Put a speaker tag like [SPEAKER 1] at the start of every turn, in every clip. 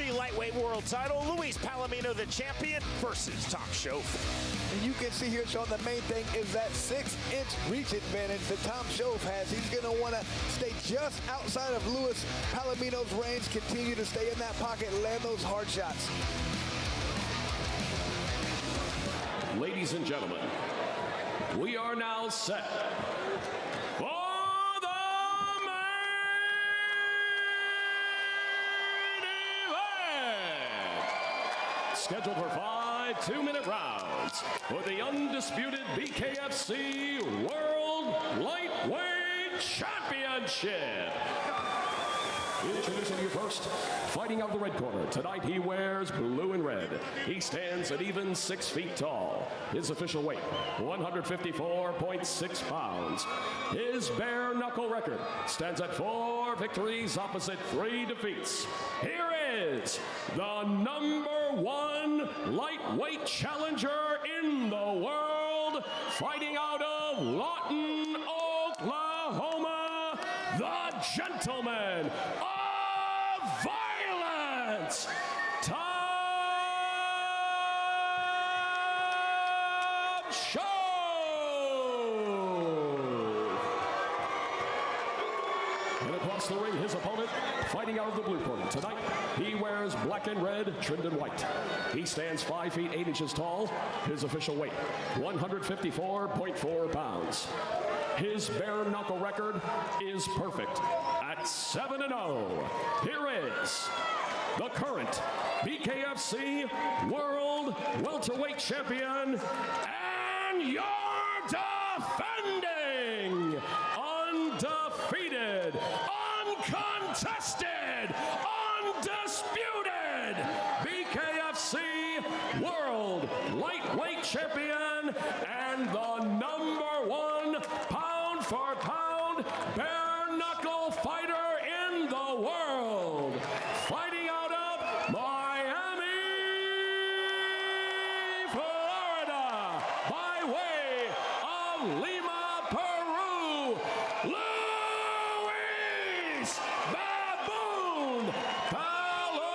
[SPEAKER 1] BKFC Lightweight World Title. Luis Palomino, the champion, versus Tom Shoaf.
[SPEAKER 2] And you can see here, Sean, the main thing is that 6-inch reach advantage that Tom Shoaf has. He's going to want to stay just outside of Luis Palomino's range, continue to stay in that pocket, land those hard shots.
[SPEAKER 3] Ladies and gentlemen, we are now set for the main event. Scheduled for 5 2-minute rounds for the undisputed BKFC World Lightweight Championship. Introducing you first, fighting out of the red corner. Tonight he wears blue and red. He stands at even 6 feet tall. His official weight, 154.6 pounds. His bare knuckle record stands at 4 victories opposite 3 defeats. Here is the #1 lightweight challenger in the world, fighting out of Lawton, Oklahoma, the gentleman of violence, Tom Shoaf. And across the ring, his opponent, fighting out of the blue corner. Tonight, he wears black and red, trimmed in white. He stands 5 feet 8 inches tall. His official weight, 154.4 pounds. His bare knuckle record is perfect at 7-0. Here is the current BKFC World Welterweight Champion and your defending, undefeated, uncontested, undisputed BKFC World Lightweight Champion and the #1 pound for pound bare knuckle fighter in the world, fighting out of Miami, Florida, by way of Lima, Peru, Luis Baboon Palomino.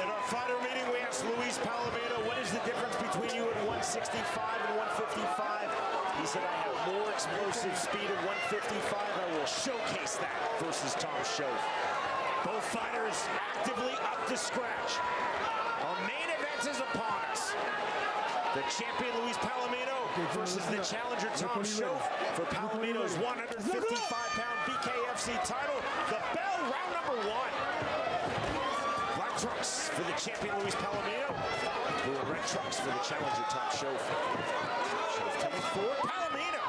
[SPEAKER 1] In our fighter meeting, we asked Luis Palomino, what is the difference between you at 165 and 155? He said, I have more explosive speed at 155. I will showcase that versus Tom Shoaf. Both fighters actively up to scratch. Our main event is upon us. The champion Luis Palomino versus the challenger Tom Shoaf for Palomino's 155-pound BKFC title. The bell, round #1. Black trunks for the champion Luis Palomino. Blue and red trunks for the challenger Tom Shoaf. Shoaf coming forward. Palomino.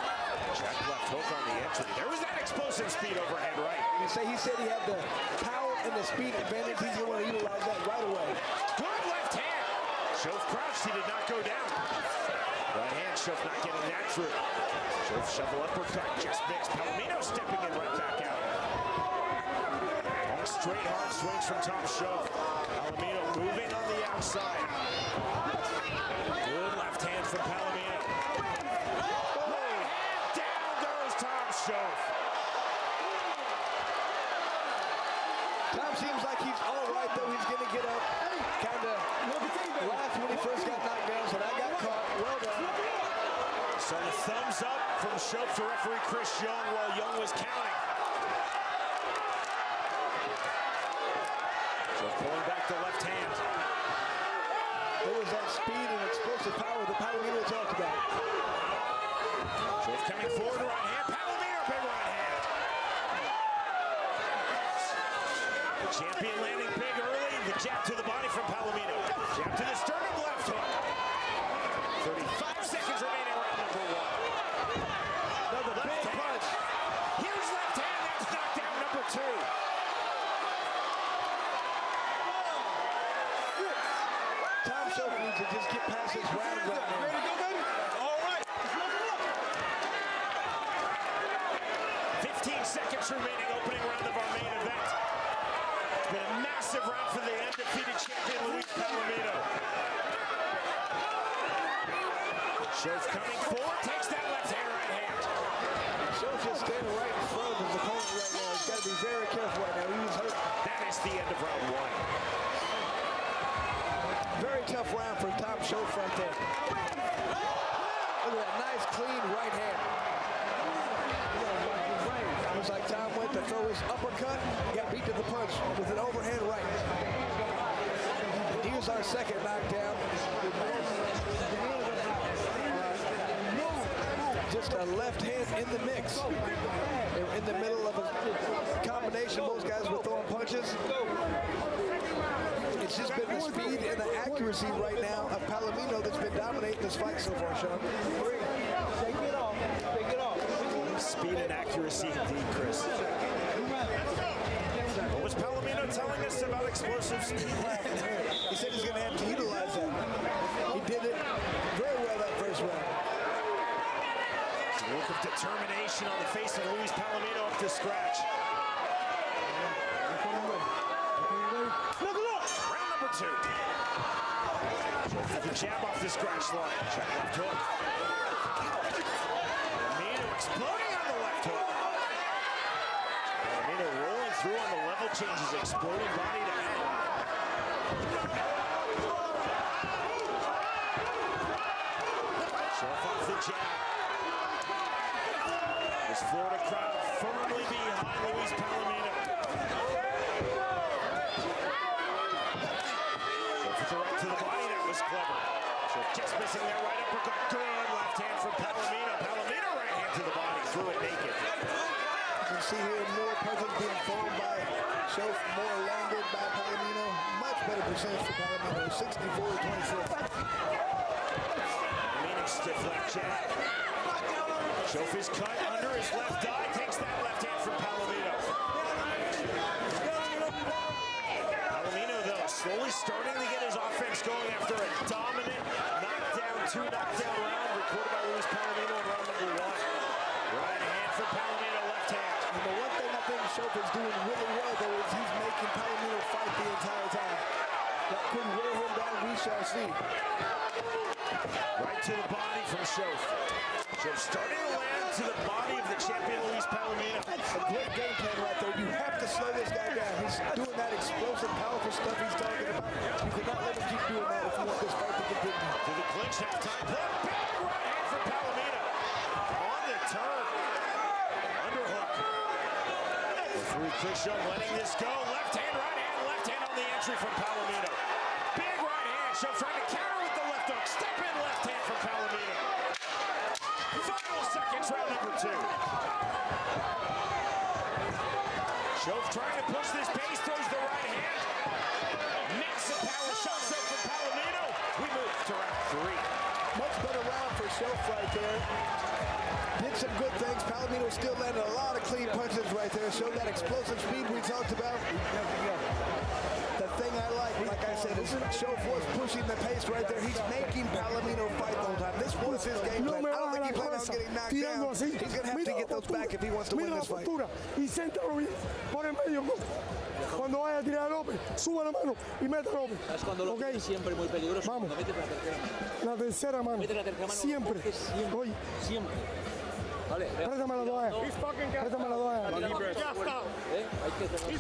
[SPEAKER 1] Check left hook on the entry. There was that explosive speed overhead right.
[SPEAKER 2] He said he had the power and the speed advantage. He's going to want to utilize that right away.
[SPEAKER 1] Good left hand. Shoaf crouched. He did not go down. Right hand. Shoaf not getting that through. Shoaf shovel uppercut. Just mixed. Palomino stepping in right back out. Straight hard swings from Tom Shoaf. Palomino moving on the outside. Good left hand from Palomino. Right hand, down goes Tom Shoaf.
[SPEAKER 2] Tom seems like he's all right, though. He's going to get up. Kind of laughed when he first got knocked down, so that got caught. Well done.
[SPEAKER 1] So the thumbs up from Shoaf to referee Chris Young while Young was counting. Pulling back the left hand.
[SPEAKER 2] There was that speed and explosive power that Palomino talked about.
[SPEAKER 1] Shoaf coming forward, right hand. Palomino, big right hand. The champion landing big early. The jab to the body from Palomino. Jab to the sternum, left hook. 35 seconds remaining, round #1.
[SPEAKER 2] Another big punch.
[SPEAKER 1] Huge left hand. That's knockdown #2.
[SPEAKER 2] To just get past this round right now.
[SPEAKER 1] Ready to go, baby? All right. 15 seconds remaining, opening round of our main event. It's been a massive round for the undefeated champion, Luis Palomino. Shoaf coming forward, takes that left hand, right hand.
[SPEAKER 2] Shoaf just standing right in front of his opponent right now. He's got to be very careful right now. He was hurt.
[SPEAKER 1] That is the end of round one.
[SPEAKER 2] Very tough round for Tom Schoaf right there. Look at that nice, clean right hand. Looks like Tom went to throw his uppercut, got beat to the punch with an overhand right. And here's our second knockdown. Just a left hand in the mix. In the middle of a combination, most guys were throwing punches. It's just been the speed and the accuracy right now of Palomino that's been dominating this fight so far, Sean.
[SPEAKER 4] Take it off. Take it off.
[SPEAKER 1] Speed and accuracy indeed, Chris. What was Palomino telling us about explosive speed?
[SPEAKER 2] He said he's going to have to utilize that. He did it very well that first round.
[SPEAKER 1] A look of determination on the face of Luis Palomino up to scratch. Round number two. The jab off the scratch line. Check left hook. Palomino exploding on the left hook. Palomino rolling through on the level changes, exploding body to head. Schoaf off the jab. This Florida crowd firmly behind Luis Palomino. Schoaf right to the body, that was clever. Schoaf just missing that right uppercut. Good left hand from Palomino. Palomino right hand to the body, threw it naked.
[SPEAKER 2] You can see here more punches being thrown by Schoaf, more landed by Palomino. Much better percentage for Palomino, 64-26.
[SPEAKER 1] Palomino stiff left jab. Schoaf is cut under his left eye, takes that left hand from Palomino. Palomino, though, slowly starting to get his offense going after a dominant two-knockdown round recorded by Luis Palomino in round number one. Right hand from Palomino, left hand.
[SPEAKER 2] And the one thing I think Schoaf is doing really well, though, is he's making Palomino fight the entire time. That could wear him down, we shall see.
[SPEAKER 1] Right to the body from Schoaf. Schoaf starting to land to the body of the champion, Luis Palomino.
[SPEAKER 2] A great game plan right there. You have to slow this guy down. He's doing that explosive, powerful stuff he's talking about. You cannot let him keep doing that if you want this fight to continue.
[SPEAKER 1] To the clinch, half-time play. Big right hand from Palomino. On the turn. Underhook. Referee Chris Young letting this go. Left hand on the entry from Palomino. Big right hand. Schoaf trying to counter with the left hook. Step in left hand from Palomino. Final seconds, round number two. Schoaf trying to push this pace, throws the right hand. Massive power shot set from Palomino. We move to round three.
[SPEAKER 2] Much better round for Schoaf right there. Did some good things. Palomino still landed a lot of clean punches right there. Showed that explosive speed we talked about. The thing I like I said, is Schoaf was pushing the pace right there. He's making Palomino fight the whole time. This was his game plan. I don't think he planned on getting knocked down. He's going to have to get those back if he wants to win this fight.
[SPEAKER 4] Y céntralo bien, por el medio. Cuando vaya a tirar a López, suba la mano y meta a López.
[SPEAKER 5] Es cuando lo
[SPEAKER 4] Okay.
[SPEAKER 5] siempre muy peligroso.
[SPEAKER 4] Vamos.
[SPEAKER 5] Cuando metes la tercera.
[SPEAKER 4] La tercera mano.
[SPEAKER 5] Mete la tercera mano.
[SPEAKER 4] Siempre.
[SPEAKER 5] Siempre.
[SPEAKER 4] Oye,
[SPEAKER 5] Siempre. Vale.
[SPEAKER 4] préstame la toalla. Préstame la toalla.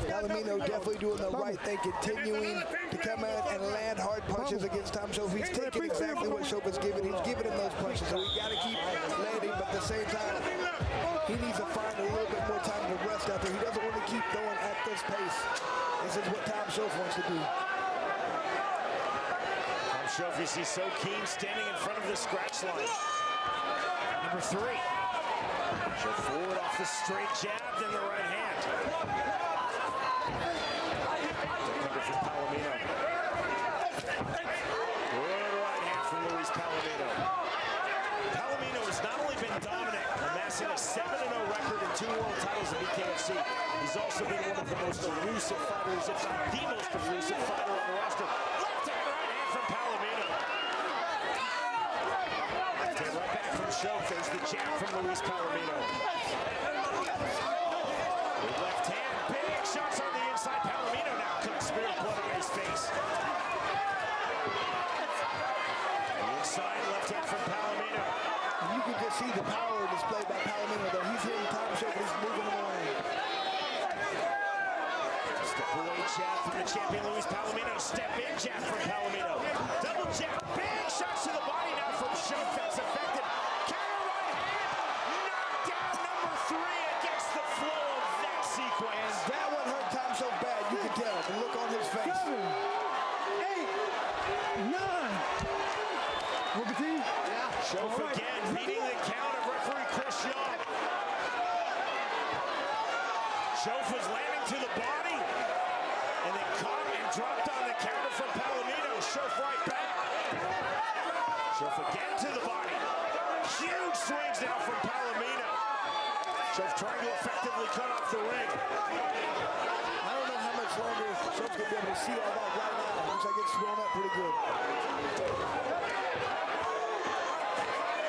[SPEAKER 2] Palomino definitely doing the right thing, continuing to come out and land hard punches against Tom Schoaf. He's taking exactly what Schoaf is giving. He's giving him those punches, so we got to keep landing, but at the same time, he needs to find a little bit more time to rest out there. He doesn't want to keep going at this pace. This is what Tom Schoaf wants to do.
[SPEAKER 1] Tom Schoaf, you see, so keen, standing in front of the scratch line. Number three. Schoaf forward off the straight jab, then the right hand. Defender from Palomino. Good right hand from Luis Palomino. Palomino has not only been dominant, amassing a 7-0 record and 2 world titles in BKFC, he's also been one of the most elusive fighters, if not the most elusive fighter on the roster. Left hand, right hand from Palomino. Left hand right back from Schoaf. There's the jab from Luis Palomino. With left hand, big shots on the inside. Palomino now comes spirit blood on his face. The inside, left hand from Palomino.
[SPEAKER 2] You can just see the power displayed by Palomino, though. He's hitting Tom Schoaf, he's moving
[SPEAKER 1] jab from the champion Luis Palomino. Step in jab from Palomino. Double jab. Big shots to the body now from Shof. That's effective. Counter right hand. Knockdown number 3 against the flow of that sequence.
[SPEAKER 2] And that one hurt Tom so bad, you can tell. The look on his face.
[SPEAKER 4] 7, 8, 9. Work a team?
[SPEAKER 1] Shof again, beating the count of referee Chris Young. Shof was landing to the body, and then caught and dropped on the counter from Palomino. Shof right back. Shof again to the body. Huge swings now from Palomino. Shof trying to effectively cut off the ring.
[SPEAKER 2] I don't know how much longer Shof's going to be able to see all that right now. Looks like it's thrown up pretty good.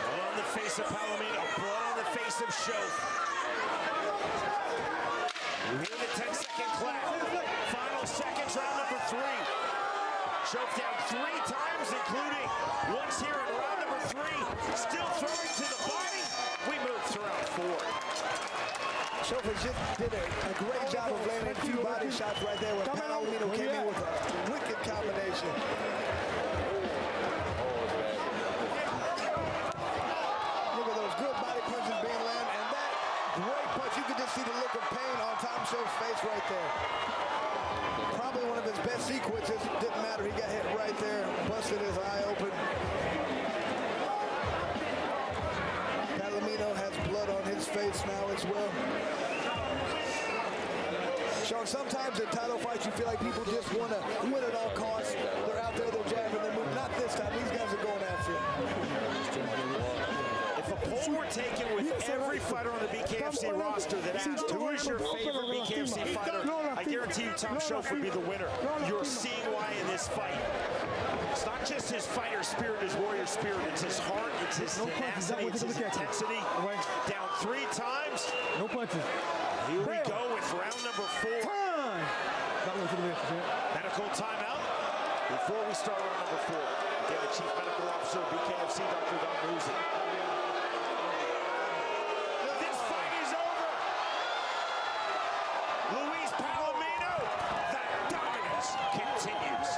[SPEAKER 1] Blood on the face of Palomino. Blood on the face of Shof. We hear the 10-second clap. Final seconds, round number 3. Shof down 3 times, including once here in round number 3. Still throwing to the body. We move to round 4.
[SPEAKER 2] Shof just did a great job of landing a few body shots right there when Palomino came in with a wicked combination. Look at those good body punches being landed, and that great punch, you could just see the look of pain on Tom Shof's face right there. Probably one of his best sequences. Didn't matter, he got hit right there, busted his eye open. Palomino has blood on his face now as well. Sean, sometimes in title fights you feel like people just want to win at all costs. They're out there, they're jabbing, they're moving. Not this time, these guys are going after it.
[SPEAKER 1] If a poll were taken with every fighter on the BKFC roster that asked who is your favorite BKFC fighter, I guarantee you Tom Shof would be the winner. You're seeing why in this fight. It's not just his fighter spirit, his warrior spirit. It's his heart, it's his tenacity, it's his intensity. Down 3 times.
[SPEAKER 4] No punches.
[SPEAKER 1] Here we go with round number 4. Medical timeout before we start round number 4. Again, the Chief Medical Officer of BKFC, Dr. Don Muzi. This fight is over. Luis Palomino, the dominance continues.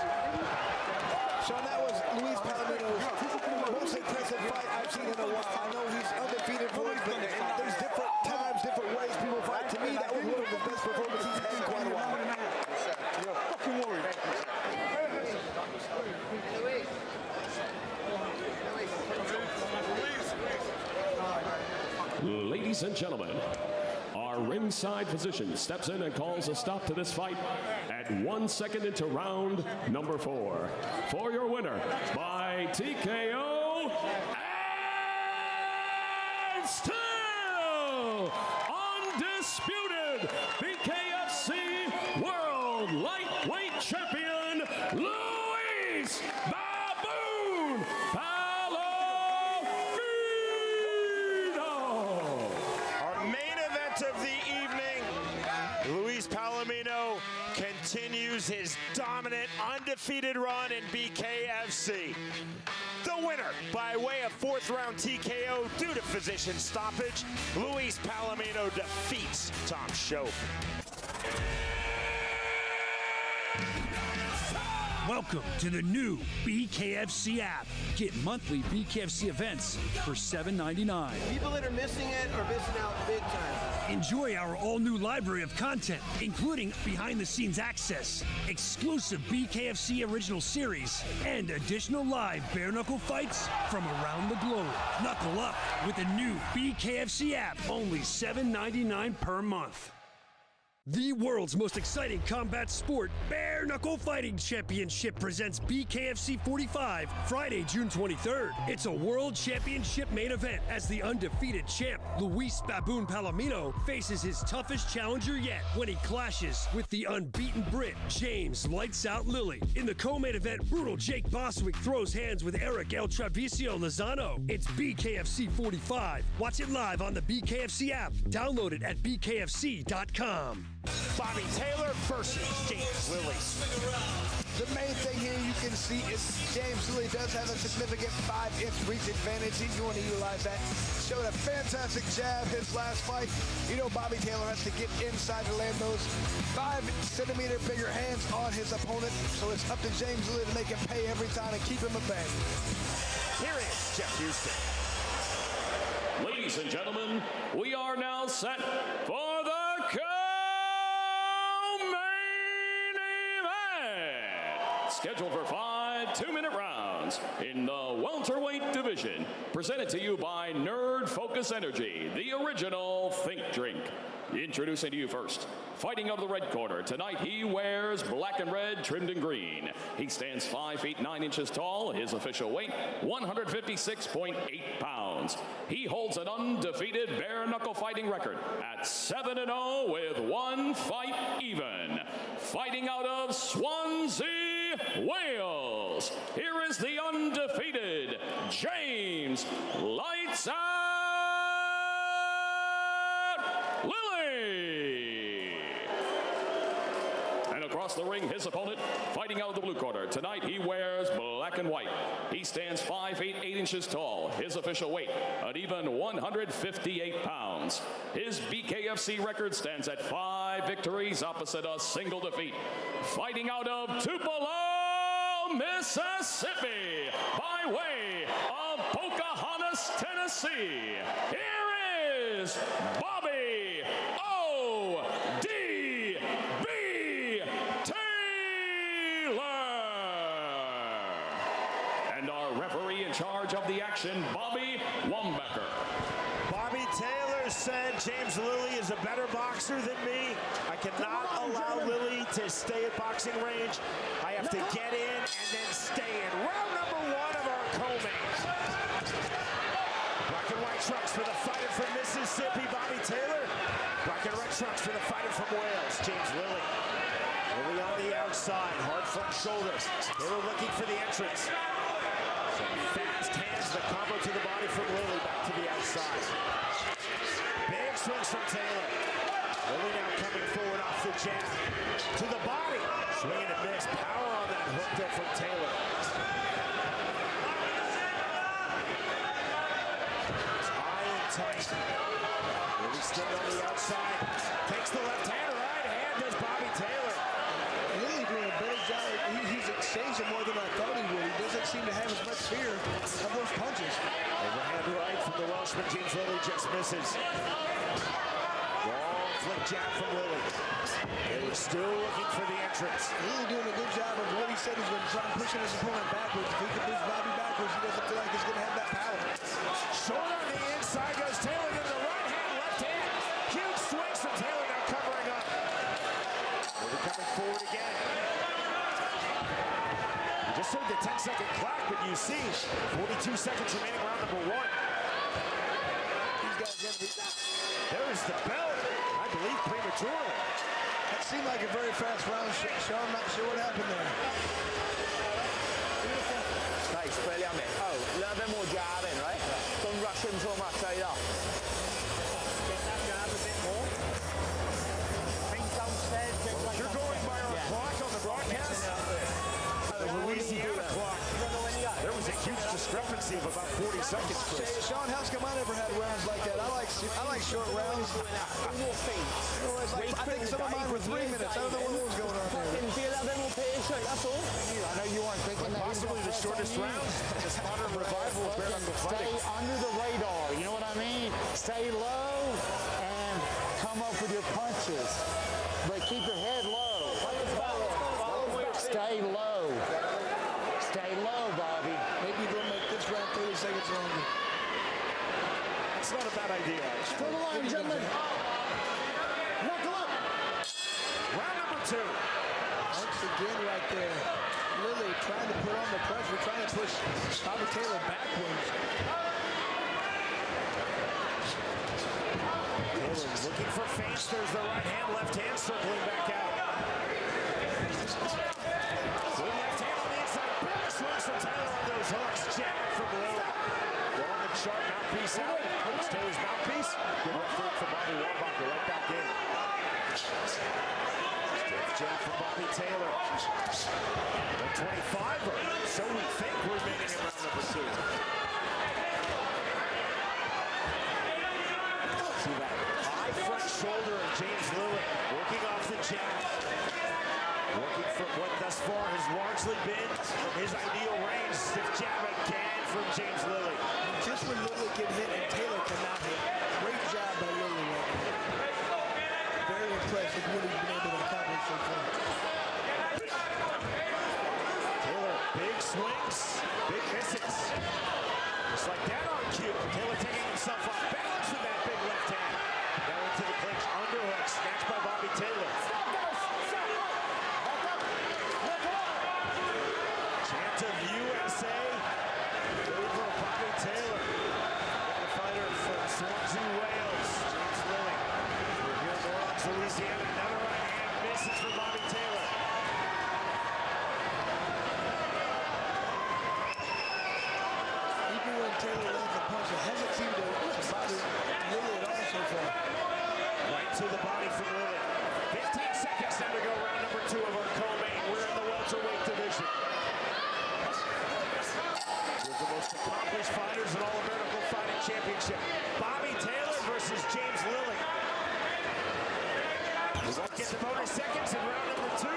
[SPEAKER 2] Sean, that was Luis Palomino's most impressive fight I've seen in a while. I know he's undefeated for it, but there's different times, different ways people fight. To me, that was one of his best performances he's had in quite a while.
[SPEAKER 4] Fucking warrior.
[SPEAKER 3] Ladies and gentlemen, our ringside physician steps in and calls a stop to this fight at 1 second into round number 4. For your winner by TKO and still undisputed BKFC World Lightweight Champion Luis Baboon Palomino.
[SPEAKER 1] Our main event of the evening, Luis Palomino continues his dominant, undefeated run in BKFC. The winner, by way of 4th round TKO due to physician stoppage, Luis Palomino defeats Tom Shof.
[SPEAKER 6] Welcome to the new BKFC app. Get monthly BKFC events for $7.99.
[SPEAKER 5] People that are missing it are missing out big time.
[SPEAKER 6] Enjoy our all-new library of content, including behind-the-scenes access, exclusive BKFC original series, and additional live bare-knuckle fights from around the globe. Knuckle up with the new BKFC app, only $7.99 per month. The world's most exciting combat sport, Bare Knuckle Fighting Championship, presents BKFC 45, Friday, June 23rd. It's a world championship main event as the undefeated champ, Luis Baboon Palomino, faces his toughest challenger yet when he clashes with the unbeaten Brit, James Lights Out Lilley. In the co-main event, brutal Jake Bostwick throws hands with Erick Lozano. It's BKFC 45. Watch it live on the BKFC app. Download it at bkfc.com.
[SPEAKER 1] Bobby Taylor versus James Lilley.
[SPEAKER 2] The main thing here you can see is James Lights does have a significant 5-inch reach advantage. He's going to utilize that. Showed a fantastic jab his last fight. You know Bobby Taylor has to get inside to land those 5-centimeter bigger hands on his opponent. So it's up to James Lights to make him pay every time and keep him at bay.
[SPEAKER 1] Here is Jeff Houston.
[SPEAKER 3] Ladies and gentlemen, we are now set for the co-main event. Scheduled for 5 2-minute rounds in the welterweight division. Presented to you by Nerd Focus Energy, the original Think Drink. Introducing to you first, fighting out of the red corner. Tonight he wears black and red trimmed in green. He stands 5 feet 9 inches tall. His official weight, 156.8 pounds. He holds an undefeated bare knuckle fighting record at 7-0 with 1 fight even. Fighting out of Swansea, Wales. Here is the undefeated James Lights Out Lilley. And across the ring, his opponent, fighting out of the blue corner. Tonight he wears black and white. He stands 5 feet 8 inches tall. His official weight, an even 158 pounds. His BKFC record stands at 5 victories opposite a single defeat. Fighting out of Tupelo, Mississippi, by way of Pocahontas, Tennessee. Here is Bobby O.D.B. Taylor. And our referee in charge of the action, Bobby Wambacher.
[SPEAKER 1] Bobby Taylor said James Lilley is a better boxer than me. I cannot allow Lilley to stay at boxing range. I have to get in and then stay in. Round number 1 of our co-main. Black and white trunks for the fighter from Mississippi, Bobby Taylor. Black and red trunks for the fighter from Wales, James Lilley. Lilley on the outside, hard front shoulders. Taylor looking for the entrance. Some fast hands, the combo to the body from Lilley, back to the outside. Big swings from Taylor. Lilley now coming forward off the jab. To the body. Swing and a miss. Power on that hook there from Taylor. It's high and tight. Lilley still on the outside. Takes the left hand, right hand does Bobby Taylor.
[SPEAKER 2] Lilley doing a better job. He's exchanging more than I thought he would. He doesn't seem to have as much fear of those punches.
[SPEAKER 1] Overhand right from the Welshman. James Lilley just misses. Long flick jab from Lilley. Taylor still looking for the entrance.
[SPEAKER 2] Lilley doing a good job of what he said he's going to try and pushing his opponent backwards. If he can push Bobby backwards, he doesn't feel like he's going to have that power.
[SPEAKER 1] Short on the inside goes Taylor, then the right hand, left hand. Huge swings from Taylor, now covering up. Lilley coming forward again. You just heard the 10-second clock, but you see 42 seconds remaining, round number 1. There is the bell, I believe prematurely.
[SPEAKER 2] That seemed like a very fast round, Sean. I'm not sure what happened there.
[SPEAKER 7] Nice, brilliant, mate. Oh, a little bit more jabbing, right? Don't rush him so much either. Get that jab a bit more. Think downstairs,
[SPEAKER 1] You're going by our clock on the broadcast? Louisiana clock. There was a huge discrepancy of about 40 seconds, Chris.
[SPEAKER 2] Sean, how's come I never had rounds like that? I like short rounds. I think some of mine were 3 minutes. I don't know what was going on there.
[SPEAKER 7] Be a little bit more patient, that's all. I know you weren't thinking that.
[SPEAKER 1] Possibly the shortest round. This modern revival of bare knuckle fighting.
[SPEAKER 8] Stay under the radar, you know what I mean? Stay low and come up with your punches. But keep your head low. Stay low. Stay low, Bobby.
[SPEAKER 2] Maybe they'll make this round 30 seconds longer.
[SPEAKER 1] That's not a bad idea.
[SPEAKER 8] To the line, gentlemen. Knuckle up.
[SPEAKER 1] Round number 2.
[SPEAKER 2] Once again right there. Lilley trying to put on the pressure, trying to push Bobby Taylor backwards.
[SPEAKER 1] Taylor looking for feints. There's the right hand, left hand circling back out. Good left hand on the inside. Big swings from Taylor on those hooks. Jab from Lilley. Long and sharp mouthpiece out. It's Taylor's mouthpiece. Good left hook from Bobby Wambacher right back in. Stiff jab from Bobby Taylor. 125, or so we think we're making him round number 2. See that high front shoulder of James Lilley working off the jab. Working from what thus far has largely been from his ideal range. Stiff jab again from James Lilley.
[SPEAKER 2] Just when Lilley can hit and Taylor cannot hit. Great job by Lilley right now. Very impressive what he's been able to accomplish so far.
[SPEAKER 1] Taylor, big swings, big misses. Just like that on cue. Taylor taking himself off balance with that big left hand. Now into the clinch, underhook, snatched by Bobby Taylor. Chant of USA in favor of Bobby Taylor. The fighter from Swansea, Wales, James Lilley. We're here in New Orleans, Louisiana. Another right hand misses for Bobby Taylor.
[SPEAKER 2] Even when Taylor lands a punch, it hasn't seemed to bother Lilley at all so far.
[SPEAKER 1] Right to the body from Lilley. 15 seconds now to go, round number 2 of our co-main. We're in the welterweight division. With the most accomplished fighters in all of Knuckle Fighting Championship. Bobby Taylor versus James Lilley. We won't get the bonus seconds in round number 2.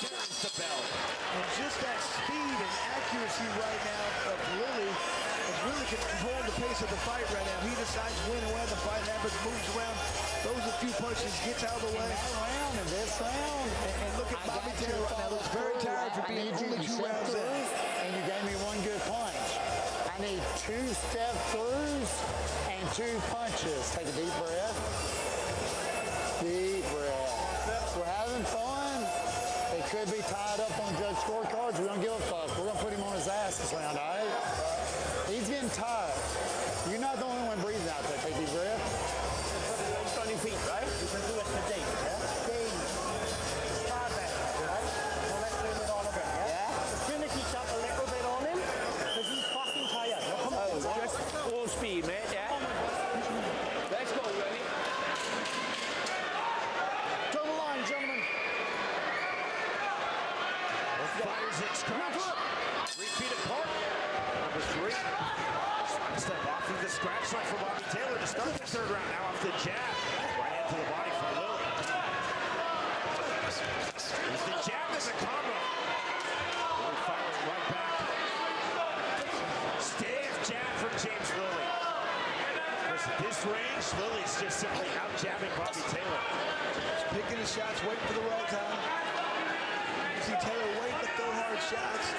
[SPEAKER 1] There's the bell.
[SPEAKER 2] And just that speed and accuracy right now of Lilley is really controlling the pace of the fight right now. He decides when and where the fight happens, moves around, throws a few punches, gets out of the way.
[SPEAKER 8] That round and this round.
[SPEAKER 2] And look at Bobby Taylor right now. Looks very tired for being only 2 rounds in.
[SPEAKER 8] And you gave me 1 good punch. I need 2 step throughs and 2 punches. Take a deep breath. Deep breath. We're having fun. It could be tied up on judge scorecards. We don't give a fuck. We're going to put him on his ass this round, all right? He's getting tired. You're not the only one breathing out there. Take a deep breath.
[SPEAKER 7] On your feet, right? You can do it for days, yeah?
[SPEAKER 8] Days.
[SPEAKER 7] Start that, right? Well, let's do it all of it, yeah?
[SPEAKER 8] Yeah?
[SPEAKER 7] Finish it up a little bit on him, because he's fucking tired. Now, come on, just full speed, mate, yeah? Let's go, ready?
[SPEAKER 8] To the line, gentlemen.
[SPEAKER 1] Both fighters in scratch. 3 feet apart. Number 3. Step off of the scratch line for Bobby Taylor to start the 3rd round. Now off the jab. Right into the body from Lilley. There's the jab as a combo. Lilley firing right back. Stiff jab from James Lilley. Listen, this range, Lilley's just simply out jabbing Bobby Taylor.
[SPEAKER 2] Just picking his shots, waiting for the right time. You see Taylor waiting to throw hard shots.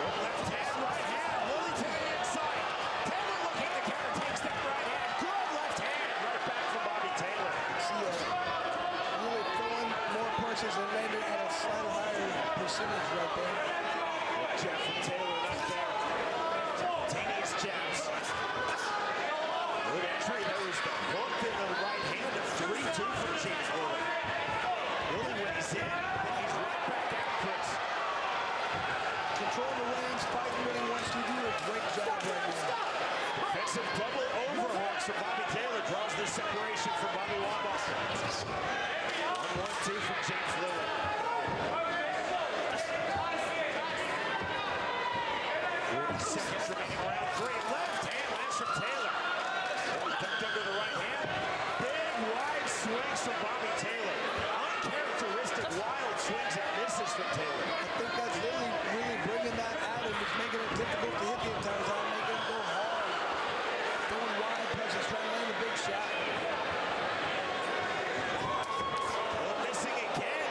[SPEAKER 1] Left hand, right hand. Lilley to the inside. Taylor looking to counter, takes that right hand. Good left hand. Right back from Bobby Taylor.
[SPEAKER 2] See Lilley throwing more punches and landing at a slightly higher percentage right there.
[SPEAKER 1] Good jab from Taylor, not there. Teenage jabs. Good entry. There was the hook in the right hand of 3-2 for James Lilley. Lilley when he's in, then he's right back out, Chris.
[SPEAKER 2] Control the range, fighting when he wants to do a great job right now.
[SPEAKER 1] Defensive double overhooks from Bobby Taylor draws the separation from Bobby Wambach. 1-1-2 from James Lilley. 40 seconds remaining round 3. Left hand lands from Taylor. Ducked under the right hand. Big wide swings from Bobby Taylor. Uncharacteristic wild swings and misses from Taylor.
[SPEAKER 2] I think that's really bringing that out and it's making it difficult to hit the entire time, making him go hard. Throwing wide punches, trying to land a big shot.
[SPEAKER 1] Well, missing again. A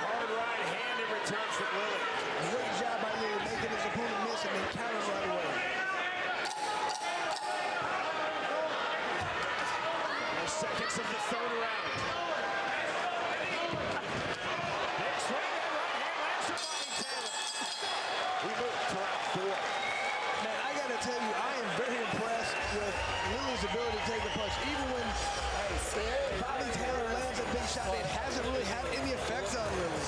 [SPEAKER 1] hard right hand in return from Lilley.
[SPEAKER 2] Great job by Lilley, making his opponent miss and then counter right away.
[SPEAKER 1] No seconds of the 3rd round. Big swing and right hand lands from Bobby Taylor. We move to round 4.
[SPEAKER 2] Man, I gotta tell you, I am very impressed with Lilley's ability to take a punch. Even when Bobby Taylor lands a big shot, it hasn't really had any effects on Lilley.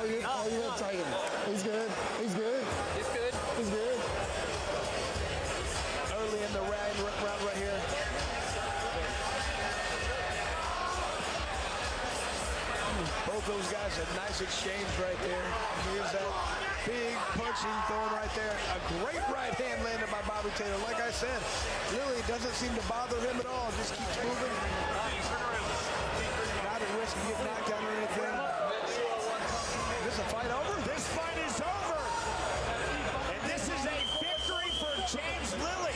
[SPEAKER 8] Oh, you're going to take him. He's good. He's good.
[SPEAKER 7] It's good.
[SPEAKER 8] He's good.
[SPEAKER 2] Early in the round right here. both those guys. A nice exchange right there. Here's that big punching throwing right there. A great right hand landed by Bobby Taylor. Like I said, Lilley doesn't seem to bother him at all. Just keeps moving. Not at risk of getting knocked down or anything. Is this a fight over?
[SPEAKER 1] This fight is over. And this is a victory for James Lights.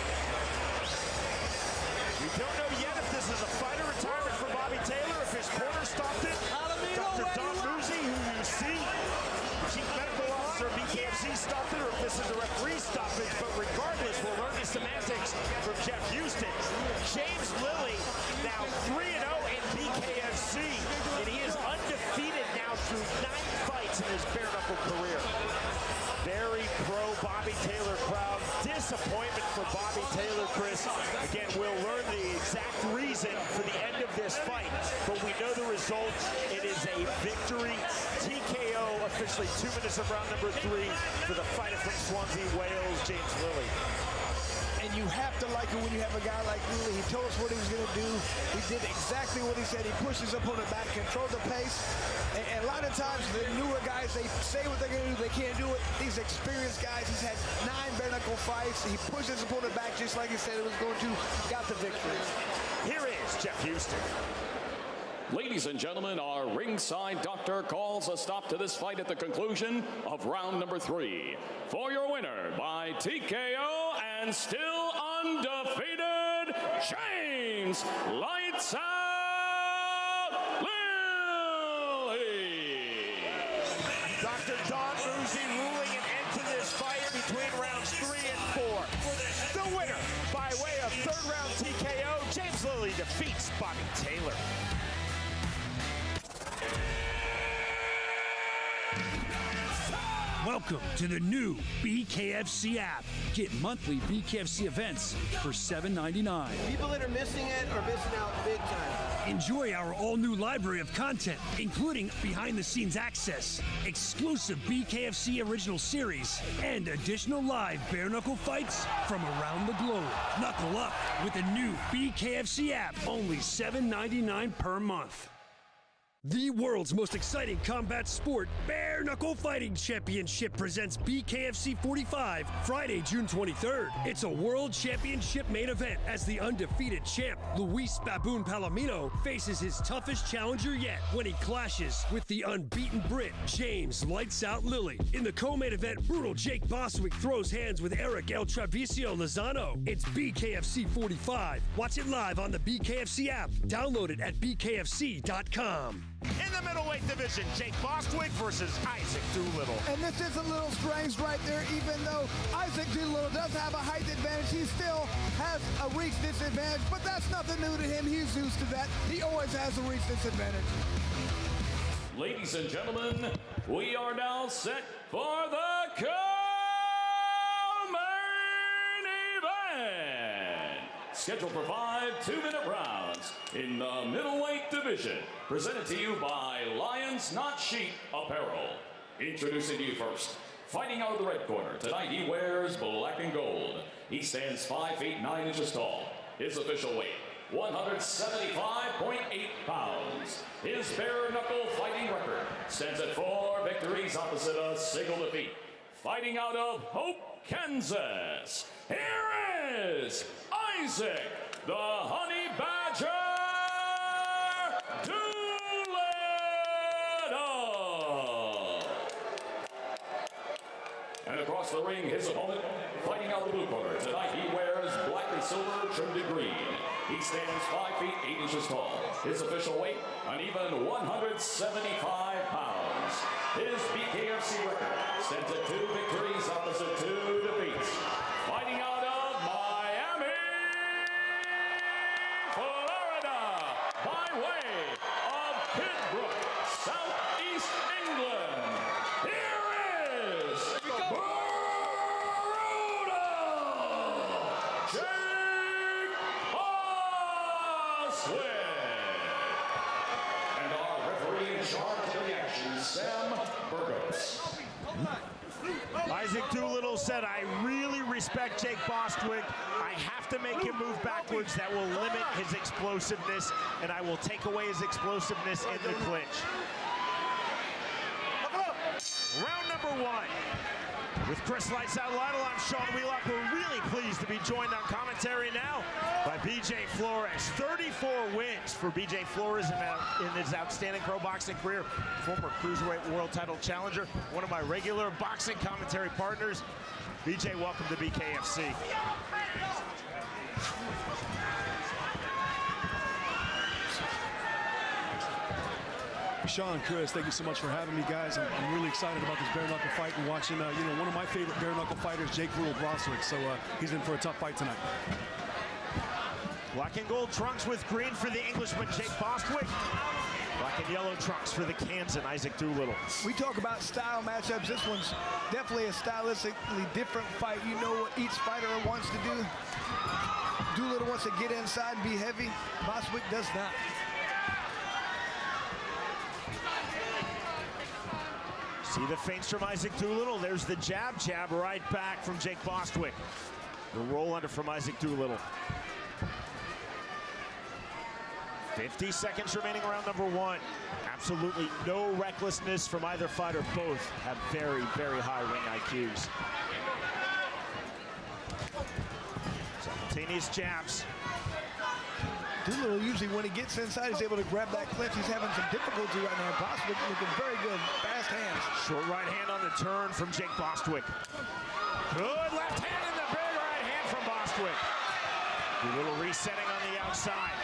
[SPEAKER 1] We don't know yet if this is a fight or retirement for Bobby Taylor, if his corner stopped it. Dr. Don Bouzy, who you see, Chief Medical Officer of BKFC, stopped it, or if this is a referee stoppage. But regardless, we'll learn the semantics from Jeff Houston. James Lights now 3-0 in BKFC, and he is undefeated now through 9 fights in his bare-knuckle career. Very pro Bobby Taylor crowd. Disappointment for Bobby Taylor, Chris. Again, we'll learn the exact reason for the end of this fight, but we know the result. It is a victory. TKO, officially 2 minutes of round number 3 for the fighter from Swansea, Wales, James Lights.
[SPEAKER 2] And you have to like it when you have a guy like Lilley. He told us what he was going to do. He did exactly what he said. He pushed his opponent back, controlled the pace. And a lot of times, the newer guys, they say what they're going to do. They can't do it. These experienced guys, he's had 9 bare-knuckle fights. He pushed his opponent back just like he said it was going to. Got the victory.
[SPEAKER 1] Here is Jeff Houston.
[SPEAKER 3] Ladies and gentlemen, our ringside doctor calls a stop to this fight at the conclusion of round number 3. For your winner by TKO and still undefeated, James Lights Out Lilley.
[SPEAKER 1] Dr. Don Bouzy ruling an end to this fight between rounds 3 and 4. The winner by way of 3rd round TKO, James Lights defeats Bobby Taylor.
[SPEAKER 6] Welcome to the new BKFC app. Get monthly BKFC events for $7.99.
[SPEAKER 5] People that are missing it are missing out big time.
[SPEAKER 6] Enjoy our all-new library of content, including behind-the-scenes access, exclusive BKFC original series, and additional live bare-knuckle fights from around the globe. Knuckle up with the new BKFC app, only $7.99 per month. The world's most exciting combat sport, Bare Knuckle Fighting Championship, presents BKFC 45, Friday, June 23rd. It's a world championship main event as the undefeated champ, Luis Baboon Palomino, faces his toughest challenger yet when he clashes with the unbeaten Brit, James Lights Out Lilley. In the co-main event, brutal Jake Bostwick throws hands with Erick Lozano. It's BKFC 45. Watch it live on the BKFC app. Download it at bkfc.com.
[SPEAKER 1] In the middleweight division, Jake Bostwick versus Isaac Doolittle.
[SPEAKER 2] And this is a little strange right there, even though Isaac Doolittle does have a height advantage, he still has a reach disadvantage, but that's nothing new to him. He's used to that. He always has a reach disadvantage.
[SPEAKER 3] Ladies and gentlemen, we are now set for the co-main event. Scheduled for 5 2-minute rounds in the middleweight division. Presented to you by Lions Not Sheep Apparel. Introducing you first. Fighting out of the red corner, tonight he wears black and gold. He stands 5 feet 9 inches tall. His official weight, 175.8 pounds. His bare knuckle fighting record stands at 4 victories opposite a single defeat. Fighting out of Hope, Kansas, here is Isaac, the Honey Badger Doolittle. And across the ring, his opponent, fighting out the blue corner. Tonight he wears black and silver trimmed in green. He stands 5 feet 8 inches tall. His official weight, an even 175 pounds. His BKFC record stands at 2 victories opposite 2 defeats. Fighting out of Miami, Florida, by way of Kidbrook, Southeast England. Here is Jake Bostwick. And our referee in charge of the action, Sam Burgos.
[SPEAKER 1] Isaac Doolittle said, I really respect Jake Bostwick. I have to make him move backwards. That will limit his explosiveness, and I will take away his explosiveness in the clinch. round number 1. With Chris Lights Out Lilley, I'm Sean Wheelock. We're really pleased to be joined on commentary now by BJ Flores. 34 wins for BJ Flores in his outstanding pro boxing career. Former Cruiserweight World Title Challenger, one of my regular boxing commentary partners. BJ, welcome to BKFC.
[SPEAKER 4] Sean, Chris, thank you so much for having me, guys. I'm really excited about this bare knuckle fight and watching, one of my favorite bare knuckle fighters, Jake Bostwick. So he's in for a tough fight tonight.
[SPEAKER 1] Black and gold trunks with green for the Englishman, Jake Bostwick. Black and yellow trunks for the Kansan, Isaac Doolittle.
[SPEAKER 2] We talk about style matchups. This one's definitely a stylistically different fight. You know what each fighter wants to do. Doolittle wants to get inside and be heavy. Bostwick does not.
[SPEAKER 1] See the feints from Isaac Doolittle. There's the jab right back from Jake Bostwick. The roll under from Isaac Doolittle. 50 seconds remaining, round number 1. Absolutely no recklessness from either fighter. Both have very, very high ring IQs. Simultaneous jabs.
[SPEAKER 2] Doolittle usually, when he gets inside, he's able to grab that clinch. He's having some difficulty right now. Bostwick looking very good. Fast hands.
[SPEAKER 1] Short right hand on the turn from Jake Bostwick. Good left hand and the big right hand from Bostwick. Doolittle resetting on the outside.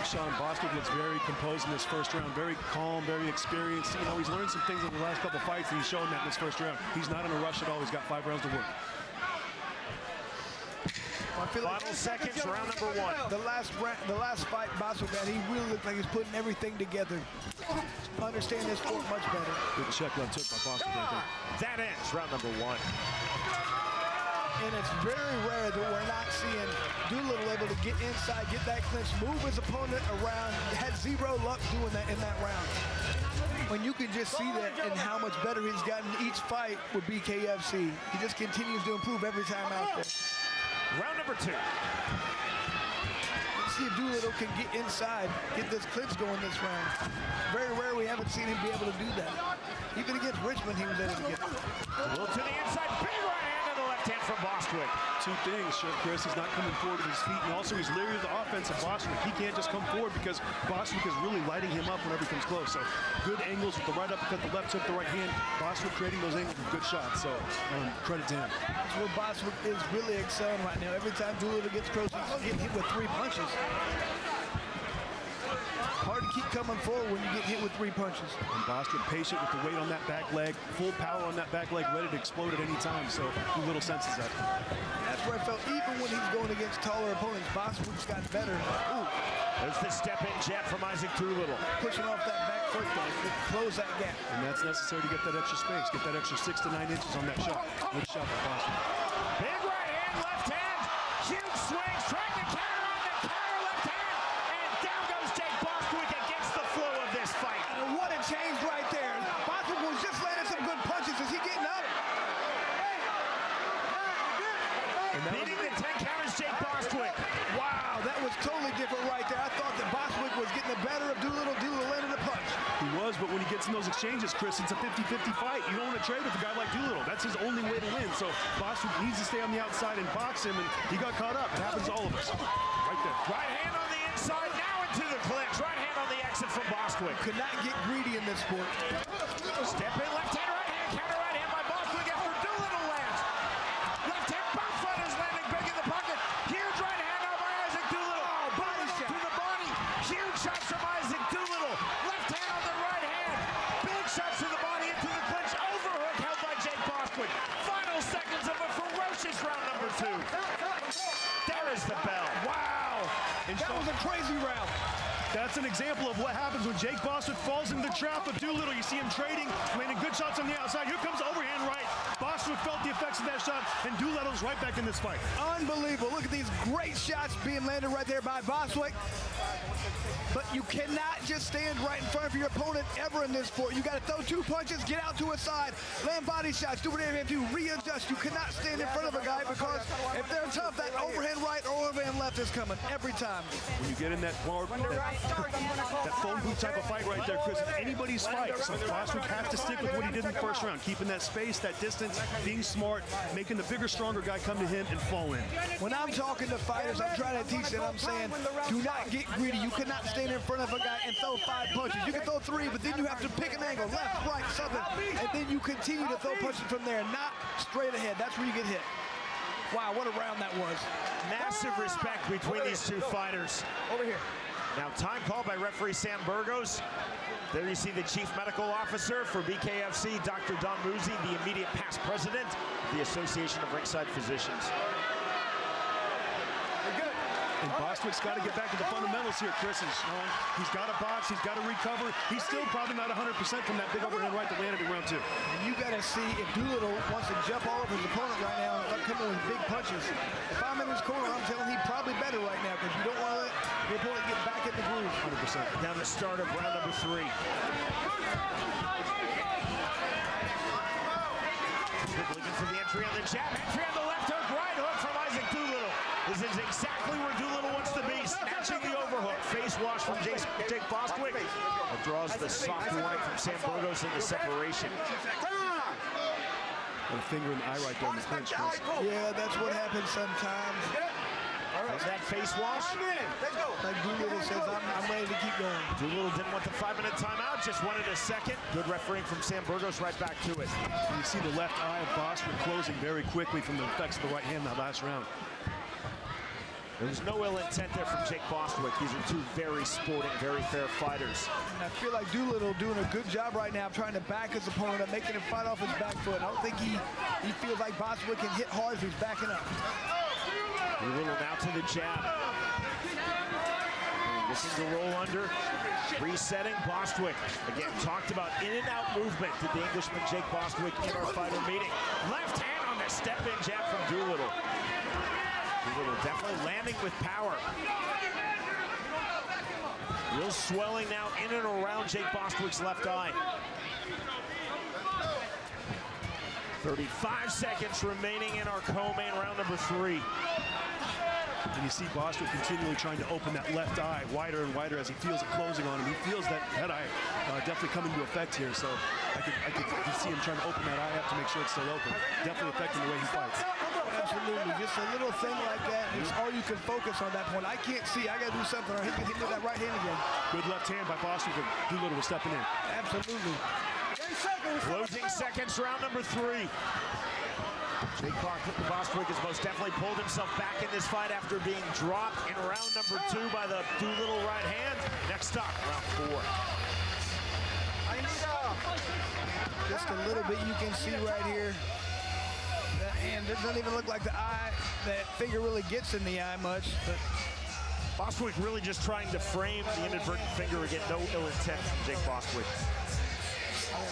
[SPEAKER 4] Sean, Bostwick looks very composed in this first round, very calm, very experienced. You know, he's learned some things in the last couple fights, and he's shown that in this first round. He's not in a rush at all. He's got 5 rounds to work.
[SPEAKER 1] Final seconds, round number 1.
[SPEAKER 2] The last fight Bostwick had, he really looked like he's putting everything together. Understand this sport much better.
[SPEAKER 4] Good check left hook by Bostwick right there.
[SPEAKER 1] That ends round number 1.
[SPEAKER 2] And it's very rare that we're not seeing Doolittle able to get inside, get that clinch, move his opponent around. Had zero luck doing that in that round. When you can just see that and how much better he's gotten each fight with BKFC. He just continues to improve every time out there.
[SPEAKER 1] Round number 2.
[SPEAKER 2] Let's see if Doolittle can get inside, get this clinch going this round. Very rare we haven't seen him be able to do that. Even against Richmond, he was able to get it.
[SPEAKER 1] A little to the inside, big right hand and the left hand from Bostwick.
[SPEAKER 4] 2 things, Chris. He's not coming forward with his feet, and also he's leery of the offense of Bostwick. He can't just come forward because Bostwick is really lighting him up whenever he comes close. So good angles with the right uppercut, the left hook, the right hand. Bostwick creating those angles with good shots. So credit to him.
[SPEAKER 2] That's where Bostwick is really excelling right now. Every time Doolittle gets close, he's getting hit with 3 punches. Hard to keep coming forward when you get hit with 3 punches.
[SPEAKER 4] And Bostwick patient with the weight on that back leg, full power on that back leg, ready to explode at any time. So Doolittle senses that.
[SPEAKER 2] That's where I felt even when he's going against taller opponents, Bostwick's got better. Ooh.
[SPEAKER 1] There's the step-in jab from Isaac Doolittle.
[SPEAKER 2] Pushing off that back foot though, to close that gap.
[SPEAKER 4] And that's necessary to get that extra space, get that extra 6 to 9 inches on that shot. Good shot by Bostwick.
[SPEAKER 1] Big right hand, left hand, huge swings, trying to counter on the counter left hand, and down goes Jake Bostwick against the flow of this fight.
[SPEAKER 2] And what a change right there. Bostwick was just landing some good punches. Is he getting up?
[SPEAKER 1] Beating the 10 counters, Jake Bostwick.
[SPEAKER 2] Wow, that was totally different right there. I thought that Bostwick was getting the better of Doolittle. Doolittle landed a punch.
[SPEAKER 4] He was, but when he gets in those exchanges, Chris, it's a 50-50 fight. You don't want to trade with a guy like Doolittle. That's his only way to win. So Bostwick needs to stay on the outside and box him, and he got caught up. It happens to all of us. Right there.
[SPEAKER 1] Right hand on the inside, now into the clinch. Right hand on the exit from Bostwick.
[SPEAKER 2] Could not get greedy in this sport.
[SPEAKER 1] Step in, left hand, right hand, counter right hand by Bostwick after Doolittle lands. Left hand, both fighters landing big in the pocket. Huge right hand out by Isaac Doolittle.
[SPEAKER 2] Oh, body shot.
[SPEAKER 1] To the body. Huge shots from Isaac Doolittle. Left hand on the right hand. Big shots to the body into the clinch. Overhook held by Jake Bostwick. Final seconds of a ferocious round number 2. There is the bell.
[SPEAKER 2] Wow.
[SPEAKER 4] And
[SPEAKER 2] That was a crazy round.
[SPEAKER 4] That's an example of what happens when Jake Bostwick falls into the trap of Doolittle. You see him trading, landing good shots on the outside. Here comes the overhand right. Bostwick felt the effects of that shot, and Doolittle's right back in this fight.
[SPEAKER 2] Unbelievable. Look at these great shots being landed right there by Bostwick. But you cannot just stand right in front of your opponent ever in this sport. You got to throw 2 punches, get out to a side, land body shots, do whatever you have to do, readjust. You cannot stand in front of a guy because if they're tough, that overhand right or overhand left is coming every time.
[SPEAKER 4] When you get in that phone booth type of fight right there, Chris, it's anybody's fight. So Bostwick has to stick with what he did in the first round, keeping that space, that distance, being smart, making the bigger, stronger guy come to him and fall in.
[SPEAKER 2] When I'm talking to fighters, I'm trying to teach them, I'm saying, do not get greedy. You cannot stand in front of a guy and throw 5 punches. You can throw 3, but then you have to pick an angle, left, right, something, and then you continue to throw punches from there, not straight ahead. That's where you get hit. Wow, what a round that was.
[SPEAKER 1] Massive respect between these 2 fighters.
[SPEAKER 2] Over here.
[SPEAKER 1] Now, time called by referee Sam Burgos. There you see the Chief Medical Officer for BKFC, Dr. Don Muzi, the immediate past president of the Association of Ringside Physicians.
[SPEAKER 4] And Bostwick's got to get back to the fundamentals here, Chris. He's got to box, he's got to recover. He's still probably not 100% from that big overhand right that landed in round 2.
[SPEAKER 2] And you got to see if Doolittle wants to jump all over his opponent right now and start coming with big punches. If I'm in his corner, I'm telling him he's probably better right now because you don't want to let your opponent get back in the groove.
[SPEAKER 4] 100%.
[SPEAKER 1] Now the start of round number 3. Looking for the entry on the jab. Entry on the left hook, right hook from Isaac Doolittle. This is exactly where Doolittle wants to be, snatching the overhook. Face wash from Jake Bostwick. That draws the soft warning from Sam Burgos into separation.
[SPEAKER 4] And a finger in the eye right there in the clinch, Chris.
[SPEAKER 2] Yeah, that's what happens sometimes.
[SPEAKER 1] From that face wash.
[SPEAKER 2] Like Doolittle says, I'm ready to keep going.
[SPEAKER 1] Doolittle didn't want the 5-minute timeout, just wanted a second. Good refereeing from Sam Burgos, right back to it.
[SPEAKER 4] You see the left eye of Bostwick closing very quickly from the effects of the right hand in that last round.
[SPEAKER 1] There was no ill intent there from Jake Bostwick. These are 2 very sporting, very fair fighters.
[SPEAKER 2] And I feel like Doolittle doing a good job right now trying to back his opponent and making him fight off his back foot. I don't think he feels like Bostwick can hit hard if he's backing up.
[SPEAKER 1] Doolittle now to the jab. This is the roll under. Resetting Bostwick. Again, talked about in and out movement to the Englishman Jake Bostwick in our fighter meeting. Left hand on the step-in jab from Doolittle. Doolittle definitely landing with power. Real swelling now in and around Jake Bostwick's left eye. 35 seconds remaining in our co-main round number 3.
[SPEAKER 4] And you see Bostwick continually trying to open that left eye wider and wider as he feels it closing on him. He feels that eye definitely coming to effect here. So I could see him trying to open that eye up to make sure it's still open. Definitely affecting the way he fights.
[SPEAKER 2] Absolutely, just a little thing like that. It's all you can focus on that point. I can't see. I got to do something, or he can hit me with that right hand again.
[SPEAKER 4] Good left hand by Bostwick. Doolittle was stepping in.
[SPEAKER 2] Absolutely.
[SPEAKER 1] Closing seconds, round number 3. Jake Bostwick has most definitely pulled himself back in this fight after being dropped in round number 2 by the Doolittle right hand. Next up, round 4.
[SPEAKER 2] Just a little bit you can see right here. That hand doesn't even look like the eye. That finger really gets in the eye much. But
[SPEAKER 1] Bostwick really just trying to frame the inadvertent finger again. No ill intent from Jake Bostwick.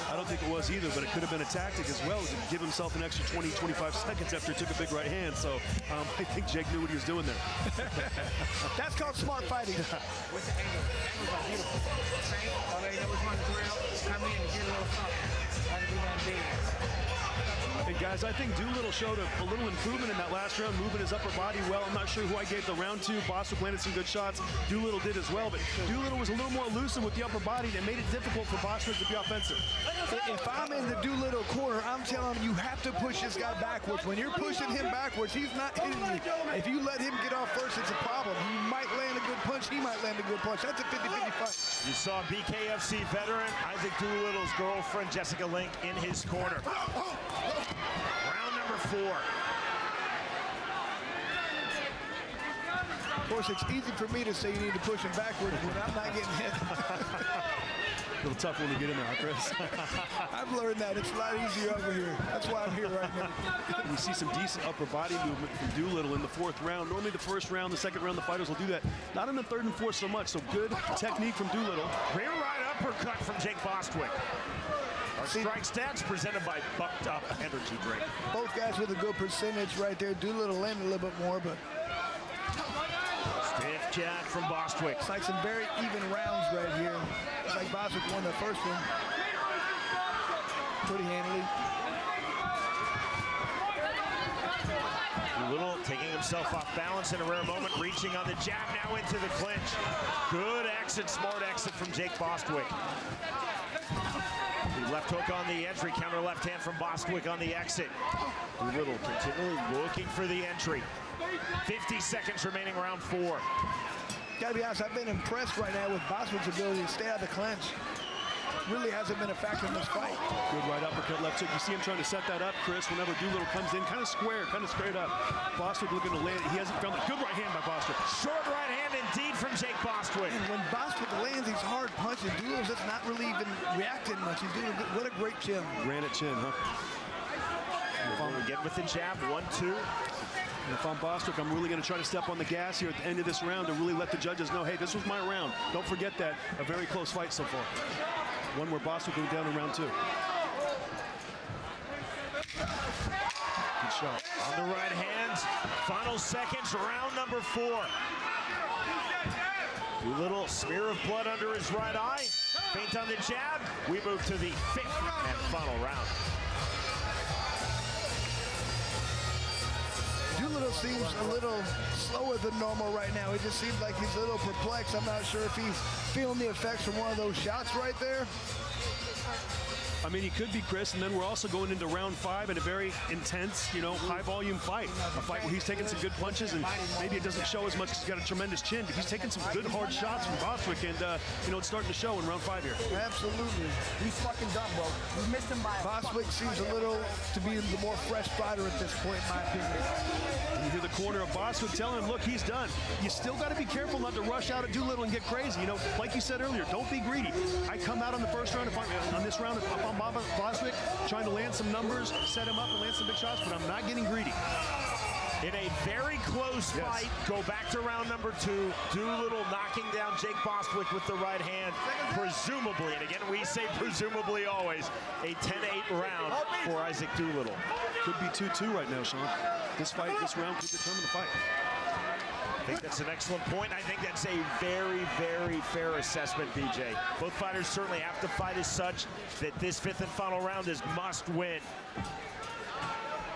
[SPEAKER 4] I don't think it was either, but it could have been a tactic as well to give himself an extra 20, 25 seconds after he took a big right hand. So I think Jake knew what he was doing there.
[SPEAKER 2] That's called smart fighting.
[SPEAKER 4] And guys, I think Doolittle showed a little improvement in that last round, moving his upper body well. I'm not sure who I gave the round to. Bostwick landed some good shots. Doolittle did as well, but Doolittle was a little more elusive with the upper body that made it difficult for Bostwick to be offensive.
[SPEAKER 2] If I'm in the Doolittle corner, I'm telling you, you have to push this guy backwards. When you're pushing him backwards, he's not hitting you. If you let him get off first, it's a problem. He might land a good punch. He might land a good punch. That's a 50-50 fight.
[SPEAKER 1] You saw BKFC veteran Isaac Doolittle's girlfriend, Jessica Link, in his corner. Round number 4.
[SPEAKER 2] Of course, it's easy for me to say you need to push him backwards when I'm not getting hit.
[SPEAKER 4] A little tough one to get in there, huh, Chris?
[SPEAKER 2] I've learned that. It's a lot easier over here. That's why I'm here right now.
[SPEAKER 4] We see some decent upper body movement from Doolittle in the 4th round. Normally the 1st round, the 2nd round, the fighters will do that. Not in the 3rd and 4th so much, so good technique from Doolittle.
[SPEAKER 1] Rear right uppercut from Jake Bostwick. Our strike stats presented by Bucked Up Energy Drink.
[SPEAKER 2] Both guys with a good percentage right there. Doolittle landed a little bit more, but...
[SPEAKER 1] Stiff jab from Bostwick.
[SPEAKER 2] It's like some very even rounds right here. It's like Bostwick won the first one pretty handily.
[SPEAKER 1] Little taking himself off balance in a rare moment, reaching on the jab now into the clinch. Good exit, smart exit from Jake Bostwick. The left hook on the entry, counter left hand from Bostwick on the exit. Little continually looking for the entry. 50 seconds remaining, round 4.
[SPEAKER 2] Gotta be honest, I've been impressed right now with Bostwick's ability to stay out of the clinch. Really hasn't been a factor in this fight.
[SPEAKER 4] Good right uppercut, left hook. You see him trying to set that up, Chris, whenever Doolittle comes in, kind of square, kind of straight up. Bostwick looking to land it. He hasn't found it. Good right hand by Bostwick.
[SPEAKER 1] Short right hand indeed from Jake Bostwick.
[SPEAKER 2] And when Bostwick lands these hard punches, Doolittle's just not really even reacting much. He's doing good. What a great chin.
[SPEAKER 4] Granite chin, huh?
[SPEAKER 1] Again with the jab, 1-2.
[SPEAKER 4] And if I'm Bostwick, I'm really going to try to step on the gas here at the end of this round to really let the judges know, hey, this was my round. Don't forget that. A very close fight so far. One where Bostwick went down in round 2. Good shot.
[SPEAKER 1] On the right hand, final seconds, round number 4. Doolittle, smear of blood under his right eye. Feint on the jab. We move to the 5th and final round.
[SPEAKER 2] Doolittle seems a little slower than normal right now. It just seems like he's a little perplexed. I'm not sure if he's feeling the effects from one of those shots right there.
[SPEAKER 4] I mean, he could be, Chris, and then we're also going into round 5 in a very intense, high-volume fight. A fight where he's taking some good punches, and maybe it doesn't show as much because he's got a tremendous chin, but he's taking some good, hard shots from Bostwick, and, it's starting to show in round 5 here.
[SPEAKER 2] Absolutely.
[SPEAKER 5] He's fucking done, bro. You missed him by a
[SPEAKER 2] Bostwick seems a little to be the more fresh fighter at this point, in my opinion.
[SPEAKER 4] You hear the corner of Bostwick telling him, look, he's done. You still got to be careful not to rush out at Doolittle and get crazy. Like you said earlier, don't be greedy. I come out on the first round, on this round, if I'm Bostwick, trying to land some numbers, set him up and land some big shots, but I'm not getting greedy.
[SPEAKER 1] In a very close fight, go back to round number 2. Doolittle knocking down Jake Bostwick with the right hand, presumably, and again, we say presumably always, a 10-8 round for Isaac Doolittle.
[SPEAKER 4] Could be 2-2 right now, Sean. This round could determine the fight.
[SPEAKER 1] I think that's an excellent point. I think that's a very, very fair assessment, BJ. Both fighters certainly have to fight as such that this 5th and final round is must win.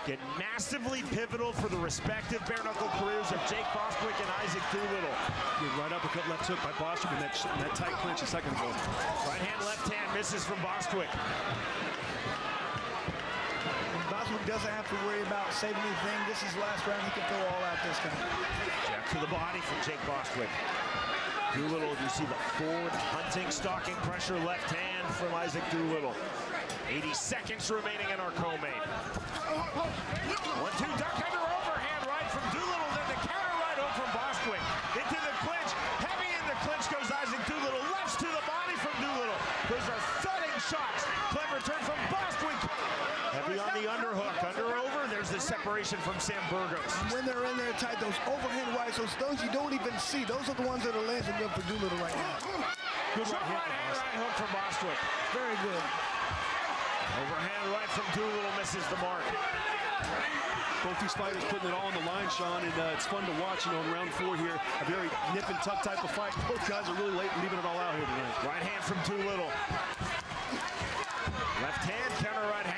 [SPEAKER 1] Get massively pivotal for the respective bare-knuckle careers of Jake Bostwick and Isaac Doolittle.
[SPEAKER 4] Good right uppercut, left hook by Bostwick in that tight clinch a second ago.
[SPEAKER 1] Right hand, left hand misses from Bostwick.
[SPEAKER 2] Bostwick doesn't have to worry about saving anything. This is last round. He can throw all out this time.
[SPEAKER 1] Jab to the body from Jake Bostwick. Doolittle, you see the forward hunting, stalking pressure left hand from Isaac Doolittle. 80 seconds remaining in our co-main. 1-2 duck under overhand right from Doolittle, then the counter right hook from Bostwick. Into the clinch, heavy in the clinch goes Isaac Doolittle. Lefts to the body from Doolittle. Those are thudding shots. Clever turn from Bostwick. Heavy on the underhook, under over. There's the separation from Sam Burgos.
[SPEAKER 2] When they're in there tight, those overhand rights, those you don't even see. Those are the ones that are landing good for Doolittle right now.
[SPEAKER 1] Good right hand, right hook from Bostwick.
[SPEAKER 2] Very good.
[SPEAKER 1] Overhand right from Doolittle misses the mark.
[SPEAKER 4] Both these fighters putting it all on the line, Sean, and it's fun to watch, in round 4 here. A very nip and tuck type of fight. Both guys are really late and leaving it all out here tonight.
[SPEAKER 1] Right hand from Doolittle. Left hand, counter right hand.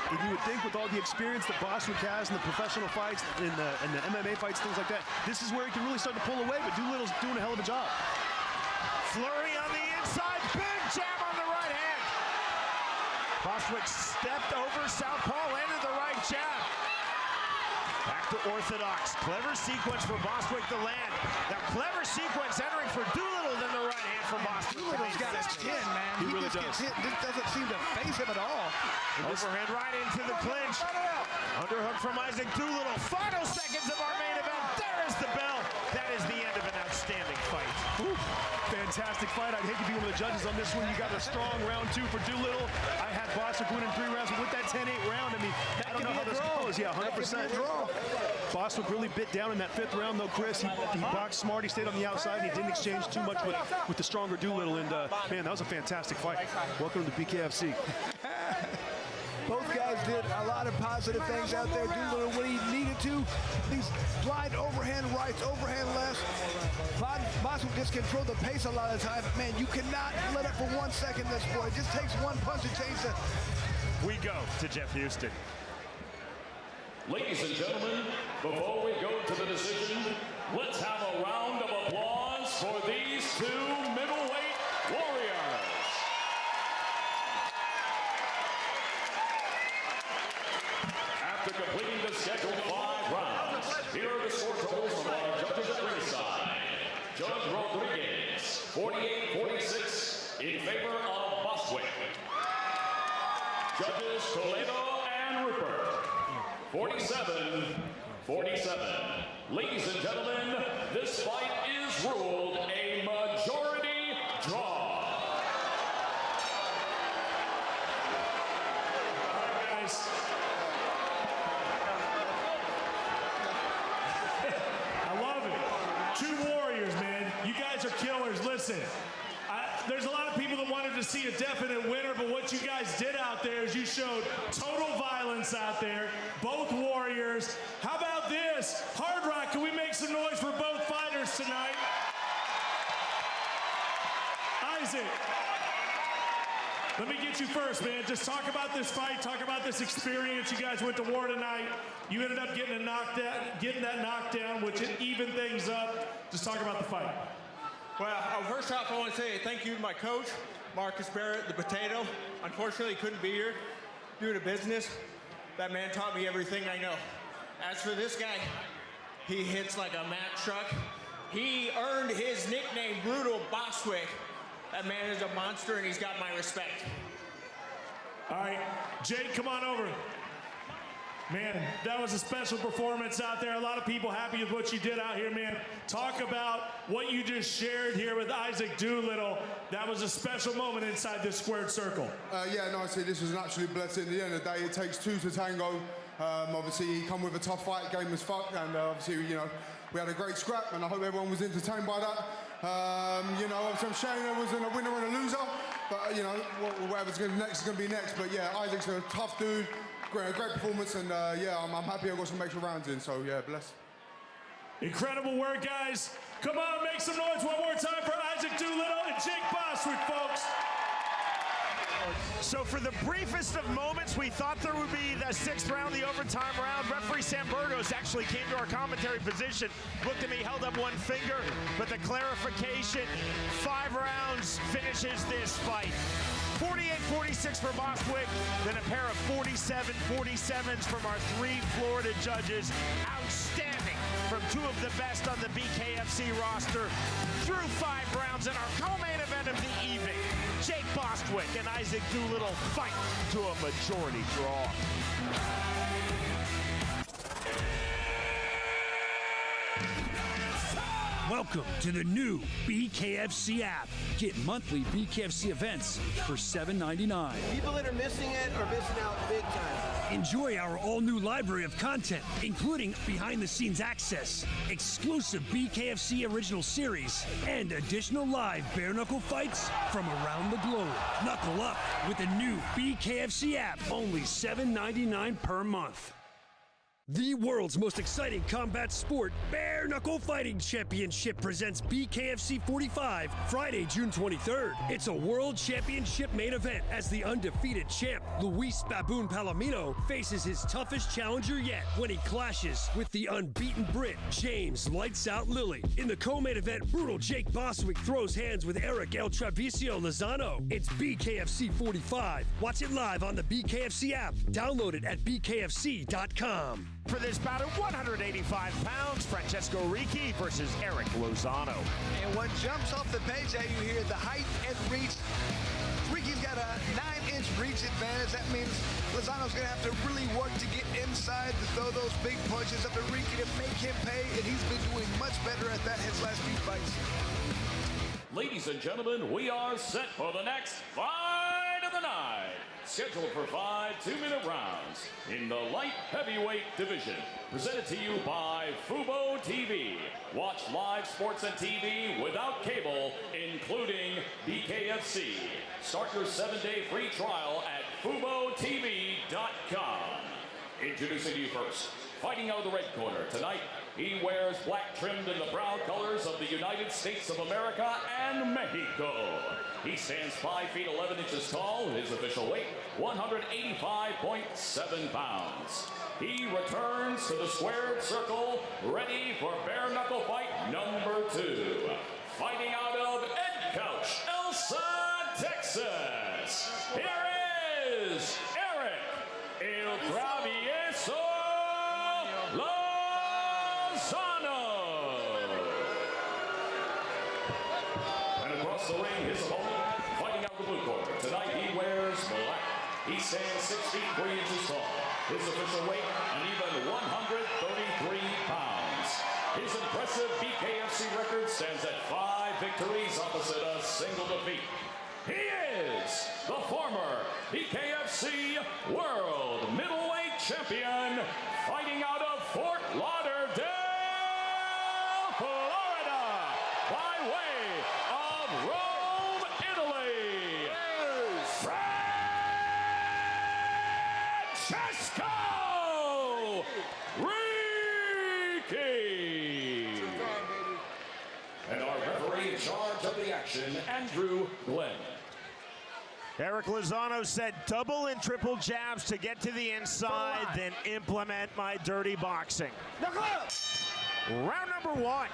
[SPEAKER 4] And you would think with all the experience that Bostwick has in the professional fights, in the MMA fights, things like that, this is where he can really start to pull away, but Doolittle's doing a hell of a job.
[SPEAKER 1] Flurry on the inside, big jab on the right hand. Bostwick stepped over southpaw, landed the right jab. Back to orthodox. Clever sequence for Bostwick to land. Now clever sequence entering for Doolittle, then the right hand from Bostwick.
[SPEAKER 2] Doolittle's got his chin, man.
[SPEAKER 4] He really
[SPEAKER 2] just gets hit. This doesn't seem to face him at all.
[SPEAKER 1] Overhand right into the clinch. Underhook from Isaac Doolittle. Final seconds of our main event. There is the bell. That is the end of an outstanding fight.
[SPEAKER 4] Ooh, fantastic fight. I'd hate to be one of the judges on this one. You got a strong round 2 for Doolittle. I had Bostwick winning 3 rounds, but with that 10-8 round, I mean, I don't know how this goes. Yeah, 100%. Bostwick really bit down in that 5th round, though, Chris. He boxed smart. He stayed on the outside. And he didn't exchange too much with the stronger Doolittle. And, man, that was a fantastic fight. Welcome to the BKFC.
[SPEAKER 2] Both guys did a lot of positive things out there. Doolittle when he needed to. These blind overhand rights, overhand just control the pace a lot of the time. Man, you cannot let up for 1 second this sport. It just takes one punch to change the...
[SPEAKER 1] We go to Jeff Houston.
[SPEAKER 3] Ladies and gentlemen, before we go to the decision, let's have a round of applause for these two middleweight warriors. After completing the scheduled 5 rounds, here are the score totals from our judges at ringside. Judge Rodriguez, 48-46 in favor of Bostwick. Judges Toledo and Rupert, 47-47. Ladies and gentlemen, this fight is ruled a majority draw.
[SPEAKER 9] All right, guys. I love it. Two warriors, man. You guys are killers. Listen, there's a lot of people that wanted to see a definite winner, but what you guys did out there is you showed total violence out there, both warriors. How about this? Hard Rock, can we make some noise for both fighters tonight? Isaac, let me get you first, man. Just talk about this fight, talk about this experience. You guys went to war tonight. You ended up getting that knockdown, which evened things up. Just talk about the fight.
[SPEAKER 10] Well, first off, I want to say thank you to my coach, Marcus Barrett, the Potato. Unfortunately, he couldn't be here due to business. That man taught me everything I know. As for this guy, he hits like a Mack truck. He earned his nickname, Brutal Bostwick. That man is a monster, and he's got my respect.
[SPEAKER 9] All right, Jake, come on over. Man, that was a special performance out there. A lot of people happy with what you did out here, man. Talk about what you just shared here with Isaac Doolittle. That was a special moment inside this squared circle.
[SPEAKER 11] Yeah, no, I see this was an absolute blessing. At the end of the day, it takes two to tango. Obviously, he come with a tough fight, game as fuck, and obviously, you know, we had a great scrap, and I hope everyone was entertained by that. You know, obviously, I'm showing there wasn't a winner and a loser, but, you know, whatever's next is going to be next. But, yeah, Isaac's a tough dude. Great performance, and yeah, I'm happy I got some extra rounds in, so yeah, bless.
[SPEAKER 9] Incredible work, guys. Come on, make some noise one more time for Isaac Doolittle and Jake Bostwick, folks.
[SPEAKER 1] So for the briefest of moments, we thought there would be the 6th round, the overtime round. Referee Sam Burgos actually came to our commentary position, looked at me, held up one finger, but the clarification, 5 rounds finishes this fight. 48-46 for Bostwick, then a pair of 47-47s from our 3 Florida judges. Outstanding from 2 of the best on the BKFC roster. Through 5 rounds in our co-main event of the evening. Jake Bostwick and Isaac Doolittle fight to a majority draw.
[SPEAKER 6] Welcome to the new BKFC app. Get monthly BKFC events for $7.99.
[SPEAKER 5] People that are missing it are missing out big time.
[SPEAKER 6] Enjoy our all-new library of content, including behind-the-scenes access, exclusive BKFC original series, and additional live bare-knuckle fights from around the globe. Knuckle up with the new BKFC app, only $7.99 per month. The world's most exciting combat sport, Bare Knuckle Fighting Championship, presents BKFC 45, Friday, June 23rd. It's a world championship main event as the undefeated champ, Luis Baboon Palomino, faces his toughest challenger yet when he clashes with the unbeaten Brit, James Lights Out Lilley. In the co-main event, brutal Jake Bostwick throws hands with Erick Lozano. It's BKFC 45. Watch it live on the BKFC app. Download it at bkfc.com.
[SPEAKER 1] For this bout at 185 pounds, Francesco Ricci versus Erick Lozano.
[SPEAKER 2] And what jumps off the page at you here, the height and reach. Ricci's got a 9-inch reach advantage. That means Lozano's going to have to really work to get inside to throw those big punches up at Ricci to make him pay, and he's been doing much better at that his last few fights.
[SPEAKER 3] Ladies and gentlemen, we are set for the next fight of the night. Scheduled for 5 2-minute rounds in the light heavyweight division. Presented to you by Fubo TV. Watch live sports and TV without cable, including BKFC. Start your 7-day free trial at FuboTV.com. Introducing you first, fighting out of the red corner tonight, He wears black trimmed in the proud colors of the United States of America and Mexico. He stands 5 feet 11 inches tall. His official weight, 185.7 pounds. He returns to the squared circle, ready for bare knuckle fight number 2. Fighting out of Ed Couch, Elsa, Texas. Here is Erick El Travieso Lozano. And across the ring, his opponent, fighting out the blue corner. Tonight he wears black. He stands 6 feet 3 inches tall. His official weight, an even 133 pounds. His impressive BKFC record stands at 5 victories opposite a single defeat. He is the former BKFC World Middleweight Champion, fighting out of Fort Lauderdale, Florida, by way of Rome, Italy. Francesco Ricky. And our referee in charge of the action, Andrew Glenn.
[SPEAKER 1] Erick Lozano said double and triple jabs to get to the inside, then implement my dirty boxing. Round number 1.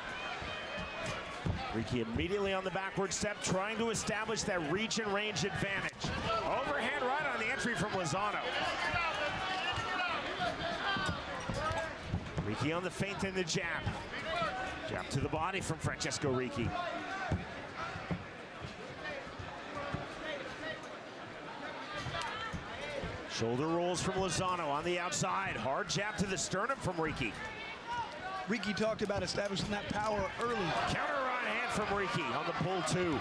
[SPEAKER 1] Ricky immediately on the backward step, trying to establish that reach and range advantage. Overhand right on the entry from Lozano. Ricky on the feint and the jab. Jab to the body from Francesco Ricky. Shoulder rolls from Lozano on the outside. Hard jab to the sternum from Ricky.
[SPEAKER 2] Ricky talked about establishing that power early.
[SPEAKER 1] Counter right hand from Ricky on the pull 2.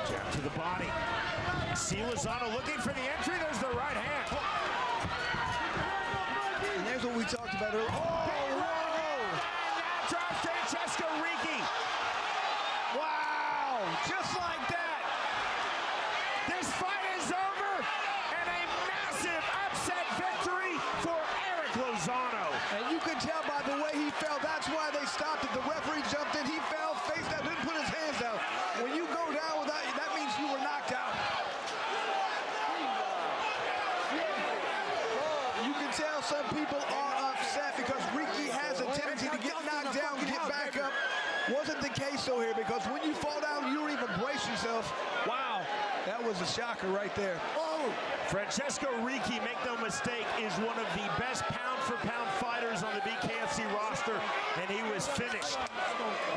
[SPEAKER 1] Jab to the body. See Lozano looking for the entry. There's the right hand.
[SPEAKER 2] And there's what we talked about earlier. Oh, whoa!
[SPEAKER 1] That drops Francesco Ricky.
[SPEAKER 2] Wow! Just like that.
[SPEAKER 1] This fight is over, and a massive upset victory for Erick Lozano.
[SPEAKER 2] And you can tell by the way he fell, that's why they stopped it. The referee jumped in, he fell, face down, didn't put his hands down. When you go down with that means you were knocked out. You can tell some people are upset because Ricky has a tendency to get knocked down, get back up. Wasn't the case so here, because when you fall down, you don't even brace yourself. Wow, that was a shocker right there.
[SPEAKER 1] Oh! Francesco Ricky, make no mistake, is one of the best pound-for-pound fighters on the BKFC roster, and he was finished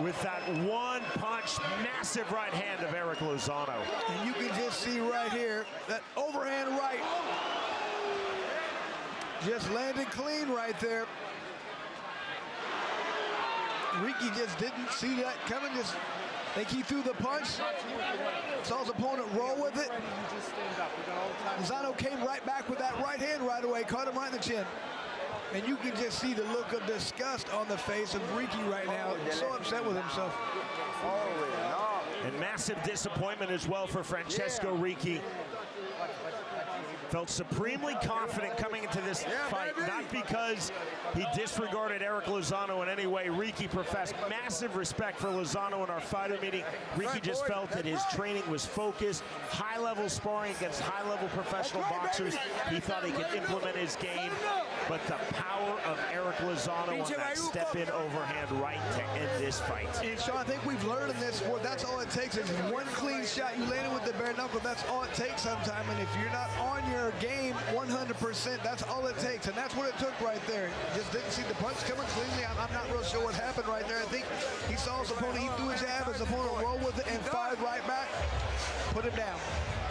[SPEAKER 1] with that one punch, massive right hand of Erick Lozano.
[SPEAKER 2] And you can just see right here, that overhand right just landed clean right there. Ricky just didn't see that coming, just think he threw the punch. Saw his opponent roll with it. Lozano came right back with that right hand right away, caught him right in the chin. And you can just see the look of disgust on the face of Ricky right now, so upset with himself.
[SPEAKER 1] And massive disappointment as well for Francesco Ricky. Felt supremely confident coming into this fight, not because he disregarded Erick Lozano in any way. Ricky professed massive respect for Lozano in our fighter meeting. Ricky just felt that his training was focused, high-level sparring against high-level professional boxers. He thought he could implement his game, but the power of Erick Lozano on that step-in overhand right to end this fight.
[SPEAKER 2] And Sean, I think we've learned in this sport, that's all it takes is one clean shot. You land it with the bare knuckle, that's all it takes sometime. And if you're not on your game 100%, that's all it takes. And that's what it took right there. Just didn't see the punch coming cleanly. I'm not real sure what happened right there. I think he saw his opponent, he threw a jab, his opponent rolled with it and fired right back, put him down.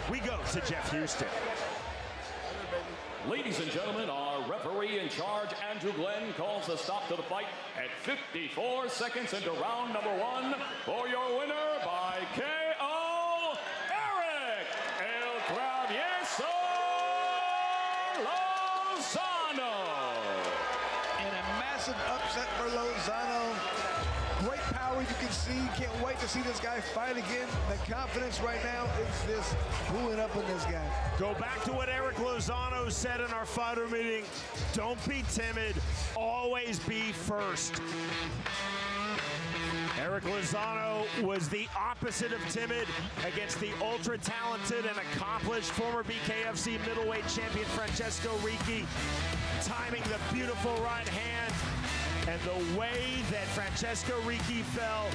[SPEAKER 1] We go to Jeff Houston.
[SPEAKER 3] Ladies and gentlemen, our referee in charge, Andrew Glenn, calls a stop to the fight at 54 seconds into round number 1 for your winner by KO, Erick El Travieso Lozano.
[SPEAKER 2] And a massive upset for Lozano. great power. You can see, can't wait to see this guy fight again. The confidence right now is just pulling up in this guy.
[SPEAKER 1] Go back to what Erick Lozano said in our fighter meeting. Don't be timid, always be first. Erick Lozano was the opposite of timid against the ultra-talented and accomplished former BKFC middleweight champion Francesco Ricci, timing the beautiful right hand, and the way that Francesco Ricci fell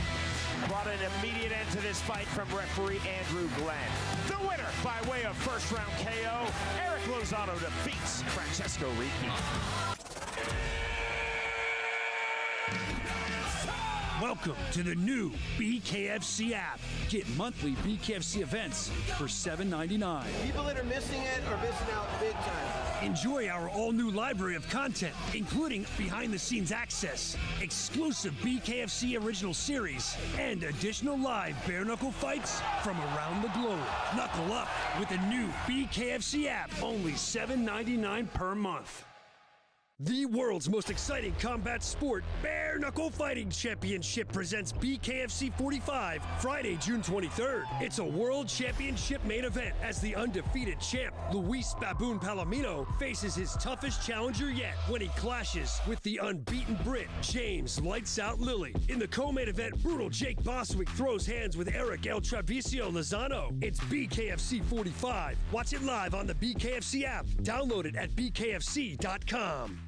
[SPEAKER 1] brought an immediate end to this fight from referee Andrew Glenn. The winner by way of first-round KO, Erick Lozano defeats Francesco Ricci.
[SPEAKER 6] Welcome to the new BKFC app. Get monthly BKFC events for $7.99.
[SPEAKER 5] People that are missing it are missing out big time.
[SPEAKER 6] Enjoy our all-new library of content, including behind-the-scenes access, exclusive BKFC original series, and additional live bare-knuckle fights from around the globe. Knuckle up with the new BKFC app, only $7.99 per month. The world's most exciting combat sport, Bare Knuckle Fighting Championship, presents BKFC 45, Friday, June 23rd. It's a world championship main event as the undefeated champ, Luis Baboon Palomino, faces his toughest challenger yet when he clashes with the unbeaten Brit, James Lights Out Lilley. In the co-main event, brutal Jake Bostwick throws hands with Erick El Travicio Lozano. It's BKFC 45. Watch it live on the BKFC app. Download it at bkfc.com.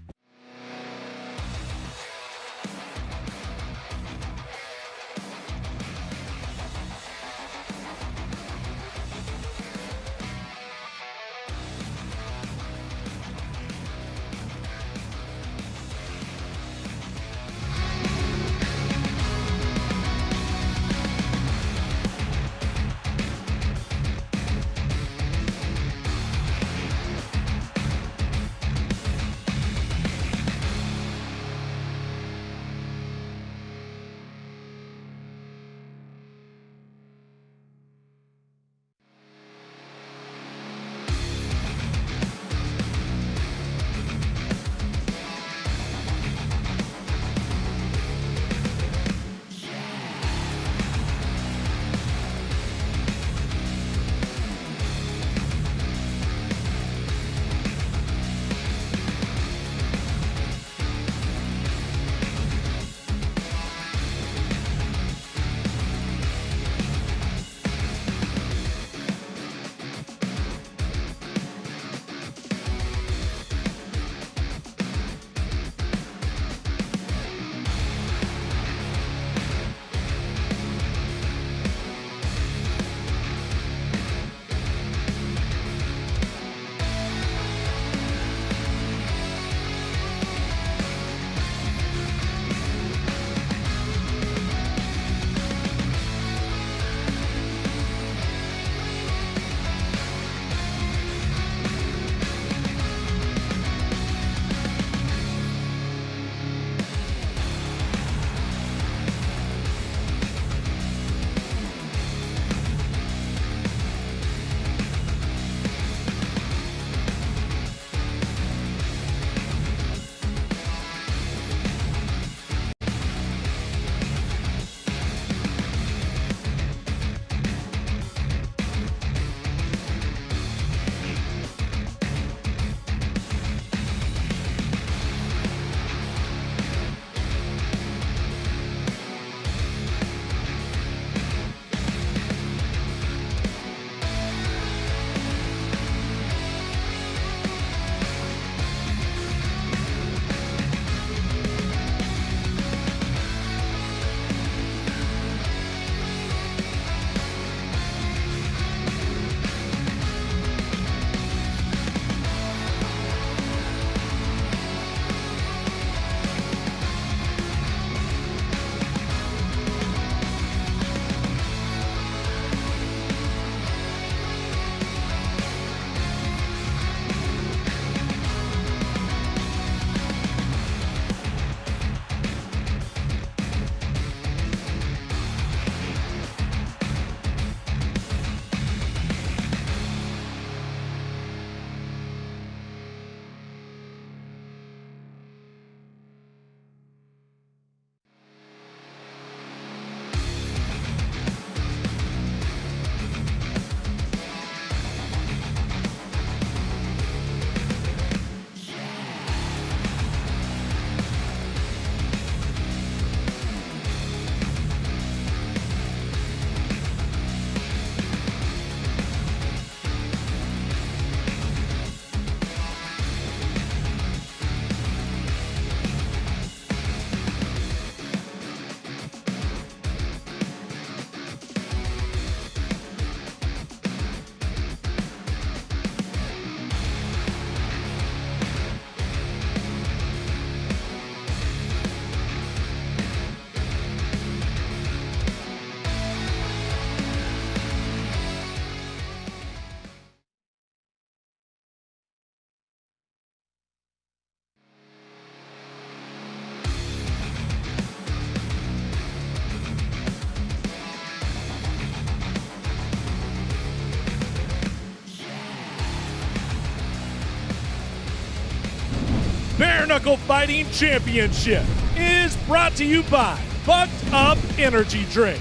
[SPEAKER 9] Knuckle Fighting Championship is brought to you by Bucked Up Energy Drink.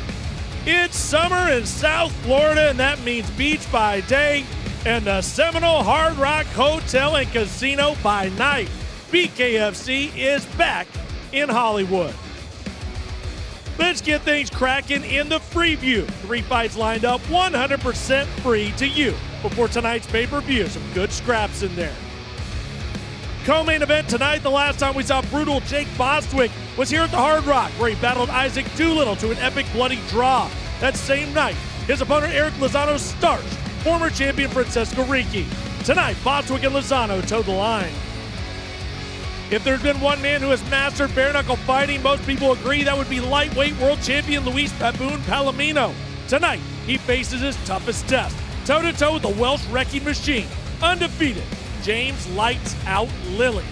[SPEAKER 9] It's summer in South Florida, and that means beach by day and the Seminole Hard Rock Hotel and Casino by night. BKFC is back in Hollywood. Let's get things cracking in the preview. 3 fights lined up, 100% free to you before tonight's pay-per-view. Some good scraps in there. Co-main event tonight, the last time we saw brutal Jake Bostwick was here at the Hard Rock, where he battled Isaac Doolittle to an epic bloody draw. That same night, his opponent Erick Lozano starched former champion Francesco Ricci. Tonight, Bostwick and Lozano towed the line. If there's been one man who has mastered bare-knuckle fighting, most people agree that would be lightweight world champion Luis Baboon Palomino. Tonight, he faces his toughest test, toe-to-toe with the Welsh wrecking machine, undefeated James Lights Out Lilley.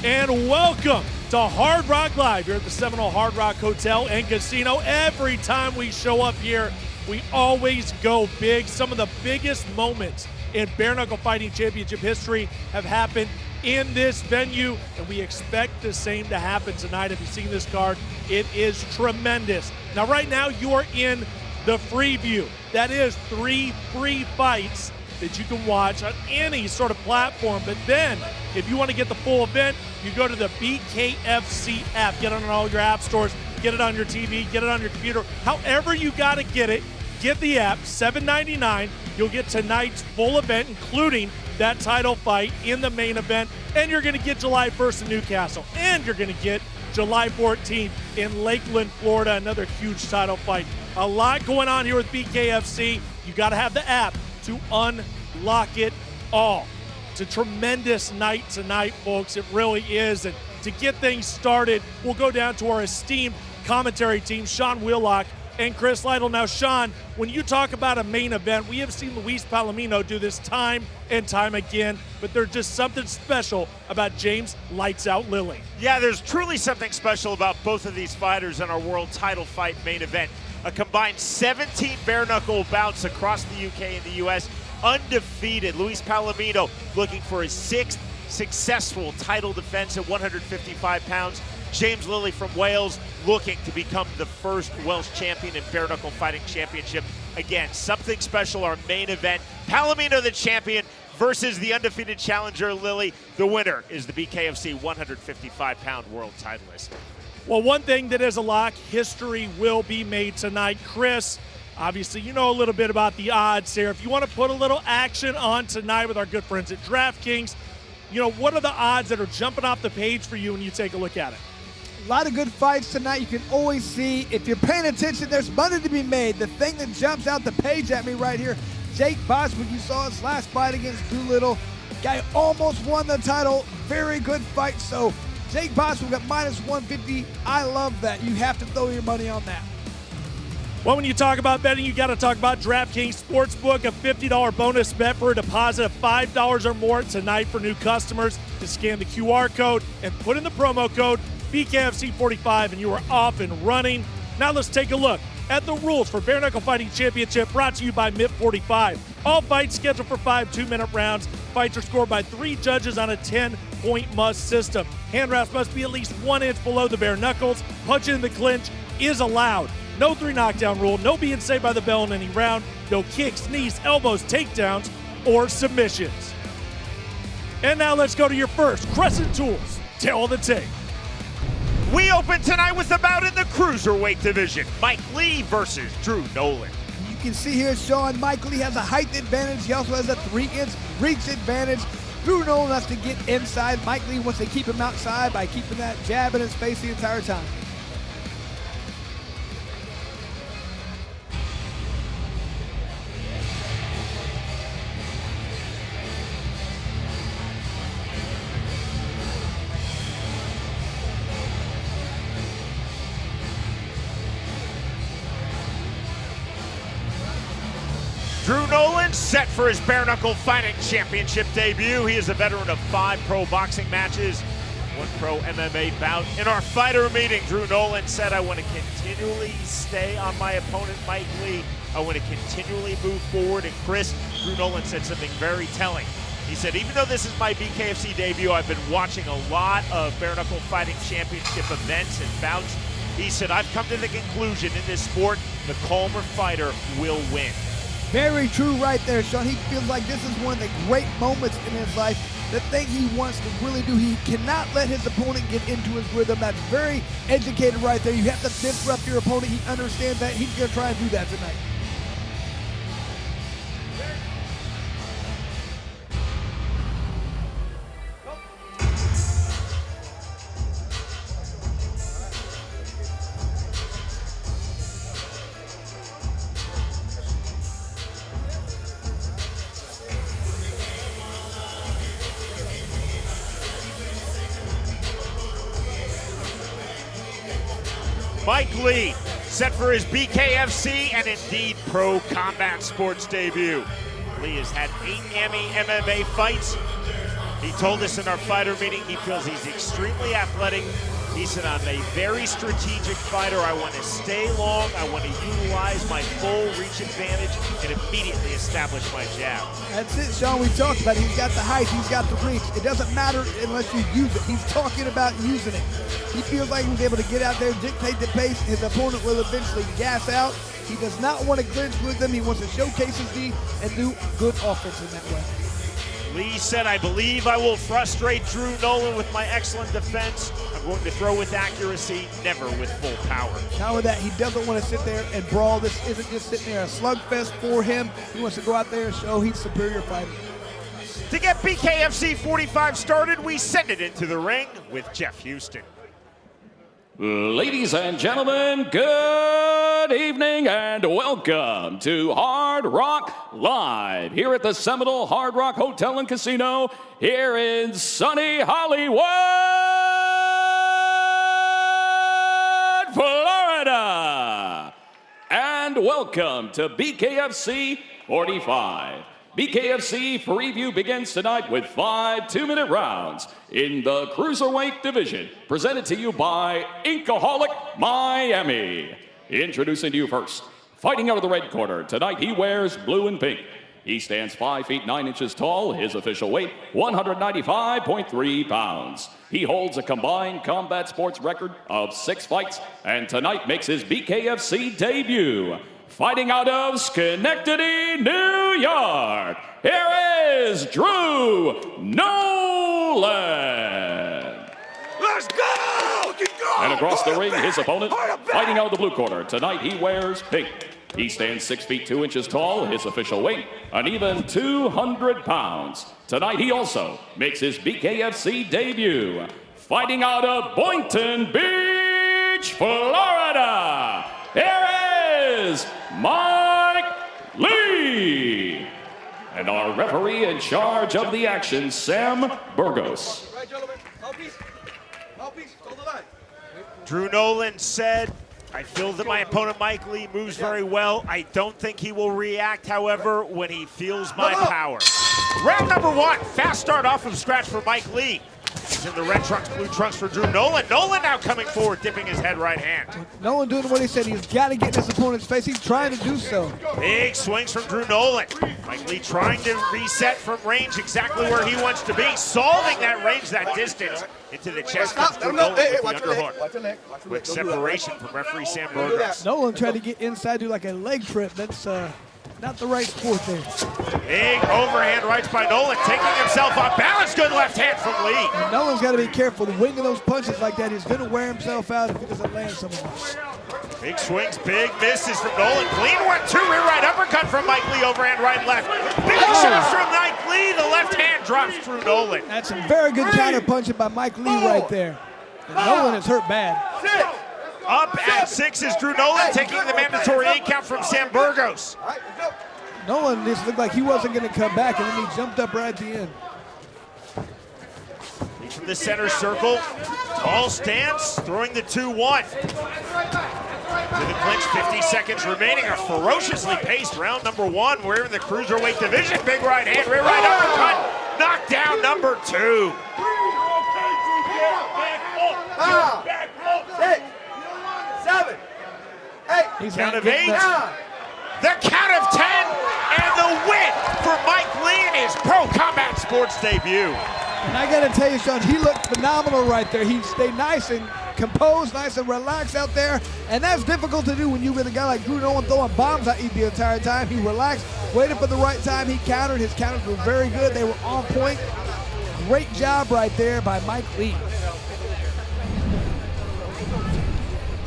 [SPEAKER 9] And welcome to Hard Rock Live here at the Seminole Hard Rock Hotel and Casino. Every time we show up here, we always go big. Some of the biggest moments in bare-knuckle fighting championship history have happened in this venue, and we expect the same to happen tonight. If you've seen this card, it is tremendous. Now, right now, you are in the free view. That is 3 free fights that you can watch on any sort of platform. But then, if you want to get the full event, you go to the BKFC app. Get it on all your app stores, get it on your TV, get it on your computer. However you got to get it, get the app, $7.99. You'll get tonight's full event, including that title fight in the main event, and you're going to get July 1st in Newcastle, and you're going to get July 14th in Lakeland, Florida, another huge title fight. A lot going on here with BKFC. You got to have the app to unlock it all. It's a tremendous night tonight, folks. It really is. And to get things started, we'll go down to our esteemed commentary team, Sean Wheelock and Chris Lytle. Now, Sean, when you talk about a main event, we have seen Luis Palomino do this time and time again, but there's just something special about James Lights Out Lilley.
[SPEAKER 1] Yeah, there's truly something special about both of these fighters in our world title fight main event. A combined 17 bare-knuckle bouts across the UK and the US, undefeated. Luis Palomino looking for his 6th successful title defense at 155 pounds. James Lilley from Wales looking to become the first Welsh champion in bare-knuckle fighting championship. Again, something special, our main event. Palomino the champion versus the undefeated challenger Lilley. The winner is the BKFC 155-pound world titleist.
[SPEAKER 9] Well, one thing that is a lock, history will be made tonight. Chris, obviously you know a little bit about the odds here. If you want to put a little action on tonight with our good friends at DraftKings, you know, what are the odds that are jumping off the page for you when you take a look at it?
[SPEAKER 2] A lot of good fights tonight. You can always see, if you're paying attention, there's money to be made. The thing that jumps out the page at me right here, Jake Bostwick, you saw his last fight against Doolittle. Guy almost won the title. Very good fight. So Jake Bostwick at -150. I love that. You have to throw your money on that.
[SPEAKER 9] Well, when you talk about betting, you got to talk about DraftKings Sportsbook, a $50 bonus bet for a deposit of $5 or more tonight for new customers. To scan the QR code and put in the promo code BKFC45 and you are off and running. Now let's take a look at the rules for Bare Knuckle Fighting Championship, brought to you by MIP45. All fights scheduled for 5 2-minute rounds. Fights are scored by 3 judges on a 10-point must system. Hand wraps must be at least 1 inch below the bare knuckles. Punching in the clinch is allowed. No 3 knockdown rule, no being saved by the bell in any round, no kicks, knees, elbows, takedowns, or submissions. And now let's go to your first Crescent Tools Tell the Tape.
[SPEAKER 1] We open tonight with the bout in the cruiserweight division. Mike Lee versus Drew Nolan.
[SPEAKER 2] You can see here, Sean, Mike Lee has a height advantage. He also has a 3-inch reach advantage. Drew Nolan has to get inside. Mike Lee wants to keep him outside by keeping that jab in his face the entire time.
[SPEAKER 1] Drew Nolan set for his bare knuckle fighting championship debut. He is a veteran of 5 pro boxing matches, 1 pro MMA bout. In our fighter meeting, Drew Nolan said, I want to continually stay on my opponent, Mike Lee. I want to continually move forward. And Chris, Drew Nolan said something very telling. He said, even though this is my BKFC debut, I've been watching a lot of bare knuckle fighting championship events and bouts. He said, I've come to the conclusion in this sport, the calmer fighter will win.
[SPEAKER 2] Very true right there, Sean. He feels like this is one of the great moments in his life. The thing he wants to really do, he cannot let his opponent get into his rhythm. That's very educated right there. You have to disrupt your opponent. He understands that. He's going to try and do that tonight.
[SPEAKER 1] Mike Lee, set for his BKFC and indeed pro combat sports debut. Lee has had 8 MMA fights. He told us in our fighter meeting he feels he's extremely athletic. He said, I'm a very strategic fighter. I want to stay long. I want to utilize my full reach advantage and immediately establish my jab.
[SPEAKER 2] That's it, Sean. We talked about it. He's got the height. He's got the reach. It doesn't matter unless you use it. He's talking about using it. He feels like he's able to get out there, dictate the pace. His opponent will eventually gas out. He does not want to clinch with them. He wants to showcase his D and do good offense in that way.
[SPEAKER 1] Lee said, I believe I will frustrate Drew Nolan with my excellent defense. I'm going to throw with accuracy, never with full power.
[SPEAKER 2] Not with that, he doesn't want to sit there and brawl. This isn't just sitting there a slugfest for him. He wants to go out there and show he's a superior fighter.
[SPEAKER 1] To get BKFC 45 started, we send it into the ring with Jeff Houston.
[SPEAKER 3] Ladies and gentlemen, good evening and welcome to Hard Rock Live here at the Seminole Hard Rock Hotel and Casino here in sunny Hollywood, Florida. And welcome to BKFC 45. BKFC preview begins tonight with 5 2-minute rounds in the Cruiserweight division, presented to you by Inkaholic Miami. Introducing to you first, fighting out of the red corner, tonight he wears blue and pink. He stands 5 feet 9 inches tall, his official weight 195.3 pounds. He holds a combined combat sports record of 6 fights, and tonight makes his BKFC debut. Fighting out of Schenectady, New York, here is Drew Nolan.
[SPEAKER 5] Let's go! Keep going!
[SPEAKER 3] And across the ring, his opponent, fighting out of the blue corner. Tonight he wears pink. He stands 6 feet 2 inches tall, his official weight, an even 200 pounds. Tonight he also makes his BKFC debut. Fighting out of Boynton Beach, Florida, here is Mike Lee. And our referee in charge of the action, Sam Burgos.
[SPEAKER 5] Right, gentlemen. Mouthpiece. Mouthpiece. Hold the line.
[SPEAKER 1] Drew Nolan said, I feel that my opponent Mike Lee moves very well. I don't think he will react, however, when he feels my power. Round number 1, fast start off from scratch for Mike Lee. He's in the red trunks, blue trunks for Drew Nolan. Nolan now coming forward, dipping his head right hand.
[SPEAKER 2] Nolan doing what he said. He's got to get in his opponent's face. He's trying to do so.
[SPEAKER 1] Big swings from Drew Nolan. Mike Lee trying to reset from range exactly where he wants to be, solving that range, that distance into the chest. Drew Nolan with the underhook. Quick separation from referee Sam Burgos.
[SPEAKER 2] Nolan tried to get inside, do like a leg trip. That's not the right sport there.
[SPEAKER 1] Big overhand rights by Nolan, taking himself off balance. Good left hand from Lee.
[SPEAKER 2] And Nolan's got to be careful. The wing of those punches like that, he's going to wear himself out if he doesn't land some of them.
[SPEAKER 1] Big swings, big misses from Nolan. Clean 1-2, rear right uppercut from Mike Lee, overhand right left. Big shots from Mike Lee. The left hand drops Drew Nolan.
[SPEAKER 2] That's some very good counter punching by Mike Lee right there. And Nolan is hurt bad.
[SPEAKER 1] Up at 6 is Drew Nolan, taking the mandatory 8 count from Sam Burgos.
[SPEAKER 2] Nolan just looked like he wasn't going to come back, and then he jumped up right at the end.
[SPEAKER 1] Lee from the center circle, tall stance, throwing the 2-1. To the clinch, 50 seconds remaining. A ferociously paced round number 1. We're in the Cruiserweight division. Big right hand, rear right uppercut. Knockdown number 2.
[SPEAKER 5] 5, 6, 7, 8.
[SPEAKER 1] Count of 8. The count of 10. And the win for Mike Lee in his pro combat Combat Sports debut.
[SPEAKER 2] And I got to tell you, Sean, he looked phenomenal right there. He stayed nice and composed, nice and relaxed out there. And that's difficult to do when you've been a guy like Drew Nolan throwing bombs at you the entire time. He relaxed, waited for the right time. He countered. His counters were very good. They were on point. Great job right there by Mike Lee.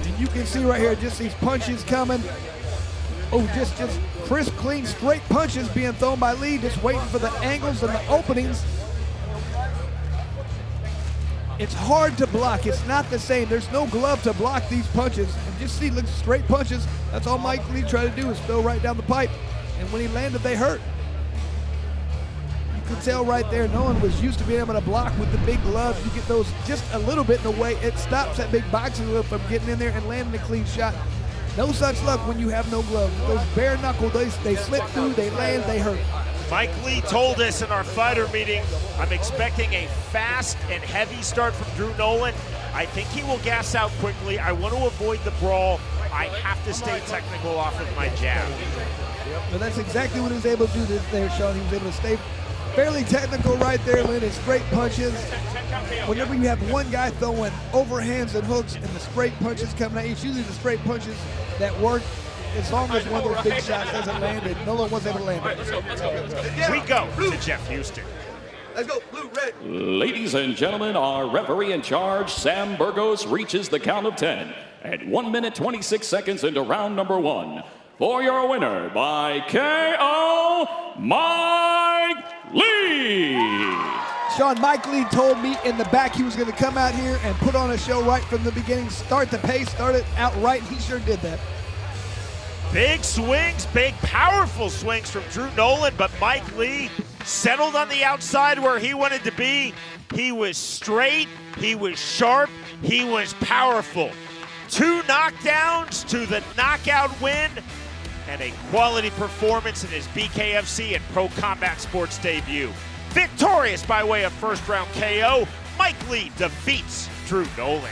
[SPEAKER 2] And you can see right here just these punches coming. Oh, just crisp, clean, straight punches being thrown by Lee, just waiting for the angles and the openings. It's hard to block. It's not the same. There's no glove to block these punches. And just see, look, straight punches. That's all Mike Lee tried to do is throw right down the pipe. And when he landed, they hurt. You can tell right there, no one was used to being able to block with the big gloves. You get those just a little bit in the way. It stops that big boxing glove from getting in there and landing a clean shot. No such luck when you have no gloves. Those bare knuckles, they slip through, they land, they hurt.
[SPEAKER 1] Mike Lee told us in our fighter meeting, I'm expecting a fast and heavy start from Drew Nolan. I think he will gas out quickly. I want to avoid the brawl. I have to stay technical off of my jab.
[SPEAKER 2] Well, that's exactly what he was able to do there, Sean. He was able to stay fairly technical right there, landing straight punches. Whenever you have one guy throwing overhands and hooks and the straight punches coming at you, it's usually the straight punches that work. As long as one of those big shots doesn't land it, no one was able to land it.
[SPEAKER 1] We go to Jeff Houston.
[SPEAKER 5] Let's go, blue, red.
[SPEAKER 3] Ladies and gentlemen, our referee in charge, Sam Burgos, reaches the count of 10 at 1 minute 26 seconds into round number 1. For your winner by KO, Mike Lee.
[SPEAKER 2] Sean, Mike Lee told me in the back he was going to come out here and put on a show right from the beginning, start the pace, start it out right, and he sure did that.
[SPEAKER 1] Big swings, big powerful swings from Drew Nolan, but Mike Lee settled on the outside where he wanted to be. He was straight, he was sharp, he was powerful. 2 knockdowns to the knockout win, and a quality performance in his BKFC and Pro Combat Sports debut. Victorious by way of first round KO, Mike Lee defeats Drew Nolan.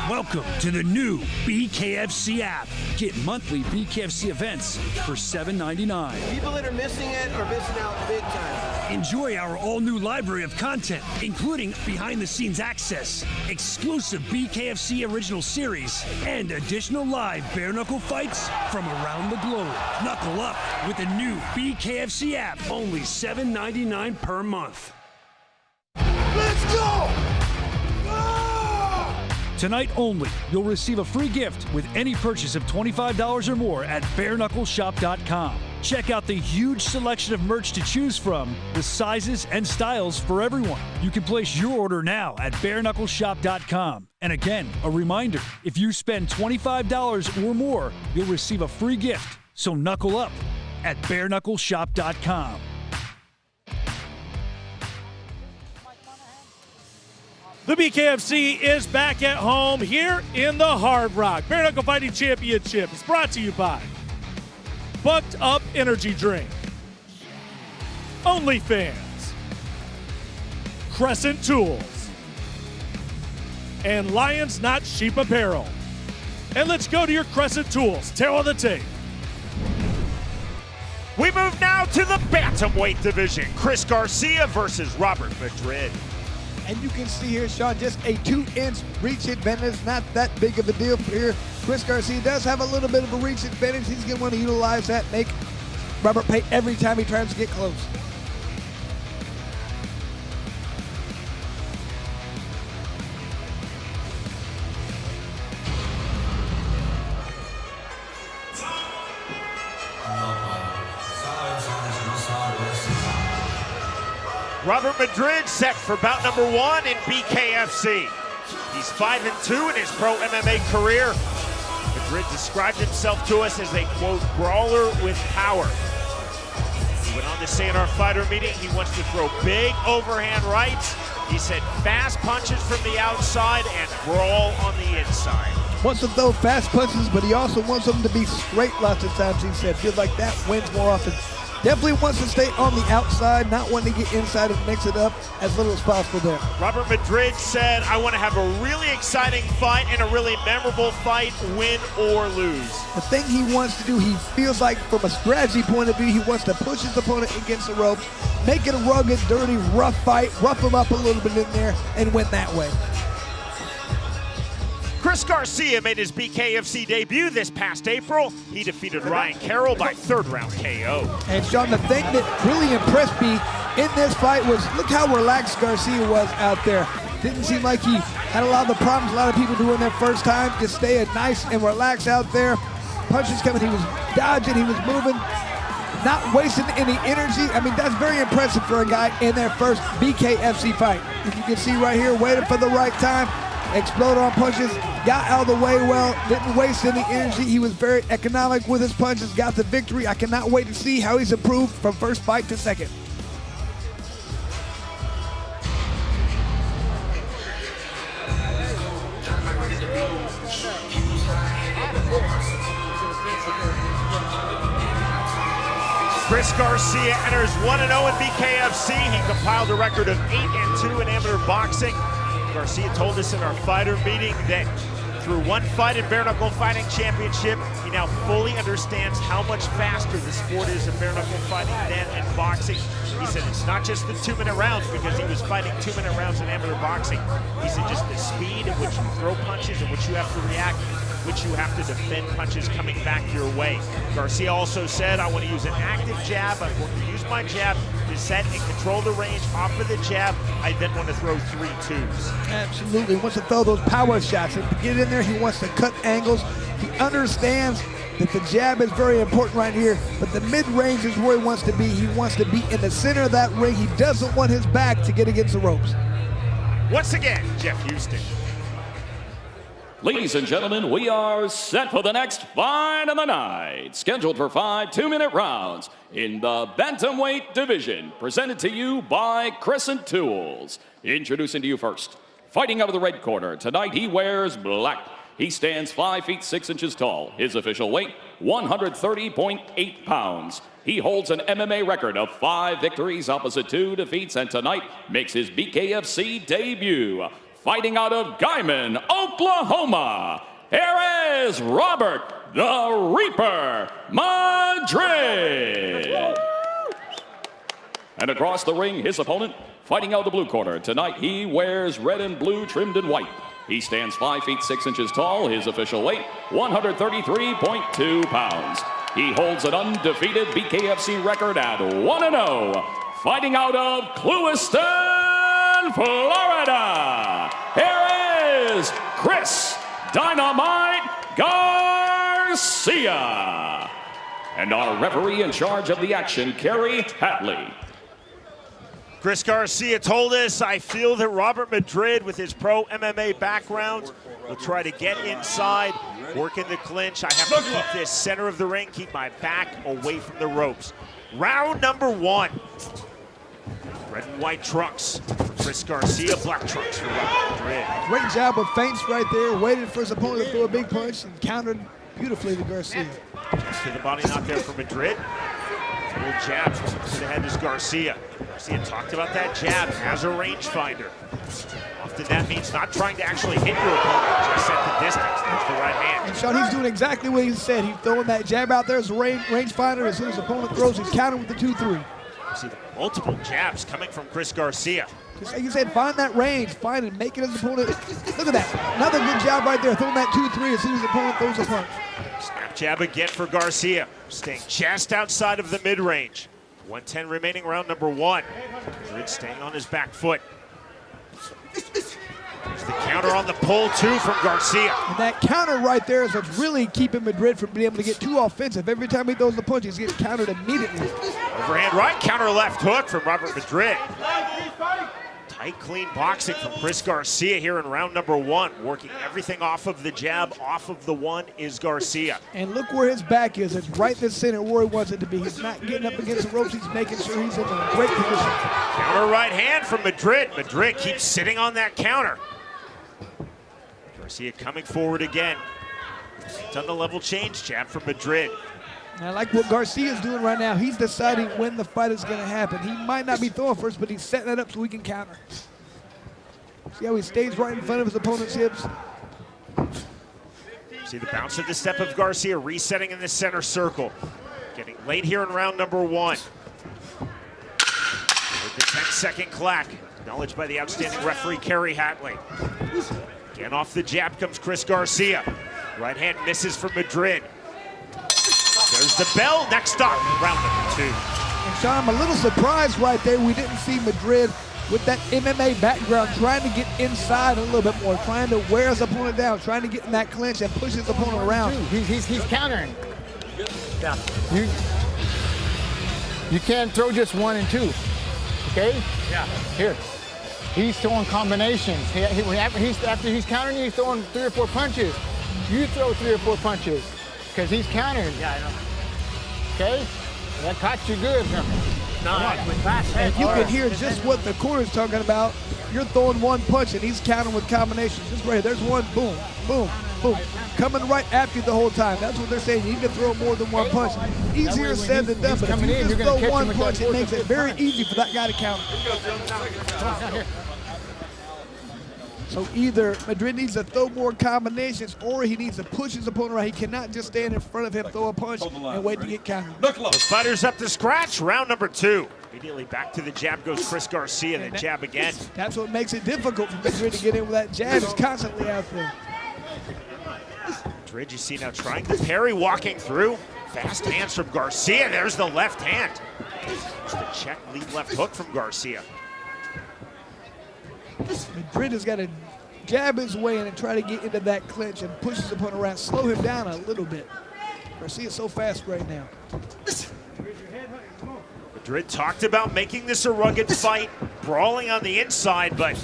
[SPEAKER 6] Welcome to the new BKFC app. Get monthly BKFC events for $7.99.
[SPEAKER 5] People that are missing it are missing out big time.
[SPEAKER 6] Enjoy our all-new library of content, including behind-the-scenes access, exclusive BKFC original series, and additional live bare-knuckle fights from around the globe. Knuckle up with the new BKFC app, only $7.99 per month.
[SPEAKER 5] Let's go!
[SPEAKER 6] Tonight only, you'll receive a free gift with any purchase of $25 or more at bareknuckleshop.com. Check out the huge selection of merch to choose from, with sizes and styles for everyone. You can place your order now at bareknuckleshop.com. And again, a reminder, if you spend $25 or more, you'll receive a free gift. So knuckle up at bareknuckleshop.com.
[SPEAKER 9] The BKFC is back at home here in the Hard Rock. Bare Knuckle Fighting Championship is brought to you by Bucked Up Energy Drink, OnlyFans, Crescent Tools, and Lions Not Sheep Apparel. And let's go to your Crescent Tools. Tail of the tape.
[SPEAKER 1] We move now to the bantamweight division. Chris Garcia versus Robert Madrid.
[SPEAKER 2] And you can see here, Sean, just a 2-inch reach advantage. Not that big of a deal for here. Chris Garcia does have a little bit of a reach advantage. He's going to want to utilize that, make Robert pay every time he tries to get close.
[SPEAKER 1] Robert Madrid set for bout number 1 in BKFC. He's 5-2 in his pro MMA career. Madrid described himself to us as a, quote, brawler with power. He went on to say in our fighter meeting he wants to throw big overhand rights. He said fast punches from the outside and brawl on the inside.
[SPEAKER 2] Wants to throw fast punches, but he also wants them to be straight lots of times, he said. Feels like that wins more often. Definitely wants to stay on the outside, not wanting to get inside and mix it up as little as possible there.
[SPEAKER 1] Robert Madrid said, I want to have a really exciting fight and a really memorable fight, win or lose.
[SPEAKER 2] The thing he wants to do, he feels like from a strategy point of view, he wants to push his opponent against the ropes, make it a rugged, dirty, rough fight, rough him up a little bit in there, and win that way.
[SPEAKER 1] Chris Garcia made his BKFC debut this past April. He defeated Ryan Carroll by third-round KO.
[SPEAKER 2] And Sean, the thing that really impressed me in this fight was look how relaxed Garcia was out there. Didn't seem like he had a lot of the problems a lot of people do in their first time. Just stay nice and relaxed out there. Punches coming, he was dodging, he was moving, not wasting any energy. I mean, that's very impressive for a guy in their first BKFC fight. If you can see right here, waited for the right time, exploded on punches, got out of the way well, didn't waste any energy. He was very economic with his punches, got the victory. I cannot wait to see how he's improved from first fight to second.
[SPEAKER 1] Chris Garcia enters 1-0 in BKFC. He compiled a record of 8-2 in amateur boxing. Garcia told us in our fighter meeting that through one fight in Bare Knuckle Fighting Championship, he now fully understands how much faster the sport is in bare knuckle fighting than in boxing. He said it's not just the 2-minute rounds because he was fighting 2-minute rounds in amateur boxing. He said just the speed at which you throw punches and which you have to react, which you have to defend punches coming back your way. Garcia also said, I want to use an active jab. I'm going to use my jab to set and control the range off of the jab. I then want to throw 3 twos.
[SPEAKER 2] Absolutely, he wants to throw those power shots. And to get in there, he wants to cut angles. He understands that the jab is very important right here, but the mid-range is where he wants to be. He wants to be in the center of that ring. He doesn't want his back to get against the ropes.
[SPEAKER 1] Once again, Jeff Houston.
[SPEAKER 3] Ladies and gentlemen, we are set for the next fight of the night. Scheduled for 5 2-minute rounds in the bantamweight division. Presented to you by Crescent Tools. Introducing to you first, fighting out of the red corner. Tonight he wears black. He stands 5 feet 6 inches tall. His official weight, 130.8 pounds. He holds an MMA record of 5 victories opposite 2 defeats, and tonight makes his BKFC debut. Fighting out of Guyman, Oklahoma, here is Robert the Reaper Madrid. And across the ring, his opponent, fighting out of the blue corner. Tonight he wears red and blue trimmed in white. He stands 5 feet 6 inches tall. His official weight, 133.2 pounds. He holds an undefeated BKFC record at 1-0. Fighting out of Clewiston, Florida, here is Chris Dynamite Garcia. And our referee in charge of the action, Kerry Hatley.
[SPEAKER 1] Chris Garcia told us, I feel that Robert Madrid, with his pro MMA background, will try to get inside, work in the clinch. I have to keep this center of the ring, keep my back away from the ropes. Round number 1. Red and white trunks for Chris Garcia, black trunks for Robert Madrid.
[SPEAKER 2] Great job with feints right there, waited for his opponent to throw a big punch and countered beautifully to Garcia.
[SPEAKER 1] Just to the body knock there for Madrid. Little jabs to the head is Garcia. Garcia talked about that jab as a rangefinder. Often that means not trying to actually hit your opponent, just set the distance. That's the right hand.
[SPEAKER 2] And Sean, he's doing exactly what he said. He's throwing that jab out there as a rangefinder. As soon as his opponent throws, he's countering with the 2-3.
[SPEAKER 1] See the multiple jabs coming from Chris Garcia.
[SPEAKER 2] Just like you said, find that range, find it, make it as opponent. Look at that, another good job right there, throwing that 2-3 as soon as the opponent throws a punch.
[SPEAKER 1] Snap jab again for Garcia, staying just outside of the mid-range. 1:10 remaining, round number 1. Madrid staying on his back foot. There's the counter on the pull, too, from Garcia.
[SPEAKER 2] And that counter right there is what's really keeping Madrid from being able to get too offensive. Every time he throws the punch, he's getting countered immediately.
[SPEAKER 1] Overhand right, counter left hook from Robert Madrid. Tight, clean boxing from Chris Garcia here in round number 1. Working everything off of the jab, off of the one is Garcia.
[SPEAKER 2] And look where his back is. It's right in the center where he wants it to be. He's not getting up against the ropes. He's making sure he's in a great position.
[SPEAKER 1] Counter right hand from Madrid. Madrid keeps sitting on that counter. Garcia coming forward again. Done the level change jab from Madrid.
[SPEAKER 2] And I like what Garcia's doing right now. He's deciding when the fight is going to happen. He might not be throwing first, but he's setting it up so he can counter. See how he stays right in front of his opponent's hips?
[SPEAKER 1] See the bounce of the step of Garcia, resetting in the center circle. Getting late here in round number 1. With the 10-second clack, acknowledged by the outstanding referee, Kerry Hatley. Again, off the jab comes Chris Garcia. Right hand misses for Madrid. There's the bell. Next stop, round number 2.
[SPEAKER 2] And Sean, I'm a little surprised right there. We didn't see Madrid with that MMA background trying to get inside a little bit more, trying to wear his opponent down, trying to get in that clinch and push his opponent around.
[SPEAKER 8] He's countering. Yeah. You can't throw just 1 and 2. Okay?
[SPEAKER 7] Yeah.
[SPEAKER 8] Here. He's throwing combinations. After he's countering you, he's throwing 3 or 4 punches. You throw 3 or 4 punches because he's countering.
[SPEAKER 7] Yeah, I know.
[SPEAKER 8] Okay? That caught you good.
[SPEAKER 7] No, with fast
[SPEAKER 2] And you can hear just what the corner's talking about. You're throwing 1 punch and he's countering with combinations. Just right here. There's 1, boom, boom, boom. Coming right after you the whole time. That's what they're saying. You need to throw more than 1 punch. Easier said than done, but if you just throw 1 punch, it makes it very easy for that guy to counter. So either Madrid needs to throw more combinations or he needs to push his opponent around. He cannot just stand in front of him, throw a punch, and wait to get countered.
[SPEAKER 1] Those fighters up to scratch, round number 2. Immediately back to the jab goes Chris Garcia, then jab again.
[SPEAKER 2] That's what makes it difficult for Madrid to get in with that jab. He's constantly out there.
[SPEAKER 1] Madrid, you see now trying to parry, walking through. Fast hands from Garcia, there's the left hand. There's the check lead left hook from Garcia.
[SPEAKER 2] Madrid has got to jab his way in and try to get into that clinch and push his opponent around, slow him down a little bit. Garcia's so fast right now.
[SPEAKER 1] Madrid talked about making this a rugged fight, brawling on the inside, but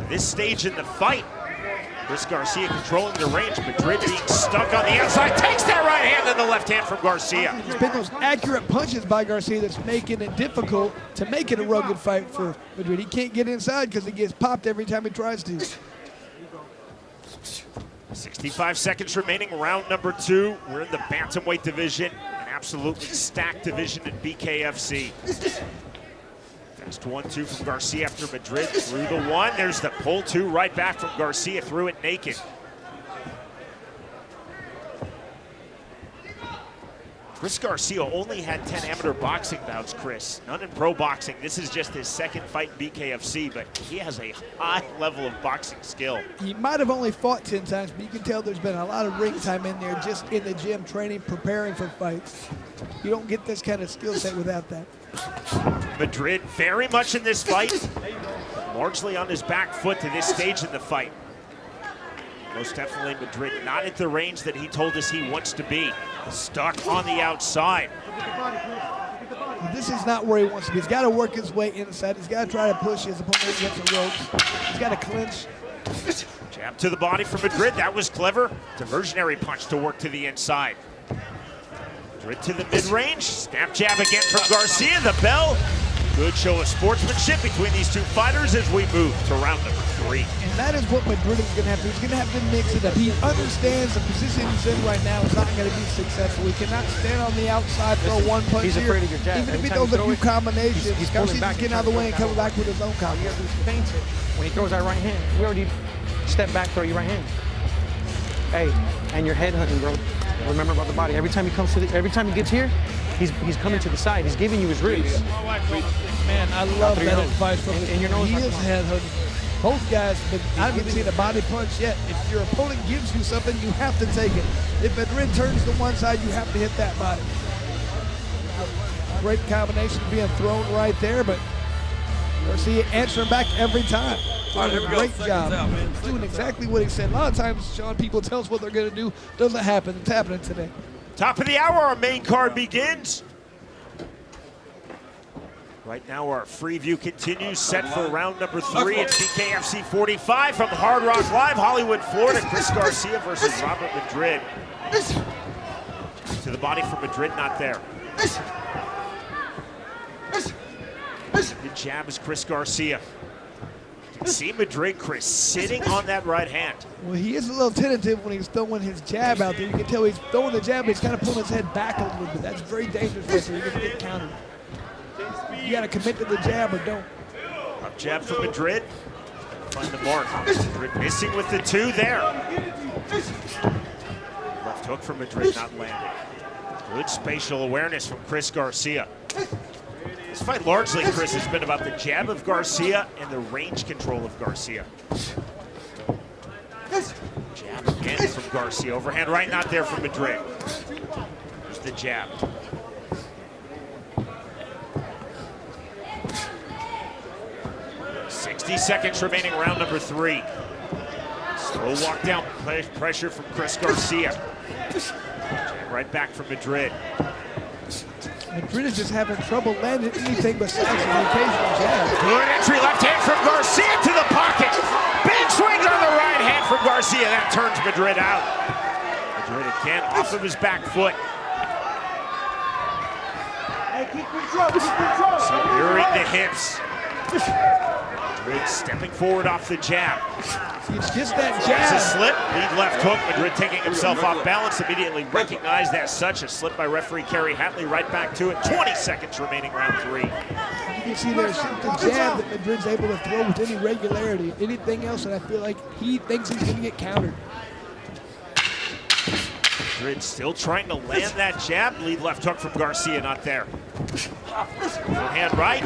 [SPEAKER 1] this stage in the fight, Chris Garcia controlling the range, Madrid being stuck on the outside, takes that right hand and the left hand from Garcia.
[SPEAKER 2] It's been those accurate punches by Garcia that's making it difficult to make it a rugged fight for Madrid. He can't get inside because he gets popped every time he tries to.
[SPEAKER 1] 65 seconds remaining, round number 2. We're in the bantamweight division, an absolutely stacked division in BKFC. Fast 1-2 from Garcia after Madrid through the 1. There's the pull 2 right back from Garcia, threw it naked. Chris Garcia only had 10 amateur boxing bouts, Chris. None in pro boxing. This is just his second fight in BKFC, but he has a high level of boxing skill.
[SPEAKER 2] He might have only fought 10 times, but you can tell there's been a lot of ring time in there just in the gym, training, preparing for fights. You don't get this kind of skill set without that.
[SPEAKER 1] Madrid very much in this fight, largely on his back foot to this stage in the fight. Most definitely Madrid not at the range that he told us he wants to be. Stuck on the outside.
[SPEAKER 2] This is not where he wants to be. He's got to work his way inside. He's got to try to push his opponent against the ropes. He's got to clinch.
[SPEAKER 1] Jab to the body from Madrid. That was clever. Diversionary punch to work to the inside. Madrid to the mid-range. Snap jab again from Garcia. The bell. Good show of sportsmanship between these two fighters as we move to round number 3.
[SPEAKER 2] And that is what Madrid is going to have to do. He's going to have to mix it up. He understands the position he's in right now is not going to be successful. He cannot stand on the outside, throw 1 punch
[SPEAKER 7] He's
[SPEAKER 2] here.
[SPEAKER 7] afraid of your jab.
[SPEAKER 2] Even if he
[SPEAKER 7] Anytime
[SPEAKER 2] throws a
[SPEAKER 7] you
[SPEAKER 2] few
[SPEAKER 7] throw it,
[SPEAKER 2] combinations,
[SPEAKER 7] he's
[SPEAKER 2] Garcia's
[SPEAKER 7] pulling back
[SPEAKER 2] just getting out of the way and coming back with his own combo.
[SPEAKER 7] All you have to do is feint it. When he throws that right hand, we already step back, throw your right hand. Hey, and you're head hunting, bro. Remember about the body. Every time he comes to every time he gets here, he's coming to the side. He's giving you his ribs.
[SPEAKER 2] Man, I love that advice from him.
[SPEAKER 7] And you know
[SPEAKER 2] he is head hunting. Both guys, but I haven't seen a body punch yet. If your opponent gives you something, you have to take it. If Madrid turns to one side, you have to hit that body. Great combination being thrown right there, but Garcia answering back every time. Doing a great job. Doing exactly what he said. A lot of times, Sean, people tell us what they're going to do. Doesn't happen. It's happening today.
[SPEAKER 1] Top of the hour, our main card begins. Right now, our free view continues, set for round number 3. It's BKFC 45 from Hard Rock Live, Hollywood, Florida. Chris Garcia versus Robert Madrid. To the body for Madrid, not there. Good jab is Chris Garcia. See Madrid, Chris, sitting on that right hand.
[SPEAKER 2] Well, he is a little tentative when he's throwing his jab out there. You can tell he's throwing the jab, but he's kind of pulling his head back a little bit. That's very dangerous right there. You're going to get countered. You got to commit to the jab or don't.
[SPEAKER 1] Up jab from Madrid. Find the mark. Madrid missing with the 2 there. Left hook from Madrid not landing. Good spatial awareness from Chris Garcia. This fight largely, Chris, has been about the jab of Garcia and the range control of Garcia. Jab again from Garcia. Overhand right, not there from Madrid. Here's the jab. Seconds remaining, round number 3. Slow walk down, pressure from Chris Garcia. Right back from Madrid.
[SPEAKER 2] Madrid is just having trouble landing anything besides an occasional jab.
[SPEAKER 1] Good entry left hand from Garcia to the pocket. Big swings on the right hand from Garcia. That turns Madrid out. Madrid again off of his back foot. Securing the hips. Madrid stepping forward off the jab.
[SPEAKER 2] It's just that
[SPEAKER 1] It's
[SPEAKER 2] jab.
[SPEAKER 1] a slip, lead left hook. Madrid taking himself off balance, immediately recognized as such. A slip by referee Kerry Hatley, right back to it. 20 seconds remaining, round 3.
[SPEAKER 2] You can see there's the jab that Madrid's able to throw with any regularity. Anything else that I feel like he thinks he's going to get countered.
[SPEAKER 1] Madrid still trying to land that jab. Lead left hook from Garcia, not there. Overhand right.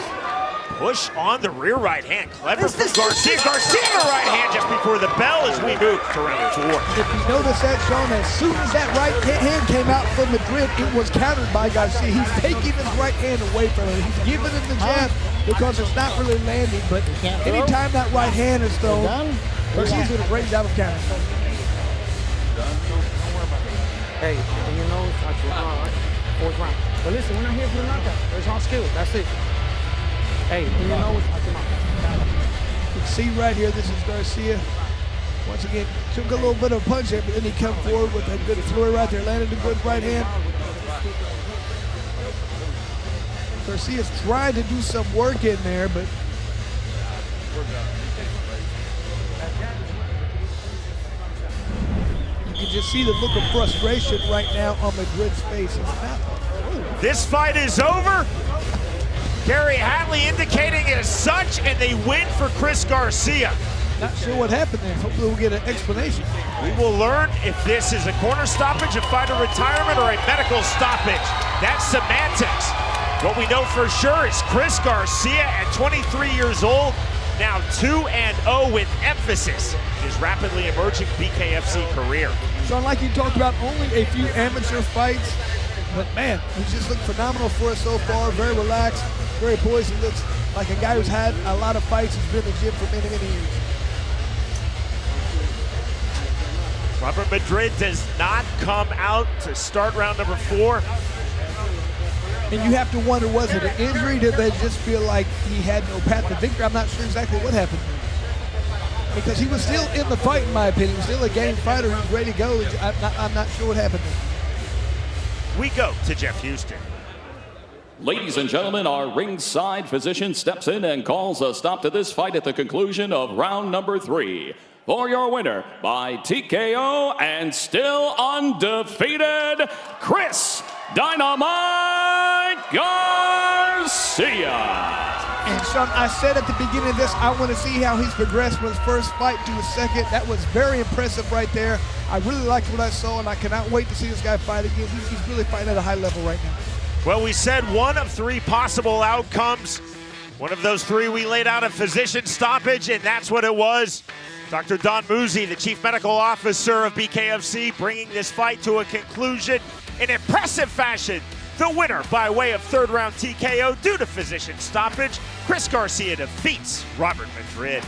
[SPEAKER 1] Push on the rear right hand. Clever from Garcia. Garcia the right hand just before the bell as we move to round 4.
[SPEAKER 2] If you notice that, Sean, as soon as that right hand came out from Madrid, it was countered by Garcia. He's taking his right hand away from him. He's giving him the jab because it's not really landing, but anytime that right hand is thrown, Garcia's doing a great job of countering.
[SPEAKER 7] Hey, and you know, fourth round. But listen, we're not here for the knockout. It's all skill. That's it. Hey, and you know,
[SPEAKER 2] You can see right here, this is Garcia. Once again, took a little bit of a punch there, but then he come forward with a good flurry right there, landed a good right hand. Garcia's trying to do some work in there, but you can just see the look of frustration right now on Madrid's face.
[SPEAKER 1] This fight is over. Kerry Hatley indicating it as such, and they win for Chris Garcia.
[SPEAKER 2] Not sure what happened there. Hopefully we'll get an explanation.
[SPEAKER 1] We will learn if this is a corner stoppage, a fighter retirement, or a medical stoppage. That's semantics. What we know for sure is Chris Garcia at 23 years old, now 2-0 with emphasis in his rapidly emerging BKFC career.
[SPEAKER 2] So like you talked about, only a few amateur fights, but man, he's just looked phenomenal for us so far. Very relaxed, very poised. He looks like a guy who's had a lot of fights. He's been in the gym for many, many years.
[SPEAKER 1] Robert Madrid does not come out to start round number 4.
[SPEAKER 2] And you have to wonder, was it an injury? Did they just feel like he had no path to victory? I'm not sure exactly what happened. Because he was still in the fight, in my opinion. He was still a game fighter. He was ready to go. I'm not sure what happened there.
[SPEAKER 1] We go to Jeff Houston.
[SPEAKER 3] Ladies and gentlemen, our ringside physician steps in and calls a stop to this fight at the conclusion of round number 3. For your winner by TKO and still undefeated, Chris Dynamite Garcia.
[SPEAKER 2] And Sean, I said at the beginning of this, I want to see how he's progressed from his first fight to his second. That was very impressive right there. I really liked what I saw, and I cannot wait to see this guy fight again. He's really fighting at a high level right now.
[SPEAKER 1] Well, we said one of 3 possible outcomes. One of those 3 we laid out a physician stoppage, and that's what it was. Dr. Don Muzi, the Chief Medical Officer of BKFC, bringing this fight to a conclusion in impressive fashion. The winner by way of 3rd round TKO due to physician stoppage, Chris Garcia defeats Robert Madrid.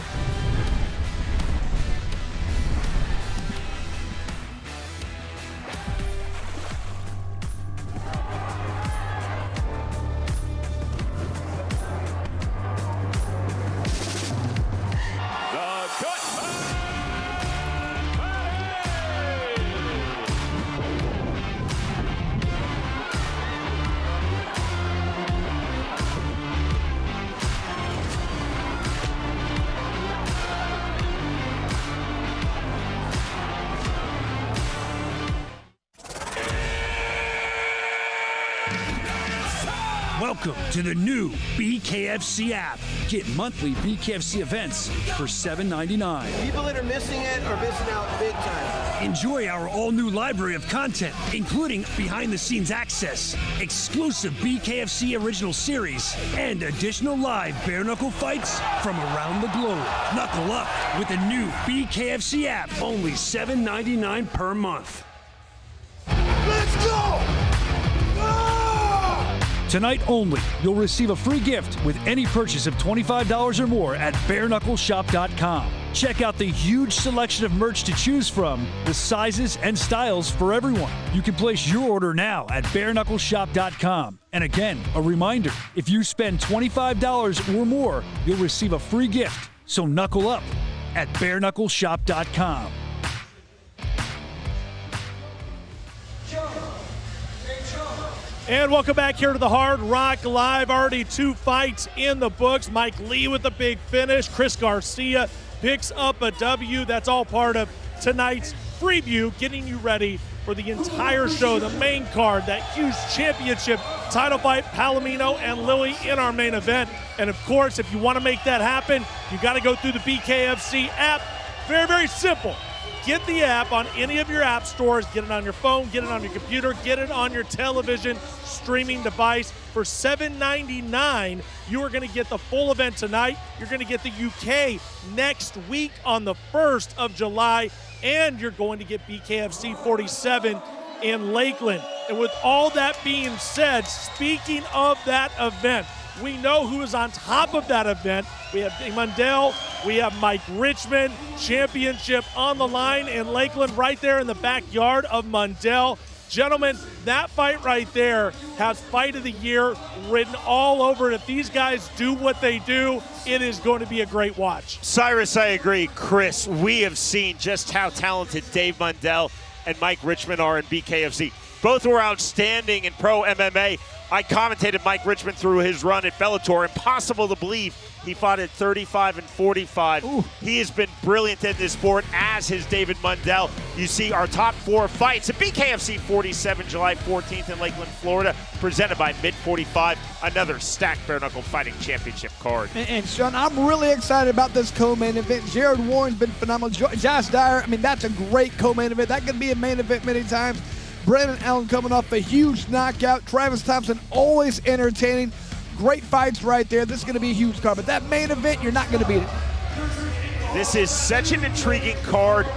[SPEAKER 6] Welcome to the new BKFC app. Get monthly BKFC events for $7.99.
[SPEAKER 5] People that are missing it are missing out big time.
[SPEAKER 6] Enjoy our all-new library of content, including behind-the-scenes access, exclusive BKFC original series, and additional live bare-knuckle fights from around the globe. Knuckle up with the new BKFC app, only $7.99 per month.
[SPEAKER 5] Let's go!
[SPEAKER 6] Tonight only, you'll receive a free gift with any purchase of $25 or more at bareknuckleshop.com. Check out the huge selection of merch to choose from, the sizes and styles for everyone. You can place your order now at bareknuckleshop.com. And again, a reminder, if you spend $25 or more, you'll receive a free gift. So knuckle up at bareknuckleshop.com.
[SPEAKER 9] And welcome back here to the Hard Rock Live. Already 2 fights in the books. Mike Lee with a big finish. Chris Garcia picks up a W. That's all part of tonight's preview, getting you ready for the entire show, the main card, that huge championship title fight, Palomino and Lilley in our main event. And of course, if you want to make that happen, you got to go through the BKFC app. Very, very simple. Get the app on any of your app stores. Get it on your phone, get it on your computer, get it on your television streaming device. For $7.99, you are going to get the full event tonight. You're going to get the UK next week on the 1st of July, and you're going to get BKFC 47 in Lakeland. And with all that being said, speaking of that event, we know who is on top of that event. We have Mundell, we have Mike Richmond, championship on the line in Lakeland, right there in the backyard of Mundell. Gentlemen, that fight right there has Fight of the Year written all over it. If these guys do what they do, it is going to be a great watch.
[SPEAKER 1] Cyrus, I agree. Chris, we have seen just how talented Dave Mundell and Mike Richmond are in BKFC. Both were outstanding in pro MMA. I commentated Mike Richmond through his run at Bellator. Impossible to believe he fought at 35 and 45. Ooh. He has been brilliant in this sport, as has David Mundell. You see our top 4 fights at BKFC 47, July 14th in Lakeland, Florida, presented by Mid 45, another stacked bare knuckle fighting championship card.
[SPEAKER 2] And Sean, I'm really excited about this co-main event. Jared Warren's been phenomenal. Josh Dyer, I mean, that's a great co-main event. That could be a main event many times. Brandon Allen coming off a huge knockout. Travis Thompson always entertaining. Great fights right there. This is going to be a huge card. But that main event, you're not going to beat it.
[SPEAKER 1] This is such an intriguing card.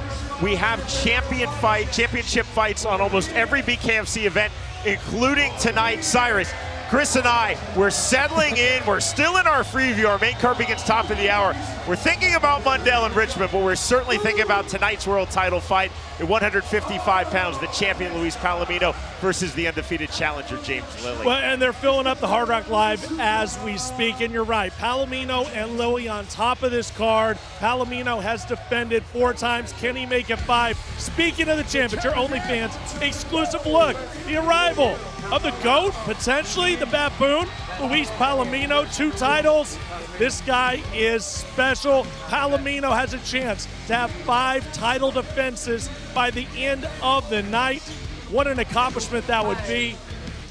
[SPEAKER 1] We have championship fights on almost every BKFC event, including tonight. Cyrus, Chris and I, we're settling in. We're still in our preview. Our main card begins top of the hour. We're thinking about Mundell and Richmond, but we're certainly thinking about tonight's world title fight at 155 pounds, the champion Luis Palomino versus the undefeated challenger James Lights.
[SPEAKER 9] Well, and they're filling up the Hard Rock Live as we speak, and you're right. Palomino and Lilley on top of this card. Palomino has defended 4 times. Can he make it 5? Speaking of the championship, your OnlyFans exclusive look, the arrival of the GOAT, potentially the Baboon, Luis Palomino, 2 titles. This guy is special. Palomino has a chance to have 5 title defenses by the end of the night. What an accomplishment that would be.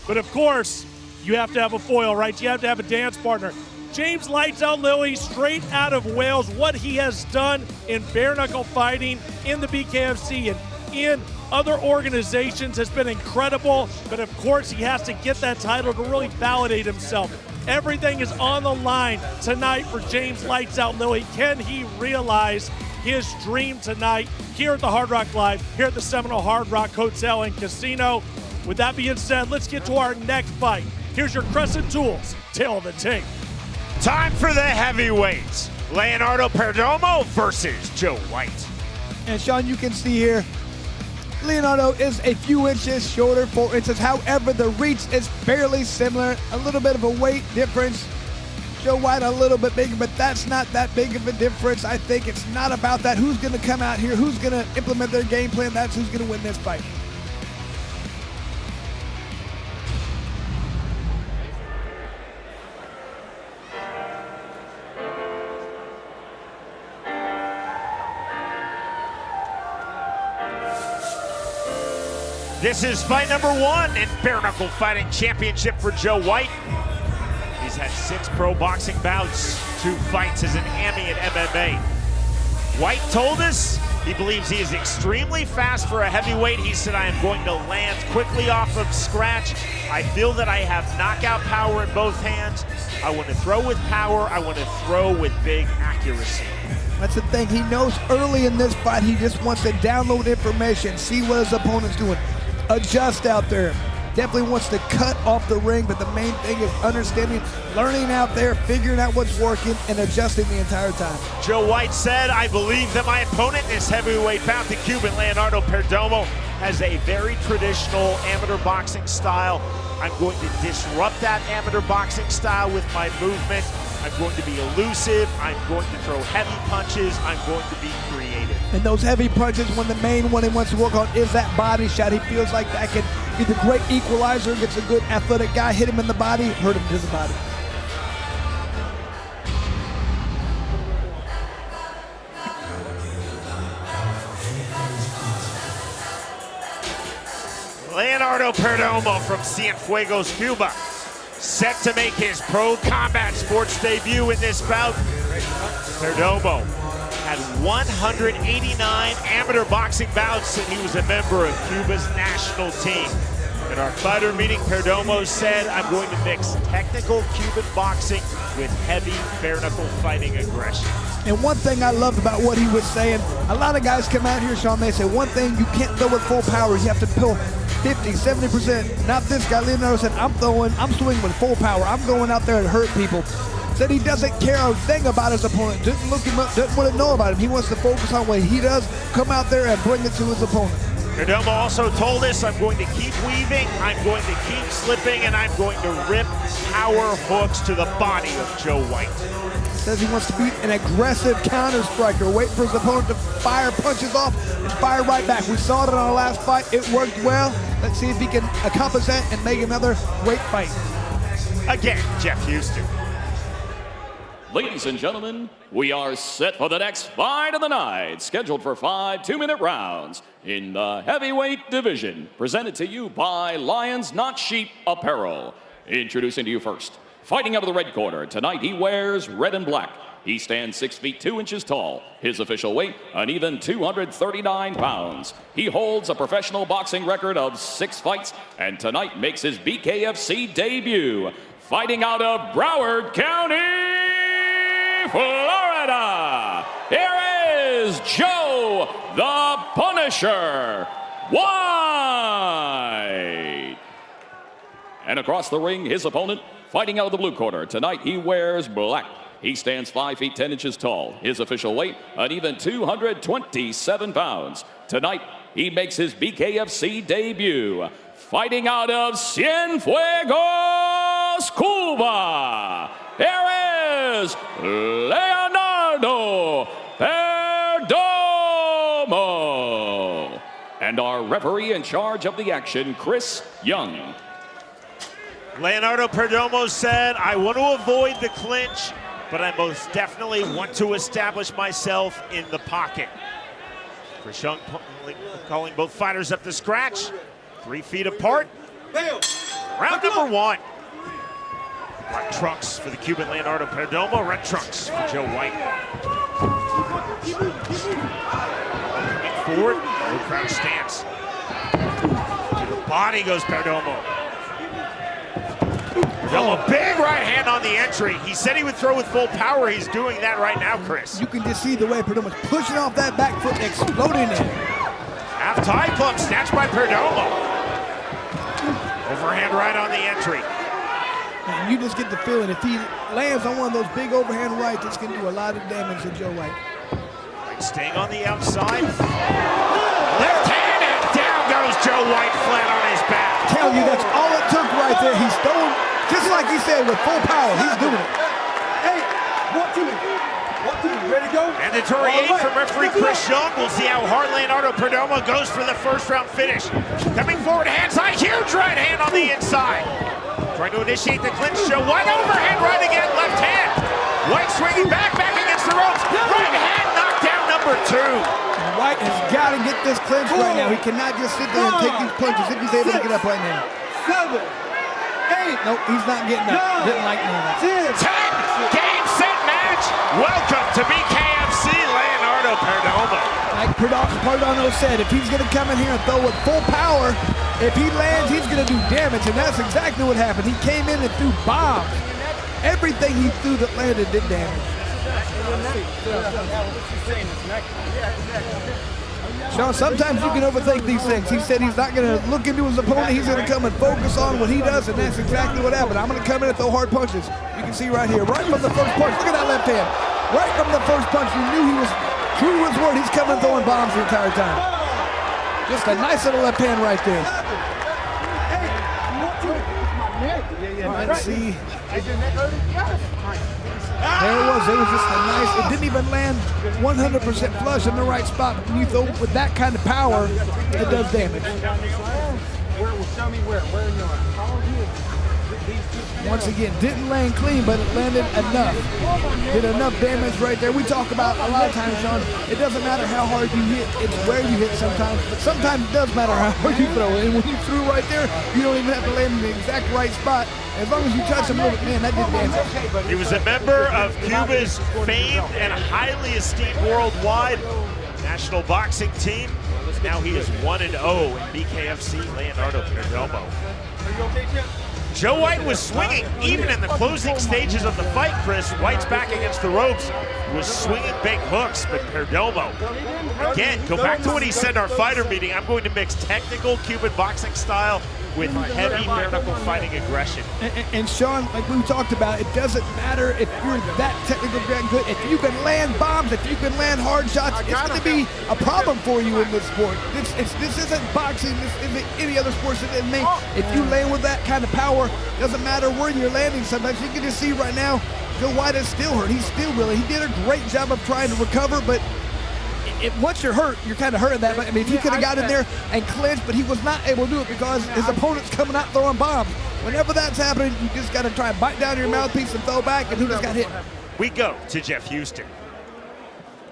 [SPEAKER 9] But of course, you have to have a foil, right? You have to have a dance partner. James Lights Out Lilley, straight out of Wales, what he has done in bare knuckle fighting in the BKFC and in other organizations has been incredible, but of course he has to get that title to really validate himself. Everything is on the line tonight for James Lights Out Lilley. Can he realize his dream tonight here at the Hard Rock Live, here at the Seminole Hard Rock Hotel and Casino? With that being said, let's get to our next fight. Here's your Crescent Tools Tale of the Tape.
[SPEAKER 1] Time for the heavyweights. Leonardo Perdomo versus Joe White.
[SPEAKER 2] And Sean, you can see here, Leonardo is a few inches shorter, 4 inches. However, the reach is fairly similar. A little bit of a weight difference. Joe White a little bit bigger, but that's not that big of a difference. I think it's not about that. Who's going to come out here? Who's going to implement their game plan? That's who's going to win this fight.
[SPEAKER 1] This is fight number 1 in Bare Knuckle Fighting Championship for Joe White. He's had 6 pro boxing bouts, 2 fights as an AMI in MMA. White told us he believes he is extremely fast for a heavyweight. He said, I am going to land quickly off of scratch. I feel that I have knockout power in both hands. I want to throw with power. I want to throw with big accuracy.
[SPEAKER 2] That's the thing. He knows early in this fight, he just wants to download information, see what his opponent's doing, adjust out there. Definitely wants to cut off the ring, but the main thing is understanding, learning out there, figuring out what's working, and adjusting the entire time.
[SPEAKER 1] Joe White said, I believe that my opponent in this heavyweight bout, the Cuban Leonardo Perdomo, has a very traditional amateur boxing style. I'm going to disrupt that amateur boxing style with my movement. I'm going to be elusive. I'm going to throw heavy punches. I'm going to be creative.
[SPEAKER 2] And those heavy punches, when the main one he wants to work on is that body shot. He feels like that can be the great equalizer. Gets a good athletic guy, hit him in the body, hurt him to the body.
[SPEAKER 1] Leonardo Perdomo from Cienfuegos, Cuba, set to make his pro combat sports debut in this bout. Perdomo had 189 amateur boxing bouts, and he was a member of Cuba's national team. In our fighter meeting, Perdomo said, I'm going to mix technical Cuban boxing with heavy bare-knuckle fighting aggression.
[SPEAKER 2] And one thing I loved about what he was saying, a lot of guys come out here, Sean, they say one thing, you can't throw with full power. You have to pull 50, 70%. Not this guy. Leonardo said, I'm swinging with full power. I'm going out there and hurt people. Said he doesn't care a thing about his opponent. Doesn't look him up, doesn't want to know about him. He wants to focus on what he does, come out there and bring it to his opponent.
[SPEAKER 1] Perdomo also told us, I'm going to keep weaving, I'm going to keep slipping, and I'm going to rip power hooks to the body of Joe White.
[SPEAKER 2] Says he wants to be an aggressive counter striker, wait for his opponent to fire punches off and fire right back. We saw it in our last fight. It worked well. Let's see if he can accomplish that and make another great fight.
[SPEAKER 1] Again, Jeff Houston.
[SPEAKER 3] Ladies and gentlemen, we are set for the next fight of the night, scheduled for 5 2-minute rounds in the heavyweight division, presented to you by Lions Not Sheep Apparel. Introducing to you first, fighting out of the red corner, tonight he wears red and black. He stands 6 feet 2 inches tall. His official weight, an even 239 pounds. He holds a professional boxing record of 6 fights, and tonight makes his BKFC debut. Fighting out of Broward County, Florida, here is Joe the Punisher White. And across the ring, his opponent, fighting out of the blue corner. Tonight he wears black. He stands 5 feet 10 inches tall. His official weight, an even 227 pounds. Tonight he makes his BKFC debut. Fighting out of Cienfuegos, Cuba, here is Leonardo Perdomo. And our referee in charge of the action, Chris Young.
[SPEAKER 1] Leonardo Perdomo said, I want to avoid the clinch, but I most definitely want to establish myself in the pocket. Chris Young calling both fighters up to scratch, 3 feet apart. Round number 1. Black trunks for the Cuban Leonardo Perdomo, red trunks for Joe White. Coming forward, no crouch stance. To the body goes Perdomo. Perdomo, big right hand on the entry. He said he would throw with full power. He's doing that right now, Chris.
[SPEAKER 2] You can just see the way Perdomo's pushing off that back foot and exploding it.
[SPEAKER 1] Half tie plum snatched by Perdomo. Overhand right on the entry.
[SPEAKER 2] And you just get the feeling if he lands on one of those big overhand rights, it's going to do a lot of damage to Joe White.
[SPEAKER 1] Staying on the outside. Left hand, and down goes Joe White flat on his back.
[SPEAKER 2] Tell you, that's all it took right there. He's throwing, just like he said, with full power. He's doing it.
[SPEAKER 5] Hey, 1, 2, ready to go?
[SPEAKER 1] Mandatory 8 from referee Chris Young. We'll see how hard Leonardo Perdomo goes for the first round finish. Coming forward, hands high, huge right hand on the inside. Trying to initiate the clinch, Joe White, overhand right again, left hand. White swinging back against the ropes. Right hand knocked down number number 2.
[SPEAKER 2] White has got to get this clinch right now. He cannot just sit there and take these punches if he's able to get up right now.
[SPEAKER 5] 7, 8.
[SPEAKER 2] Nope, he's not getting up. Didn't like none of that.
[SPEAKER 1] 10 game set match. Welcome to BKFC Leonardo Perdomo.
[SPEAKER 2] Like Perdomo said, if he's going to come in here and throw with full power, if he lands, he's going to do damage, and that's exactly what happened. He came in and threw bombs. Everything he threw that landed did damage. Sean, sometimes you can overthink these things. He said he's not going to look into his opponent. He's going to come and focus on what he does, and that's exactly what happened. I'm going to come in and throw hard punches. You can see right here, right from the first punch. Look at that left hand. Right from the first punch, you knew he was true to his word. He's coming throwing bombs the entire time. Just a nice little left hand right there. Let's see. There it was. It was just a nice, it didn't even land 100% flush in the right spot. But when you throw with that kind of power, it does damage.
[SPEAKER 5] Show me where in your
[SPEAKER 2] Once again, didn't land clean, but it landed enough. Did enough damage right there. We talk about a lot of times, Sean, it doesn't matter how hard you hit, it's where you hit sometimes, but sometimes it does matter how hard you throw it. And when you threw right there, you don't even have to land in the exact right spot. As long as you touch him a little bit, man, that did damage.
[SPEAKER 1] He was a member of Cuba's famed and highly esteemed worldwide national boxing team. Now he is 1-0 in BKFC Leonardo Perdomo. Joe White was swinging even in the closing stages of the fight, Chris. White's back against the ropes, was swinging big hooks, but Perdomo, again, go back to what he said in our fighter meeting, I'm going to mix technical Cuban boxing style with heavy bare-knuckle fighting aggression.
[SPEAKER 2] And Sean, like we talked about, it doesn't matter if you're that technical good. If you can land bombs, if you can land hard shots, it's going to be a problem for you in this sport. This isn't boxing. This isn't any other sport than me. If you land with that kind of power, doesn't matter where you're landing. Sometimes you can just see right now, Joe White is still hurt. He's still really. He did a great job of trying to recover, but once you're hurt, you're kind of hurting that. But I mean, if he could have got in there and clinched, but he was not able to do it because his opponent's coming out throwing bombs. Whenever that's happening, you just got to try and bite down your mouthpiece and throw back, and he just got hit.
[SPEAKER 1] We go to Jeff Houston.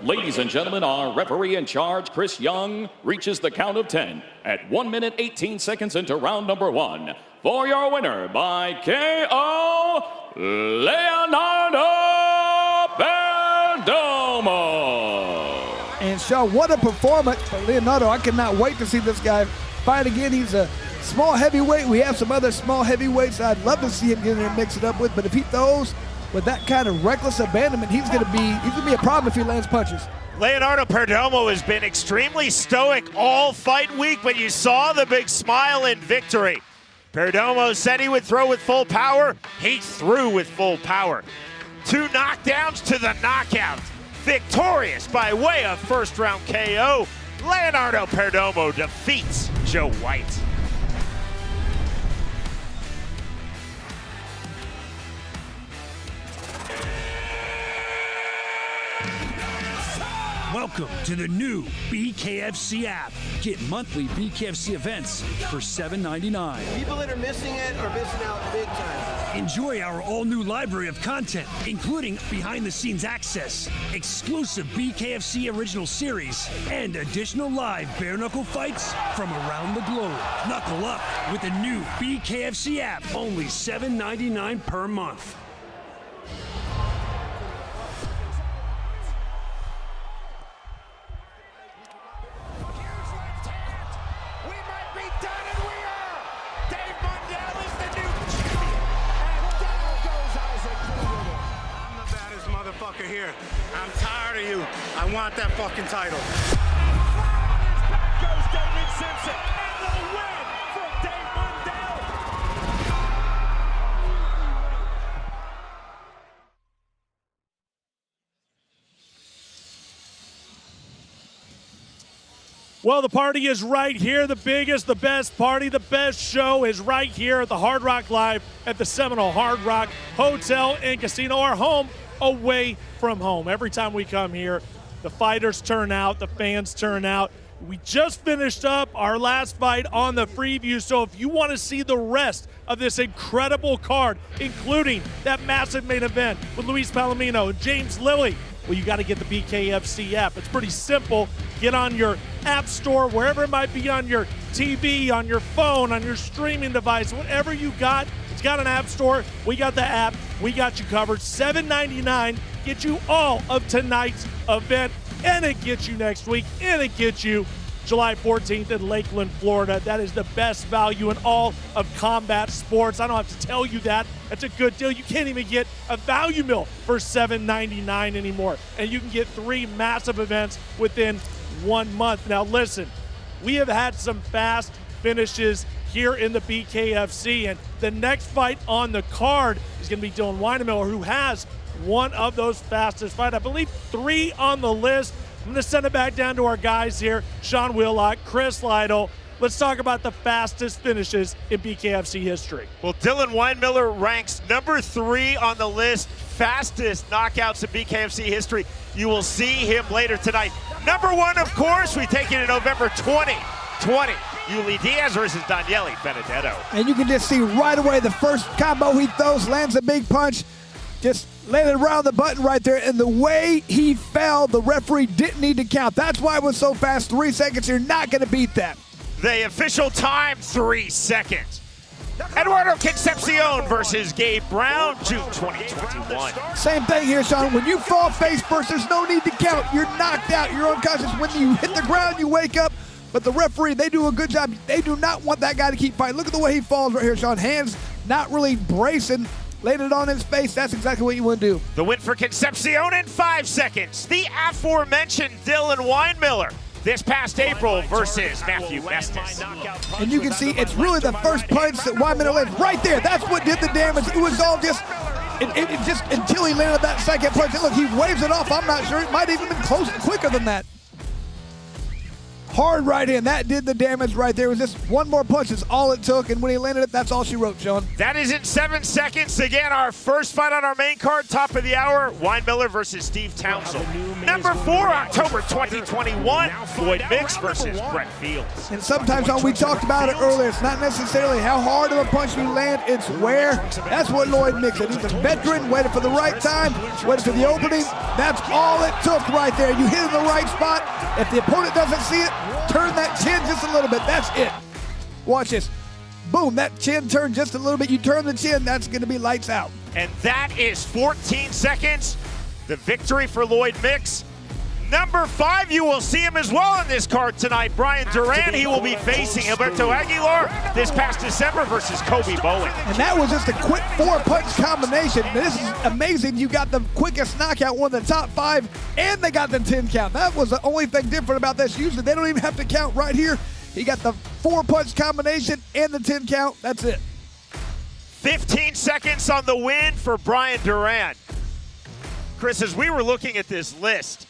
[SPEAKER 3] Ladies and gentlemen, our referee in charge, Chris Young, reaches the count of 10 at 1 minute 18 seconds into round number 1. For your winner by KO, Leonardo Perdomo.
[SPEAKER 2] And Sean, what a performance for Leonardo. I cannot wait to see this guy fight again. He's a small heavyweight. We have some other small heavyweights I'd love to see him get in there and mix it up with, but if he throws with that kind of reckless abandonment, he's gonna be a problem if he lands punches.
[SPEAKER 1] Leonardo Perdomo has been extremely stoic all fight week, but you saw the big smile in victory. Perdomo said he would throw with full power. He threw with full power. 2 knockdowns to the knockout. Victorious by way of first round KO, Leonardo Perdomo defeats Joe White.
[SPEAKER 6] Welcome to the new BKFC app. Get monthly BKFC events for $7.99.
[SPEAKER 5] People that are missing it are missing out big time.
[SPEAKER 6] Enjoy our all-new library of content, including behind-the-scenes access, exclusive BKFC original series, and additional live bare-knuckle fights from around the globe. Knuckle up with the new BKFC app, only $7.99 per month.
[SPEAKER 10] Here. I'm tired of you. I want that fucking title.
[SPEAKER 9] Goes David Simpson and the win for Dave Mundell. Well, the party is right here. The biggest, the best party, the best show is right here at the Hard Rock Live at the Seminole Hard Rock Hotel and Casino, our home away from home. Every time we come here, the fighters turn out, the fans turn out. We just finished up our last fight on the Freeview, so if you want to see the rest of this incredible card, including that massive main event with Luis Palomino and James Lilley, Well, you got to get the BKFC app. It's pretty simple. Get on your app store, wherever it might be, on your TV, on your phone, on your streaming device, whatever you got. It's got an app store. We got the app. We got you covered. $7.99 gets you all of tonight's event, and it gets you next week, and it gets you July 14th in Lakeland, Florida. That is the best value in all of combat sports. I don't have to tell you that. That's a good deal. You can't even get a value meal for $7.99 anymore. And you can get 3 massive events within 1 month. Now listen, we have had some fast finishes here in the BKFC, and the next fight on the card is going to be Dylan Weinemiller, who has one of those fastest fights. I believe 3 on the list. I'm going to send it back down to our guys here, Sean Wheelock, Chris Lytle. Let's talk about the fastest finishes in BKFC history.
[SPEAKER 1] Well, Dylan Weinemiller ranks number 3 on the list, fastest knockouts in BKFC history. You will see him later tonight. Number 1, of course, we take it in November 2020. Yuli Diaz versus Daniele Benedetto.
[SPEAKER 2] And you can just see right away the first combo he throws, lands a big punch, just landed around the button right there, and the way he fell, the referee didn't need to count. That's why it was so fast. 3 seconds, you're not going to beat that.
[SPEAKER 1] The official time, 3 seconds. Eduardo Concepcion versus Gabe Brown, June 2021.
[SPEAKER 2] Same thing here, Sean. When you fall face first, there's no need to count. You're knocked out. You're unconscious. When you hit the ground, you wake up. But the referee, they do a good job. They do not want that guy to keep fighting. Look at the way he falls right here, Sean. Hands not really bracing. Laid it on his face. That's exactly what you want to do.
[SPEAKER 1] The win for Concepcion in 5 seconds. The aforementioned Dylan Weinemiller this past April versus Matthew Mestis.
[SPEAKER 2] And you can see it's really the first punch that Weinemiller landed right there. That's what did the damage. It was all just, it just until he landed that second punch. And look, he waves it off. I'm not sure. It might even been close, quicker than that. Hard right in. That did the damage right there. It was just one more punch. That's all it took. And when he landed it, that's all she wrote, Sean.
[SPEAKER 1] That is in 7 seconds. Again, our first fight on our main card, top of the hour, Weinemiller versus Steve Townsend. Number 4, October 2021, Floyd Mix versus Brett Fields.
[SPEAKER 2] And sometimes, Sean, we talked about it earlier. It's not necessarily how hard of a punch you land. It's where. That's what Lloyd Mix did. He's a veteran, waited for the right time, waited for the opening. That's all it took right there. You hit in the right spot. If the opponent doesn't see it, turn that chin just a little bit. That's it. Watch this. Boom, that chin turned just a little bit. You turn the chin, that's going to be lights out.
[SPEAKER 1] And that is 14 seconds. The victory for Lloyd Mix. Number 5, you will see him as well on this card tonight. Brian Duran, he will be facing Alberto Aguilar this past December versus Kobe Bowen.
[SPEAKER 2] And that was just a quick 4-punch combination. This is amazing. You got the quickest knockout, one of the top 5, and they got the 10 count. That was the only thing different about this. Usually they don't even have to count right here. He got the 4-punch combination and the 10 count. That's it.
[SPEAKER 1] 15 seconds on the win for Brian Duran. Chris, as we were looking at this list,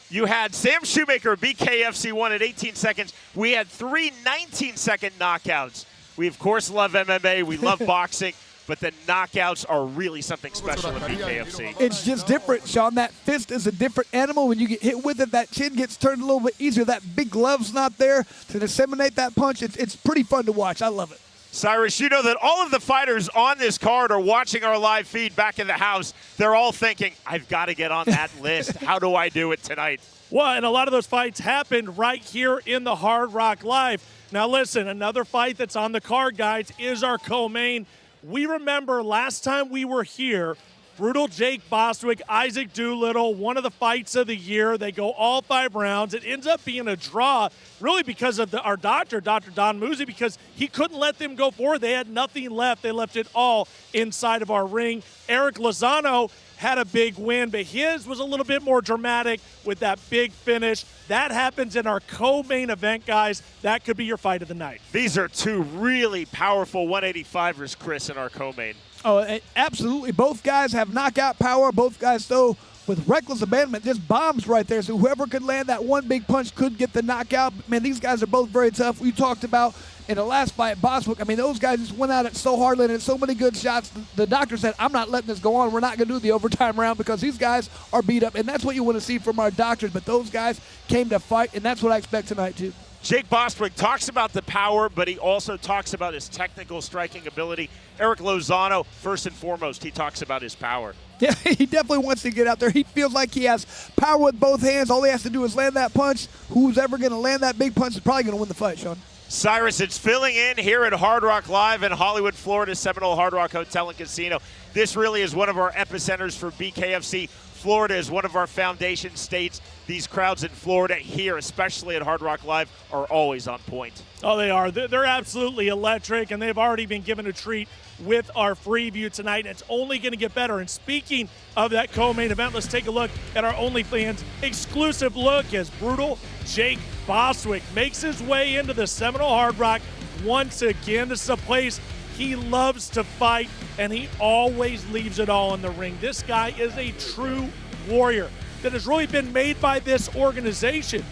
[SPEAKER 1] you had Sam Shoemaker, BKFC, won at 18 seconds. We had 3 19-second knockouts. We, of course, love MMA. We love boxing. But the knockouts are really something special in BKFC.
[SPEAKER 2] It's just different, Sean. That fist is a different animal. When you get hit with it, that chin gets turned a little bit easier. That big glove's not there to disseminate that punch. It's pretty fun to watch. I love it.
[SPEAKER 1] Cyrus, you know that all of the fighters on this card are watching our live feed back in the house. They're all thinking, I've got to get on that list. How do I do it tonight?
[SPEAKER 9] Well, and a lot of those fights happened right here in the Hard Rock Live. Now listen, another fight that's on the card, guys, is our co-main. We remember last time we were here, Brutal Jake Bostwick, Isaac Doolittle, one of the fights of the year. They go all 5 rounds. It ends up being a draw, really because of our doctor, Dr. Don Musi, because he couldn't let them go forward. They had nothing left. They left it all inside of our ring. Erick Lozano had a big win, but his was a little bit more dramatic with that big finish. That happens in our co-main event, guys. That could be your fight of the night.
[SPEAKER 1] These are 2 really powerful 185ers, Chris, in our co-main.
[SPEAKER 2] Oh, absolutely. Both guys have knockout power. Both guys throw with reckless abandonment, just bombs right there. So whoever could land that one big punch could get the knockout. Man, these guys are both very tough. We talked about in the last fight, Bostwick, I mean, those guys just went at it so hard, landed so many good shots. The doctor said, I'm not letting this go on. We're not going to do the overtime round because these guys are beat up. And that's what you want to see from our doctors. But those guys came to fight, and that's what I expect tonight, too.
[SPEAKER 1] Jake Bostwick talks about the power, but he also talks about his technical striking ability. Erick Lozano, first and foremost, he talks about his power.
[SPEAKER 2] Yeah, he definitely wants to get out there. He feels like he has power with both hands. All he has to do is land that punch. Who's ever going to land that big punch is probably going to win the fight, Sean.
[SPEAKER 1] Cyrus, it's filling in here at Hard Rock Live in Hollywood, Florida, Seminole Hard Rock Hotel and Casino. This really is one of our epicenters for BKFC. Florida is one of our foundation states. These crowds in Florida here, especially at Hard Rock Live, are always on point.
[SPEAKER 9] Oh, they are. They're absolutely electric, and they've already been given a treat with our free view tonight, and it's only going to get better. And speaking of that co-main event, let's take a look at our OnlyFans exclusive look as brutal Jake Bostwick makes his way into the Seminole Hard Rock once again. This is a place he loves to fight, and he always leaves it all in the ring. This guy is a true warrior that has really been made by this organization.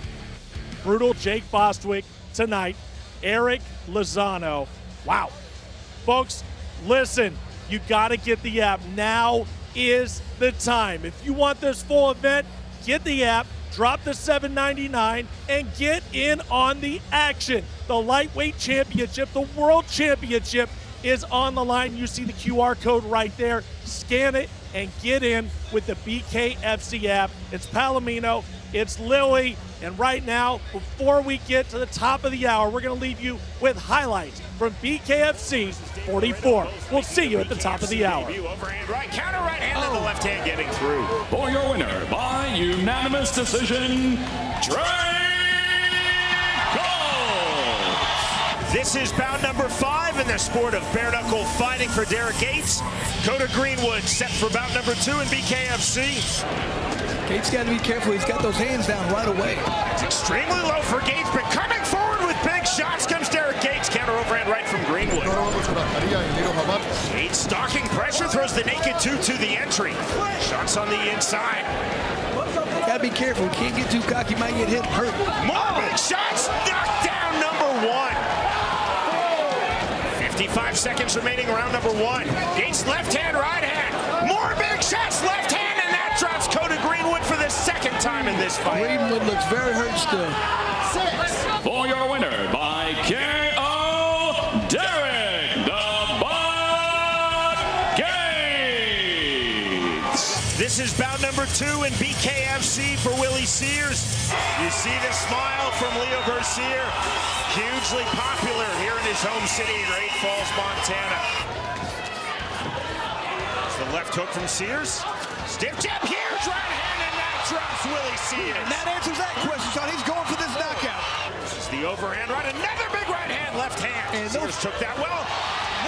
[SPEAKER 9] Brutal Jake Bostwick tonight. Erick Lozano. Wow. Folks, listen, you got to get the app. Now is the time. If you want this full event, get the app, drop the $7.99, and get in on the action. The Lightweight Championship, the World Championship is on the line. You see the QR code right there. Scan it and get in with the BKFC app. It's Palomino, it's Lilley, and right now, before we get to the top of the hour, we're going to leave you with highlights from BKFC 44. We'll see you at the top of the hour.
[SPEAKER 1] Overhand right, counter right hand, and the left hand getting through.
[SPEAKER 3] For your winner by unanimous decision,
[SPEAKER 1] This is bout number 5 in the sport of bare knuckle fighting for Derek Gates. Coda Greenwood set for bout number 2 in BKFC.
[SPEAKER 2] Gates got to be careful. He's got those hands down right away.
[SPEAKER 1] It's extremely low for Gates, but coming forward with big shots comes Derek Gates. Counter overhand right from Greenwood. Gates stalking pressure, throws the naked 2 to the entry. Shots on the inside.
[SPEAKER 2] Got to be careful. Can't get too cocky. Might get hit, hurt.
[SPEAKER 1] More big shots. Knocked down number 1. 55 seconds remaining, round number 1. Gates left hand, right hand. More big shots, left hand, and that drops Coda Greenwood for the second time in this fight.
[SPEAKER 2] Greenwood looks very hurt still.
[SPEAKER 3] For your winner by KO, Derek the Bud Gates.
[SPEAKER 1] This is bout number 2 in BKFC for Willie Sears. You see the smile from Leo Garcia. Hugely popular here in his home city, Great Falls, Montana. It's the left hook from Sears. Stiff jab, huge right hand, and that drops Willie Sears.
[SPEAKER 2] And that answers that question, Sean. He's going for this knockout.
[SPEAKER 1] This is the overhand right, another big right hand, left hand. And Sears took that well.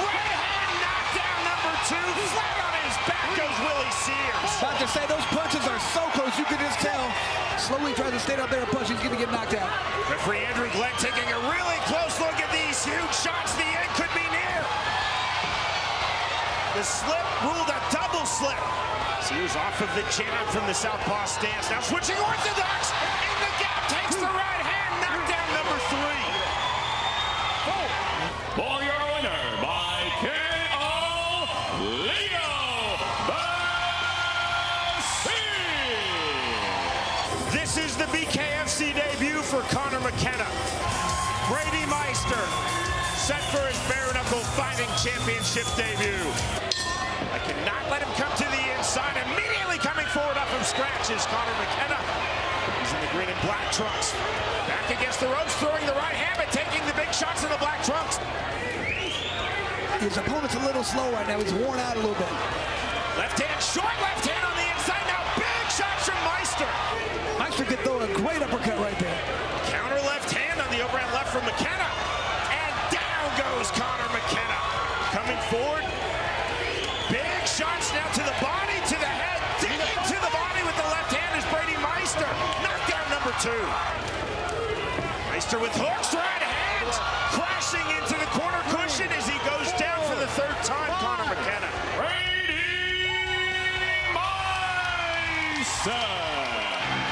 [SPEAKER 1] Right hand knockdown number 2, flat on his back goes Willie Sears.
[SPEAKER 2] About to say, those punches are so close, you can just tell. Slowly tries to stay out there and punch, he's going to get knocked out.
[SPEAKER 1] Referee Andrew Glenn taking a really close look at these huge shots. The end could be near. The slip ruled a double slip. Sears off of the jab from the southpaw stance. Now switching orthodox. In the gap, takes the right hand. Knockdown number 3.
[SPEAKER 3] For your winner by KO, Leo
[SPEAKER 1] This is the BKFC debut for Connor McKenna. Brady Meister set for his bare knuckle fighting championship debut. I cannot let him come to the inside. Immediately coming forward up from scratch is Connor McKenna. He's in the green and black trunks. Back against the ropes, throwing the right hand, but taking the big shots in the black trunks.
[SPEAKER 2] His opponent's a little slow right now. He's worn out a little bit.
[SPEAKER 1] Left hand, short left hand on the inside. Now big shots from Meister.
[SPEAKER 2] Meister could throw a great uppercut right there.
[SPEAKER 1] Counter left hand on the overhand left from McKenna. And down goes Connor McKenna. Coming forward. Big shots now to the body, to the head. Digging to the body with the left hand is Brady Meister. Knockdown number 2. Meister with hooks, right hand. Crashing into the corner cushion as he goes down for the 3rd time, Connor McKenna.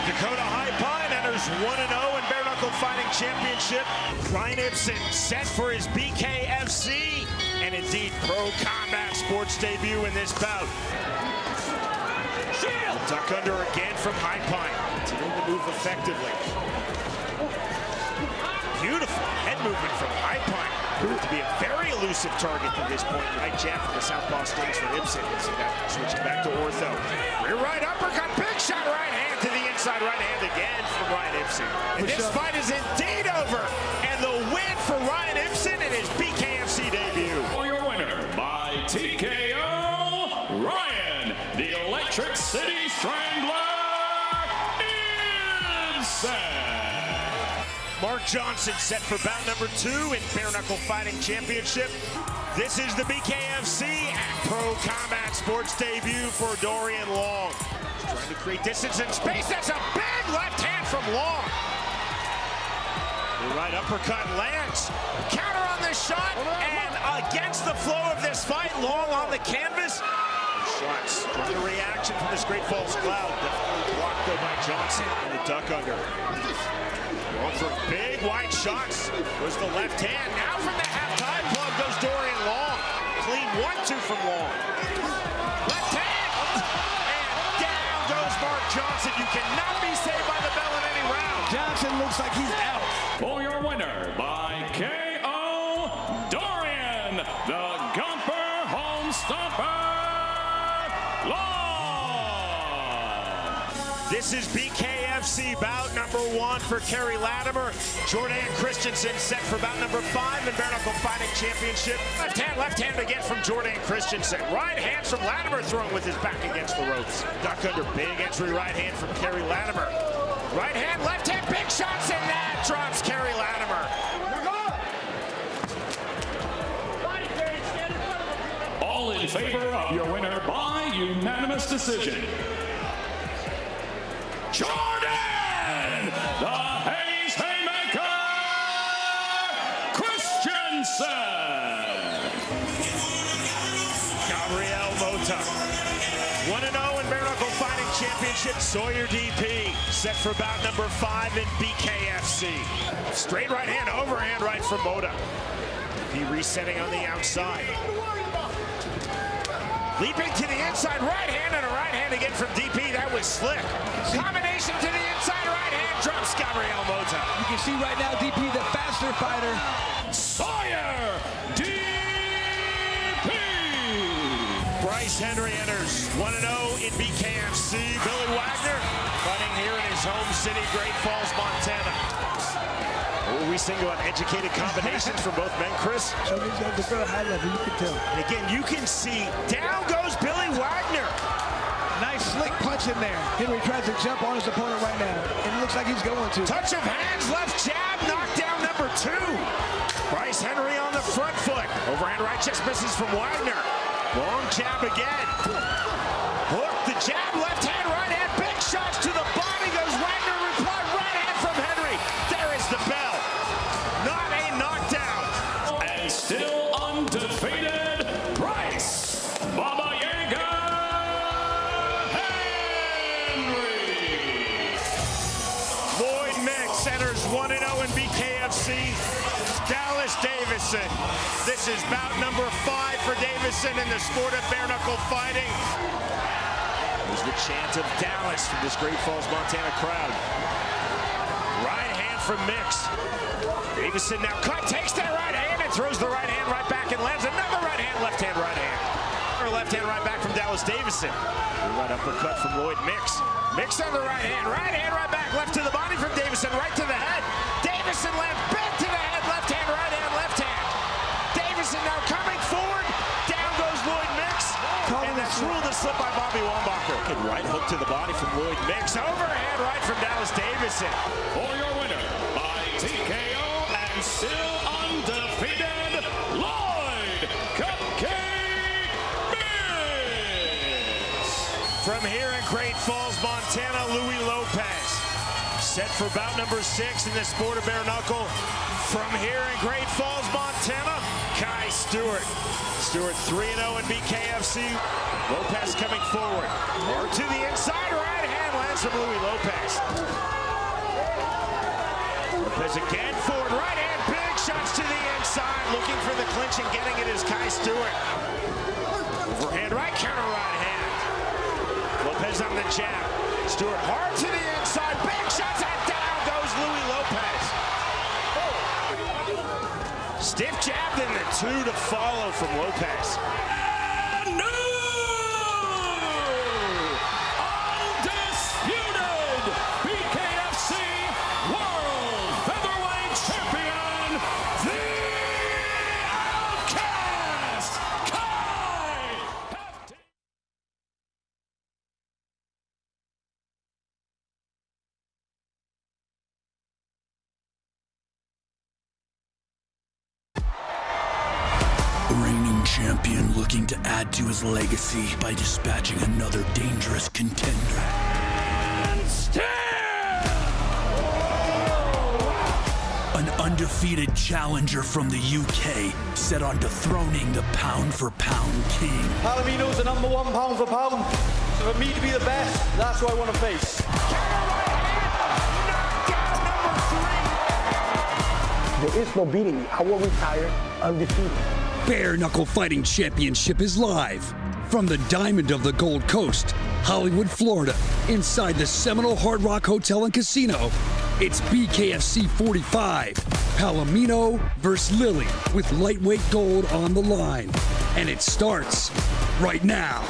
[SPEAKER 1] Dakota High Pine enters 1-0 in Bare Knuckle Fighting Championship. Ryan Ibsen set for his BKFC and indeed Pro Combat Sports debut in this bout. Duck under again from High Pine. Continuing to move effectively. Beautiful head movement from High Pine. Proved to be a very elusive target to this point. Right jab from the southpaw stance for Ibsen. Switching back to ortho. Rear right uppercut, big shot right hand to the inside right hand again from Ryan Ibsen. And this fight is indeed over. And the win for Ryan Ibsen in his BKFC debut.
[SPEAKER 3] For your winner by TKO, Ryan, the Electric City Strangler, Ibsen.
[SPEAKER 1] Mark Johnson set for bout number 2 in Bare Knuckle Fighting Championship. This is the BKFC Pro Combat Sports debut for Dorian Long. He's trying to create distance and space. That's a big left hand from Long. The right uppercut lands. Counter on this shot, and against the flow of this fight, Long on the canvas. Shots. The reaction from this Great Falls Cloud. Definitely blocked though by Johnson in the duck under. Going for big wide shots. Was the left hand. Now from the half-time plug goes Dorian Long. Clean 1-2 from Long. Left hand. And down goes Mark Johnson. You cannot be saved by the bell in any round.
[SPEAKER 2] Johnson looks like he's out.
[SPEAKER 3] For your winner by KO, Dorian, the Gumper Home Stomper, Long.
[SPEAKER 1] This is BKFC bout number 1 for Kerry Latimer. Jordan Christensen set for bout number 5 in Bare Knuckle Fighting Championship. Left hand again from Jordan Christensen. Right hand from Latimer throwing with his back against the ropes. Duck under, big entry right hand from Kerry Latimer. Right hand, left hand, big shots, and that drops Kerry Latimer.
[SPEAKER 3] All in favor of your winner by unanimous decision, Jordan, the Hayes Haymaker, Christensen.
[SPEAKER 1] Gabriel Mota. 1-0 in Bare Knuckle Fighting Championship. Sawyer DP set for bout number 5 in BKFC. Straight right hand, overhand right from Mota. DP resetting on the outside. Leaping to the inside, right hand and a right hand again from DP. That was slick. Combination to the inside, right hand drops Gabriel Mota.
[SPEAKER 2] You can see right now DP, the faster fighter.
[SPEAKER 3] Sawyer DP.
[SPEAKER 1] Bryce Henry enters 1-0 in BKFC. Billy Wagner fighting here in his home city, Great Falls, Montana. What were we saying about educated combinations from both men, Chris?
[SPEAKER 2] So these guys are very high level, you can tell.
[SPEAKER 1] And again, you can see, down goes Billy Wagner.
[SPEAKER 2] Nice slick punch in there. Henry tries to jump on his opponent right now, and it looks like he's going to.
[SPEAKER 1] Touch of hands, left jab, knockdown number 2. Bryce Henry on the front foot. Overhand right chest misses from Wagner. Long jab again. Hook, the jab, left hand, right hand, big shots to the body goes Wagner, reply, right hand from Henry. There is the bell. Not a knockdown.
[SPEAKER 3] And still undefeated, Bryce Baba Yaga Henry.
[SPEAKER 1] Lloyd Mix enters 1-0 in BKFC. Dallas Davison. This is bout number 5 for Davison in the sport of bare knuckle fighting. There's the chant of Dallas from this Great Falls, Montana crowd. Right hand from Mix. Davison now cut, takes that right hand and throws the right hand right back and lands another right hand, left hand, right hand. Or left hand right back from Dallas Davison. Right uppercut from Lloyd Mix. Mix on the right hand right back, left to the body from Davison, right to the head. Davison lands back to the head, left hand, left hand. Davison now coming forward. Down goes Lloyd Mix. And that's ruled a slip by Bobby Wambacher. Good right hook to the body from Lloyd Mix. Overhand right from Dallas Davison.
[SPEAKER 3] For your winner by TKO and still undefeated, Lloyd Cupcake Mix.
[SPEAKER 1] From here in Great Falls, Montana, Louis Lopez. Set for bout number 6 in the sport of bare knuckle. From here in Great Falls, Montana, Kai Stewart. Stewart 3-0 in BKFC. Lopez coming forward. Or to the inside, right hand lands from Louis Lopez. Lopez again forward, right hand, big shots to the inside. Looking for the clinch and getting it is Kai Stewart. Overhand right, counter right hand. Lopez on the jab. Stewart hard to the inside, big shots, and down goes Louis Lopez. 2 to follow from Lopez.
[SPEAKER 3] And new undisputed BKFC World Featherweight Champion, the Outcast, Kai Hefty.
[SPEAKER 12] Reigning champion looking to add to his legacy by dispatching another dangerous contender.
[SPEAKER 3] And still
[SPEAKER 12] An undefeated challenger from the UK set on dethroning the pound-for-pound king.
[SPEAKER 5] Palomino's the number 1 pound for pound. So for me to be the best, that's who I want to face.
[SPEAKER 6] There is no beating me. I will retire undefeated. Bare Knuckle Fighting Championship is live from the Diamond of the Gold Coast, Hollywood, Florida, inside the Seminole Hard Rock Hotel and Casino. It's BKFC 45, Palomino versus Lilley with lightweight gold on the line. And it starts right now.